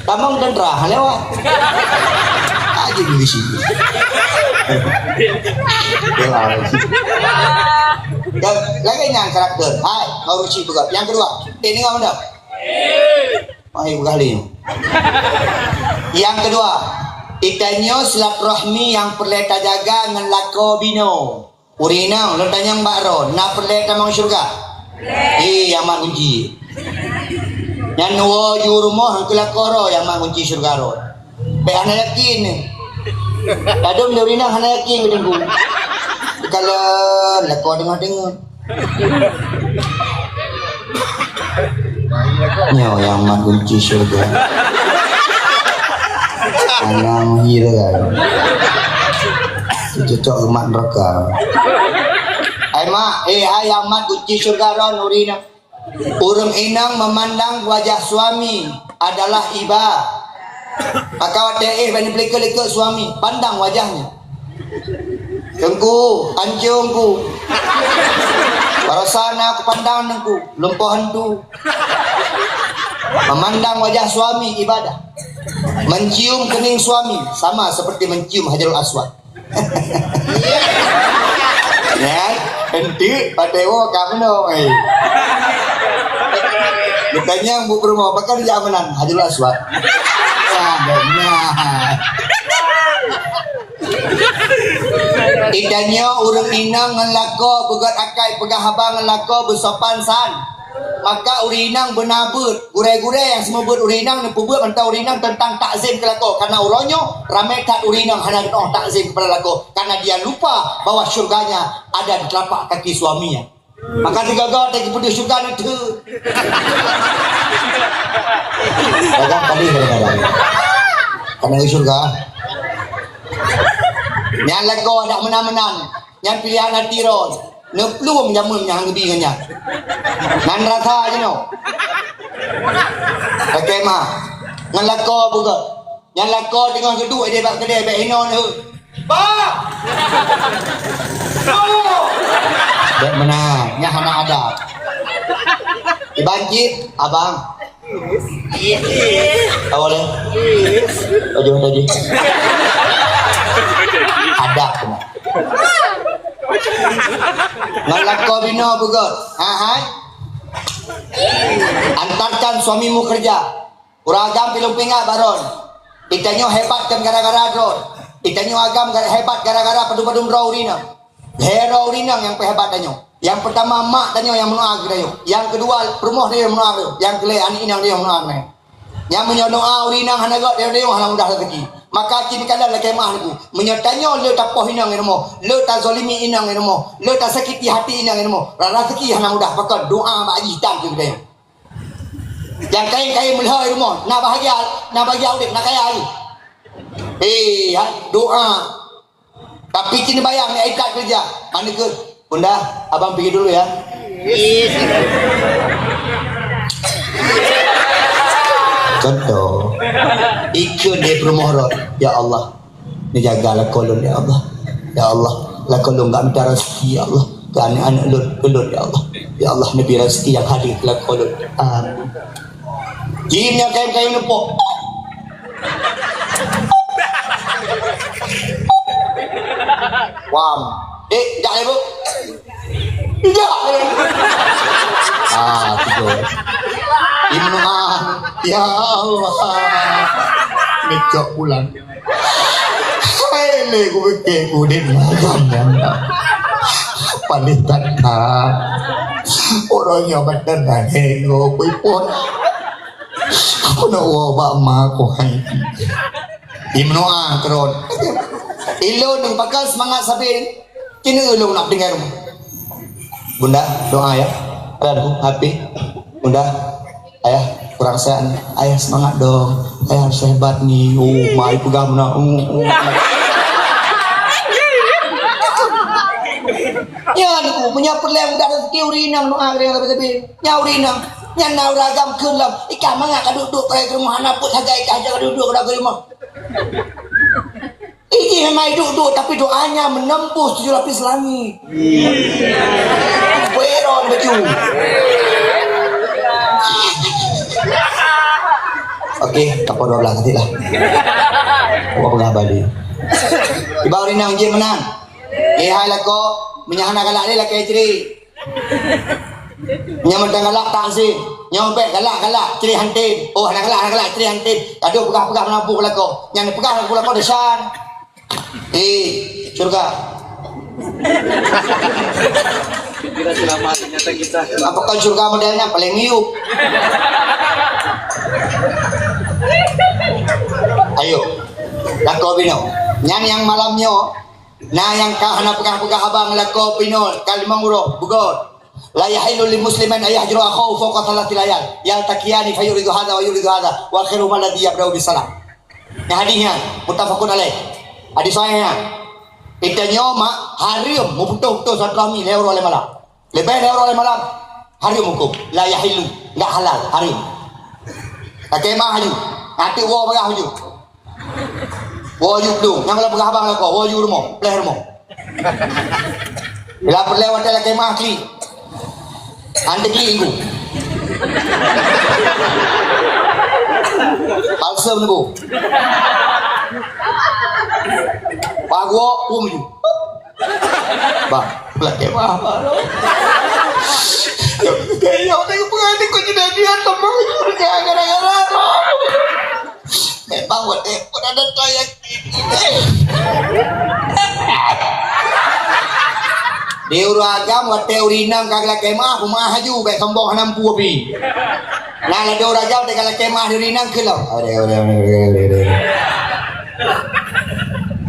Tamang dan rah lewat. Aja di sini. Lagi yang karakter. Hai, kau rusi juga. Yang kedua, ini kamu dah. Hai berkali. Yang kedua, ikannya silaturahmi yang perlu kita jaga dengan lako bino. Urinang, lo tanya Mbak Ron, nak perlu kita mau syurga? Yang mak kunci. Yang nuwa jurumah hangkula koro yang mak kunci syurga ron. Be ana yakin. Kadang urina ana yakin gedengku. Kalau lako dengar. Nyo yang mak kunci syurga. Anang hira. Cocok mak neraka. Yang mak kunci syurga ron urina. Urang inang memandang wajah suami adalah iba. Maka wadah bani pelika-lika suami, pandang wajahnya. Tengku, anjungku. Parasana aku pandang nengku, lempahan tu. Memandang wajah suami ibadah. Mencium kening suami sama seperti mencium Hajarul Aswad. Ya, henti patewo kamu no. Ditanya Bu Purmo, apakah dia amanan Hajarul Aswad? Idanya urang inang ngelako pegat akai pegah habang ngelako bersopan san. Maka urinang benabut gure-gure yang semua buat urinang dan pembuat mentah urinang tentang takzim ke lako. Karena uronyo ramai tak urinang hanya takzim kepada lako. Karena dia lupa bahawa syurganya ada di telapak kaki suaminya. Maka tiga-tiga tak kepada syurga nanti. Agak kali kadang-kadang. Karena di syurga. Yang lako ada menang-menang. Yang pilihan hati ron. Nepelum jamun yang lebih dengan nan rata je no. Pakai mah. Ngan lako buka. Yang lako dengan kedua dia bak kedai bak hino ni. Ba. Dek menang, nya hana ada. Dibanjir abang. Awalnya. Tadi. Ada kena. Ngalako bino bugot. Hai. Antarkan suamimu kerja. Uragam pilumpinga baron. Itanyo hebat kan gara-gara drone. Itanyo agam hebat gara-gara padu-padu urina. Hero urina yang hebat tanyo. Yang pertama mak tanyo yang menuang tanyo. Yang kedua rumah dia yang menuang. Yang kelai anak inang dia yang menuang. Yang menyodoa urina hanagot dia hana mudah rezeki. Maka kini kala la kemah niku menyertanya le tak poh inang ilmu le tak zalimi inang ilmu le tak sakiti hati inang ilmu rezeki hana mudah pakai doa mak haji hitam tu dia yang kain melha ilmu nak bahagia urip nak kaya lagi doa tapi kini bayang ni ikat kerja mana ke bunda abang pergi dulu ya contoh ikut dia permohon ya Allah ni jagalah kolon ya Allah la kolon gak minta rezeki ya Allah ke anak-anak Lut ya Allah. Ya Allah, Nabi rezeki yang hadir kelak Lut. Amin. Jimnya kayu-kayu nepuk. Wam. Jak le bu. Jak. Tidur. Imam. Ya Allah. Ngecok pulang. Hele ku fikir ku din magam. Palitan ka. Orangnya benar hego pun. Aku nak wabak mak aku hai. Imno kron. Ilo nang pakai semangat sabi. Kini ulung nak dengar. Bunda doa ya. Radu happy. Bunda ayah kurang sehat. Ayah semangat dong. Ayah harus hebat nih. Mai pegang nak. Ya aku punya perlem dah rezeki urinam doa dia tapi nyaurinam nyana ragam kelam ikan mangak duduk pada rumah anak put hagai aja duduk pada rumah. Ini memang duduk tapi doanya menembus 7 lapis langit. Beron baju. Okey, apa 12 nanti lah. Apa pengah balik. Ibu urinam je menang. Hai lah kau menyahana galak dia lah kaya ceri. Nyaman galak tak sih. Nyampek galak ceri hantin. Oh anak galak ceri hantin. Aduh pegang menampuk lah kau. Yang pegang pula kau desan. Surga. Apa kau surga modelnya paling miup. Ayo. Lah kau bino. Nyan yang malamnya nah yang kahana pegang abang lako pinol kalimang uro bugor la yahilu lil musliman ayahjuru akhahu fawqa thalathil layal yaltaqiyani fayuridu hadha wa yuridu hadha wa akhiru ma ladhi yabda'u bisalam. Nah hadisnya muttafaqun alaih. Hadis sahihnya kita nyoma harium muputuh satrami leuro oleh malam. Lebih leuro oleh malam harium hukum la yahilu enggak halal harium. Kakemah haju hati wo bagah haju. Wajib dong, yang kalau pegang abang kau, wajib rumah, peleh rumah. Bila perlewat dalam kemah kli, anda kli inggu. Palsu menunggu. Pagwo, umju. Bang, pelah kemah apa? Kaya orang yang pengadil kau tidak dia tambah juga gara-gara. Memang buat pun ada toyak ini. Di uragam buat urinam kagak kemah rumah haju baik sombong 60 api. Nah di uragam kagak kemah di urinam kelau.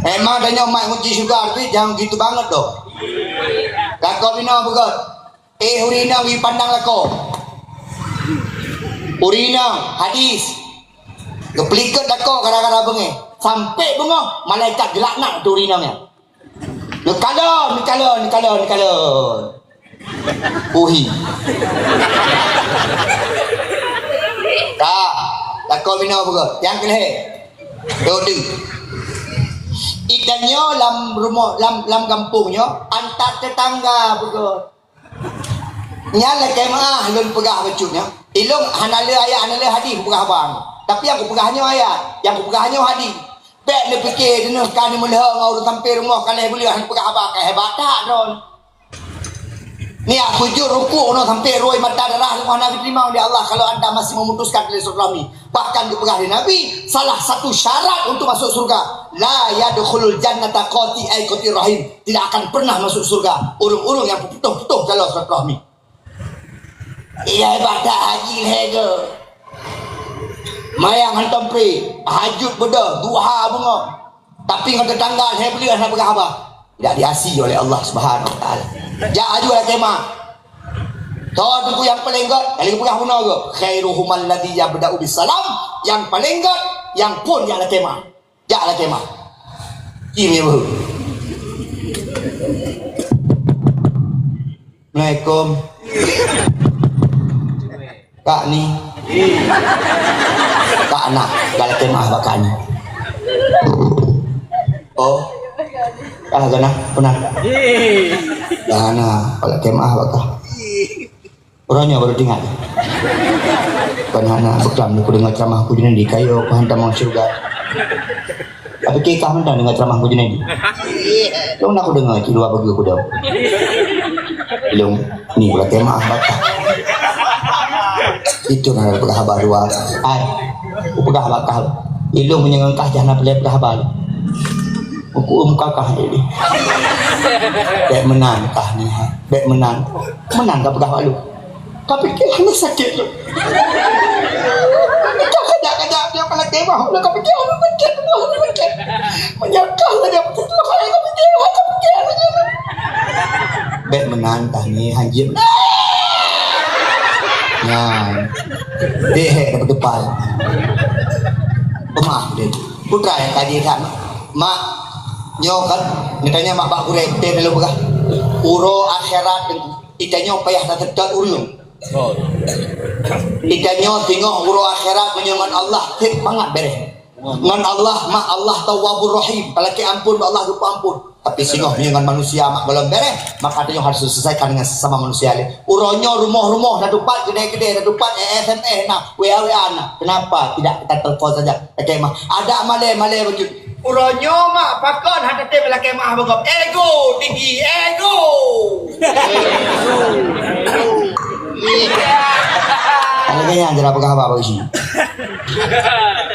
Emang ada nyomak kunci sugar tapi jangan gitu banget doh. Lakau bina begot. Urinam wi pandang lakau. Urinam hadis. Kepelikat dako kadang-kadang bengi. Sampai bengok malaikat gelak nak tu urinamnya. Nikalon. Uhi. Tak. Dako bina begot. Yang kelih. Dodi. Ikannya lam rumah lam kampungnya antar tetangga begot. Nyala kemah lun pegah bacutnya. Ilung hanale ayat hanale hadis pegah abang. Tapi yang aku pegahnya ayat, yang aku pegahnya hadis. Bek dia fikir dia kan melihat ngau sampai rumah kalau boleh han pegah abang hebat tak don. Ni aku jujur rukuk no sampai roi mata darah rumah Nabi terima oleh Allah kalau anda masih memutuskan dari Nabi. Bahkan di pegah Nabi salah satu syarat untuk masuk surga la yadkhulul jannata qati ay qati rahim. Tidak akan pernah masuk surga urung-urung yang putuh-putuh kalau Nabi. Iya hebat haji lego. Mayang hantam pri hajud beda duha bunga tapi kata tanggal saya beli saya pegang apa tidak diasi oleh Allah Subhanahu wa taala. Ja aju lah kemah tahu tu yang paling god kali pegang guna ke khairuhum alladhi yabda'u bisalam yang paling god yang pun yang lah kemah ja lah kemah kimi bu. Assalamualaikum Kak ni Kak anak galak kemah bakanya. Oh Gana, pernah. Gana, kalau kemah bakal. Orangnya baru tinggal. Panhana beklam aku dengar ceramah aku di kayo pahantam mau surga. Tapi kita hendak dengar ceramah aku di. Lu nak aku dengar ki dua bagi aku dah. Belum ni pula kemah bakal. Itu nak pegah baru ai. Pegah bakal. Ilung menyengangkah jana pelai pegah bal. Aku kakah ini. Bek menang kah ni ha. Bek menang. Menang tak pegah balu. Tapi kena sakit lu. Kajak dia pada kemah. Lu kau fikir lu fikir. Menyangkal dia betul kau fikir. Bek menang kah ni hanjim. Ya. Deh dapat depan. Pemah dia. Putra yang tadi kan. Mak nyo kan ditanya mak bak kurek teh lu begah. Uro akhirat itanya payah tak tetap urung. Itanya tengok uro akhirat menyengan Allah tek banget beres. Ngan Allah mak Allah Tawwabur Rahim. Kalau ke ampun Allah lupa ampun. Tapi singoh menyengan manusia mak belum beres, maka dia harus selesaikan dengan sesama manusia. Uronyo rumah-rumah dah dupat gede-gede dah dupat SMS nah WA nah. Kenapa tidak kita telepon saja? Okey mah. Ada male begitu. Uronyo mak pakon hati bela kemah bagop ego tinggi ego. Ada kayaknya antara pegah apa sih?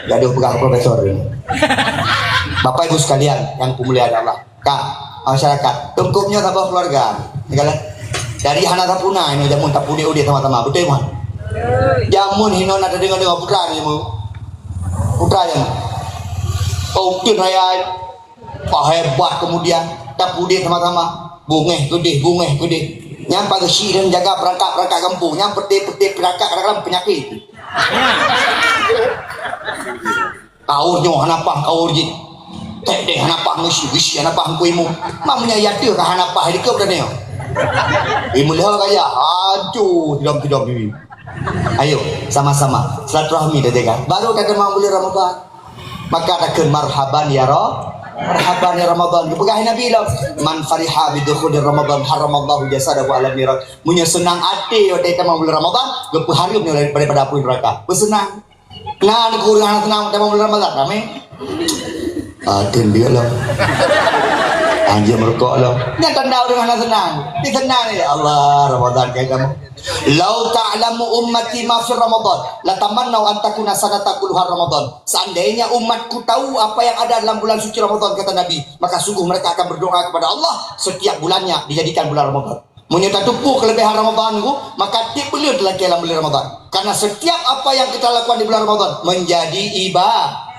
Gaduh pegah profesor ini. Bapak Ibu sekalian yang pemuliaan Allah, Kak, masyarakat, tungkupnya tambah keluarga. Segala dari hana tapuna ini jamun tapuni udi sama-sama betul man. Jamun hino ada dengan putra ni mu. Putra yang mungkin raya pak hebat kemudian tapudi sama-sama bungeh gede nyampe gesi dan jaga perangkat kampung nyampe peti perangkat kadang penyakit kaurnya hanapah kaur jin deh hanapah ngisi hanapah kuimu mamanya yati ka hanapah dikau dah ni imu lihat kaya aduh tidak ini ayo sama-sama silaturahmi dah jaga baru kata mau beli Ramadan maka takkan marhaban ya Ramadan dipegahin Nabi lah man fariha bidukhul Ramadan haramallahu jasadahu ala niran punya senang hati waktu kita mau bulan Ramadan lepas hari daripada api neraka bersenang nah aku dengan senang kita mau bulan Ramadan kami dia lah anjir merokok lah dia tanda dengan senang dia senang ya Allah Ramadan kayak kamu lau ta'lamu ummati ma fi Ramadan la tamannau an takuna sanata kulluha Ramadan. Seandainya umatku tahu apa yang ada dalam bulan suci Ramadan kata Nabi, maka sungguh mereka akan berdoa kepada Allah setiap bulannya dijadikan bulan Ramadan. Menyata tupu kelebihan Ramadanku, maka dia perlu dilaki dalam bulan Ramadan. Karena setiap apa yang kita lakukan di bulan Ramadan menjadi ibadah.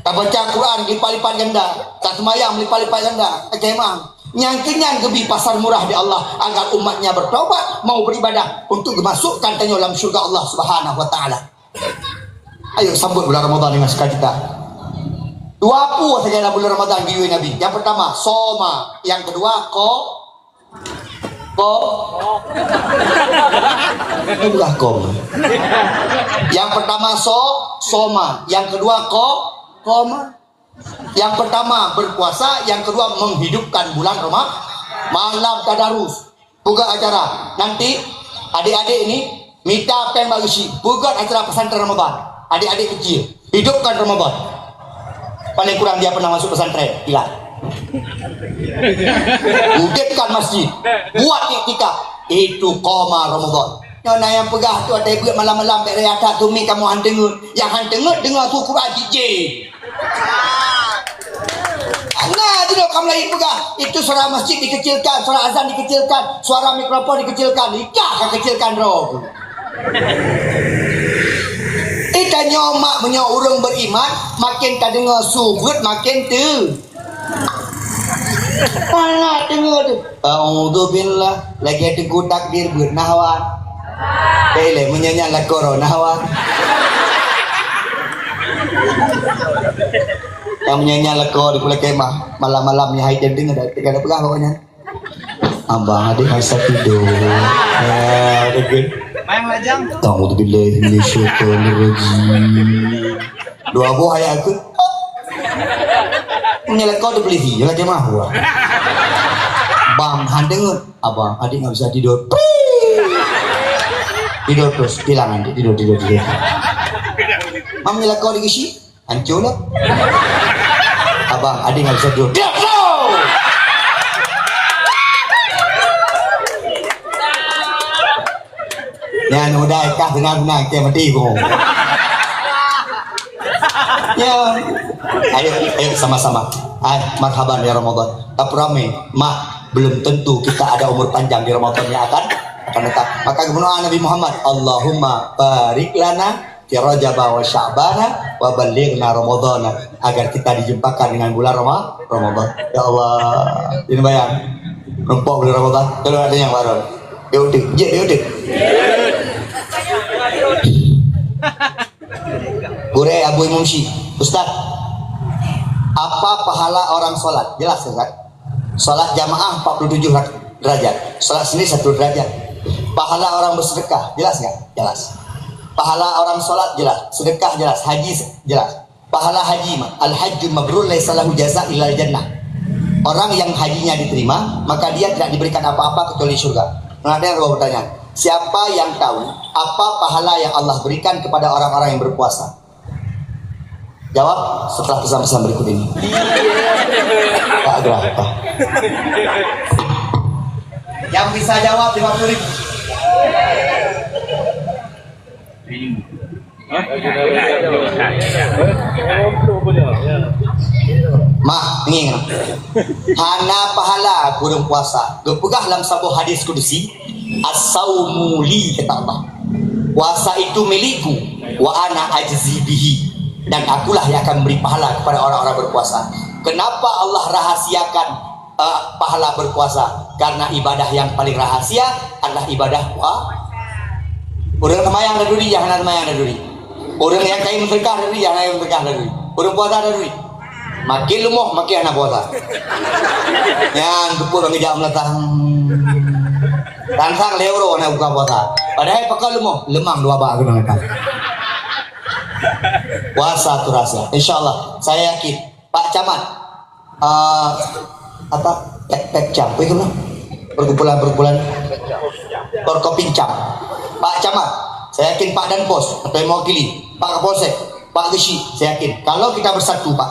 Tak baca Quran lipat-lipat ganda, tak sembahyang lipat-lipat ganda, kemah. Yang gebi pasar murah di Allah agar umatnya bertaubat mau beribadah untuk dimasukkan dalam syurga Allah Subhanahu wa taala. Ayo sambut bulan Ramadan dengan sukacita. Dua apa saja dalam bulan Ramadan di Nabi. Yang pertama soma, yang kedua itulah kom. Yang pertama soma, yang kedua koma. Yang pertama berpuasa, yang kedua menghidupkan bulan Ramadan. Malam tadarus, buka acara. Nanti adik-adik ini minta pen bagisi, buka acara pesantren Ramadan. Adik-adik kecil, hidupkan Ramadan. Paling kurang dia pernah masuk pesantren, gila. Hidupkan masjid, buat iktikaf. Itu koma Ramadan. Nona yang pegah tu ada buat malam-malam tak raya tak tumi kamu handengut. Yang handengut dengar tu Quran DJ. Nah, tidak kamu lagi pegah. Itu suara masjid dikecilkan, suara azan dikecilkan, suara mikrofon dikecilkan, nikah kecilkan roh. Kita nyomak punya orang beriman, makin tak dengar subut makin tu. Mana dengar tu? Alhamdulillah, lagi ada takdir buat nahwan. Boleh menyanyi lagu nahwan. Yang menyanyi lagu di Pulau Kemah malam-malam ni hai dengar dah tak ada pegang pokoknya. Abang adik masa tidur. Dekat. Main lajang. Alhamdulillah minasyaitonir rajim. Dua buah ayat aku. Menilai kau dia beli lagi mah gua. Bang, handeng abang, adik nggak bisa tidur. Tidur terus, hilang nanti tidur. Mam menilai kau dikisi, hancur lah. Abang, adik nggak bisa tidur. Diam kau. Ya, udah kah dengar kayak mati kau. Ya, ayo sama-sama. Marhaban ya Ramadan. Tapi rame, mak belum tentu kita ada umur panjang di Ramadan yang akan datang. Maka kebenaran Nabi Muhammad, Allahumma barik lana fi Rajab wa Sya'ban wa ballighna Ramadan, agar kita dijumpakan dengan bulan Ramadan. Ya Allah, ini bayang. Rempok bulan Ramadan. Kalau ada yang baru. Yaudah. Gure Abu Imam Syi, Ustaz, apa pahala orang sholat? Jelas kan? Sholat jamaah 47 derajat, sholat sendiri 1 derajat. Pahala orang bersedekah, jelas nggak? Jelas. Pahala orang sholat jelas, sedekah jelas, haji jelas. Pahala haji, al-hajjul mabrur laisa lahu jaza illal jannah. Orang yang hajinya diterima, maka dia tidak diberikan apa-apa kecuali surga. Nah, ada yang bertanya, siapa yang tahu apa pahala yang Allah berikan kepada orang-orang yang berpuasa? Jawab setelah pesan-pesan berikut ini. Tak berapa. Yang bisa jawab 50.000. Mak, ini kan. Hana pahala kurang puasa. Gepegah dalam sebuah hadis kudusi, as-saumu li, kata Allah. Puasa itu milikku, wa ana ajzi bihi, dan akulah yang akan memberi pahala kepada orang-orang berpuasa. Kenapa Allah rahasiakan pahala berpuasa? Karena ibadah yang paling rahasia adalah ibadah puasa. Orang semayang ada duri, jangan semayang ada duri. Orang yang kain berkah ada duri, jangan yang berkah ada duri. Orang puasa ada duri. Makin lumoh, makin anak puasa. Yang kepul ngejak meletang. Tansang lewro anak buka puasa. Padahal pakal lumoh, lemang 2 bak kena makan. Puasa tu rasa. InsyaAllah, saya yakin Pak Camat Pekcam, bagaimana? Perkumpulan Perkopincam. Pak Camat, saya yakin Pak Danpos atau yang mewakili Pak Kapolsek, Pak Geshi, saya yakin kalau kita bersatu Pak,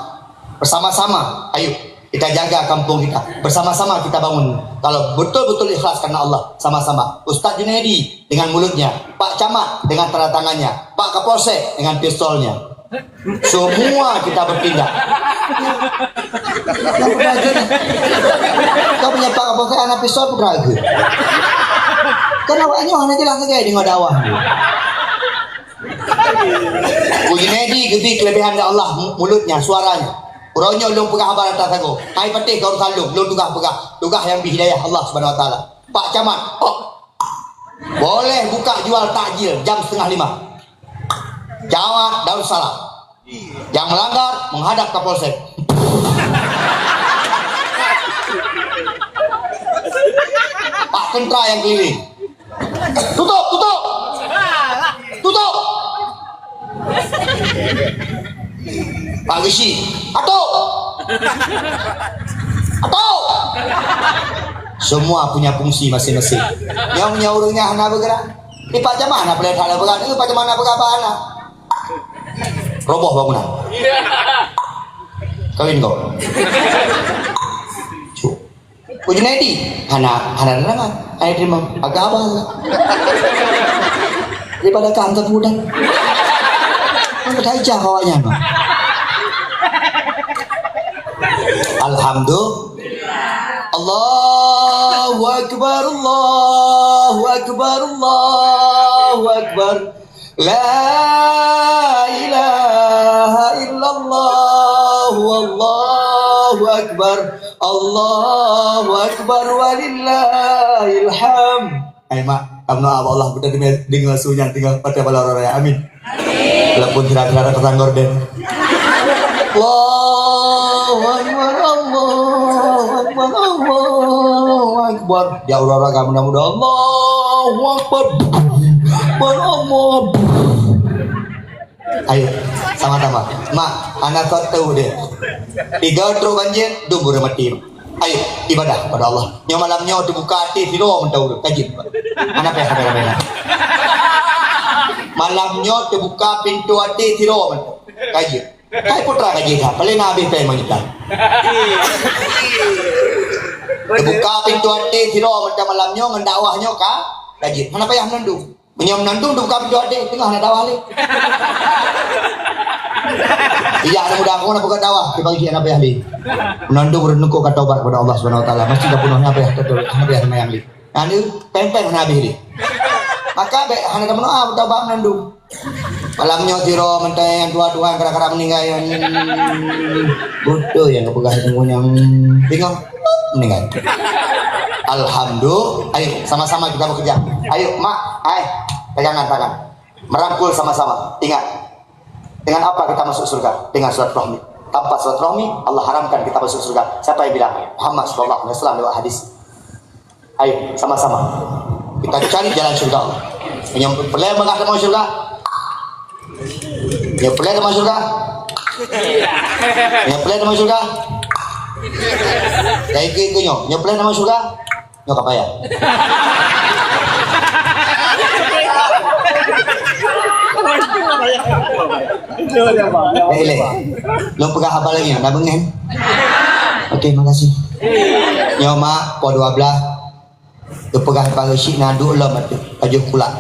bersama-sama, ayo kita jaga kampung kita, bersama-sama kita bangun. Kalau betul-betul ikhlas karena Allah, sama-sama. Ustadz Junaidi dengan mulutnya, Pak Camat dengan tanda tangannya, Pak Kapolsek dengan pistolnya, semua kita bertindak. Kau punya Pak Kapolsek anak pistol peraga. Karena awaknya hanya jelas saja di ngadawah. Junaidi gede kelebihan dari Allah, mulutnya, suaranya. Urangnya ulung pegah abang atas aku. Hai patih kau salung, ulung tugah yang bihidayah Allah Subhanahu wa taala. Pak Camat, boleh buka jual takjil jam 4:30. Jawab Darussalam. Yang melanggar menghadap Kapolsek. Pak Tentra yang keliling. Tutup. Pak Geshi, atau semua punya fungsi masing-masing. Yang punya urungnya hana bergerak. Ini Pak Camat hana boleh hana bergerak. Ini Pak Camat hana bergerak hana. Roboh bangunan. Kawin kau. Junaidi hana nerangan. Hana terima agak abang. Daripada kantor muda. Berhijah kawanya. Alhamdulillah. Allahu Akbar, Allahu Akbar, Allahu Akbar. La ilaha illallah, Allahu Akbar, Allahu Akbar, walillahil hamd. Hai mak, kamu Allah benar dengar sunyi tinggal pada balor raya. Amin. Walaupun tidak ada tetanggor den. Allahu Akbar, Allahu Akbar, Allahu Akbar. Ya Allah, kamu mudah-mudah Allahu Akbar. Allah. Ayo, sama-sama. Mak, anak kau tahu deh. 3 truk banjir, dubur mati. Ayo, ibadah pada Allah. Nyo malamnya dibuka hati, tiro mentau kajin. Anak peh kamera. Malamnya dibuka pintu hati, tiro mentau kajin. Kai putra kajin ha, paling nabi peh mengitan. Dibuka pintu hati, tiro mentau malamnya ngendakwahnya ka kajin. Mana payah nandung. Menyom nandung dibuka pintu hati, tengah nak dakwah le. Iya, ada mudah aku nak buka dakwah di pagi anak ahli. Menandung renungku kata taubat kepada Allah Subhanahu wa taala. Mesti dah penuhnya apa ya betul. Anak ahli yang li. Ani pempeng nabi li. Maka be hana da mendoa taubat menandung. Malamnya tiro menteng yang tua-tua kera-kera meninggal yang bodoh yang kepegah yang bingung meninggal. Alhamdulillah. Ayo sama-sama kita bekerja. Ayo mak, ayo pegangan tangan. Merangkul sama-sama. Ingat. Dengan apa kita masuk surga? Dengan silaturahmi. Tanpa silaturahmi, Allah haramkan kita masuk surga. Siapa yang bilang? Muhammad sallallahu alaihi wasallam lewat hadis. Ayo sama-sama kita cari jalan surga Allah. Yang pelai mengah mau surga? Yang pelai mau surga? Yang pelai mau surga? Kayak gitu yang pelai mau surga? Nyok apa ya? Hele, lo pegang apa lagi? Dah bengen? Okey, makasih. Nyo mak, po 12. Lo pegang pagi sik nadu lo mati, baju kulak.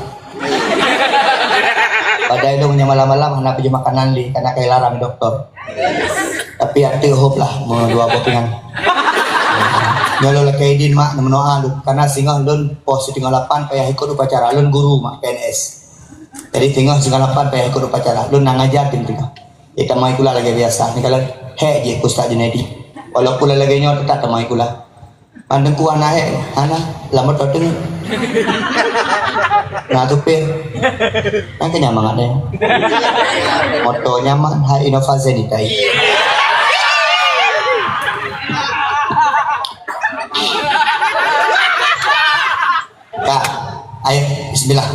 Padahal lo malam-malam nak pergi makanan li, karena kai larang doktor. Tapi ada hope lah, mau 2 bopingan. Nyolo la kaidin mak nemnoa lu, karena singa lun pos tinggal 8 payah ikut upacara lun guru mak PNS. Jadi tinggal segala apa payah ikut upacara lu nang ngajar tinggal kita mai kula lagi biasa ni kalau he je Ustaz Junaidi walaupun lagi nyo tetap mai kula pandeng ku ana he ana lambat toteng nah tu pe kan kenyaman ada moto nyaman ha inovasi ni tai Kak, ayo bismillah.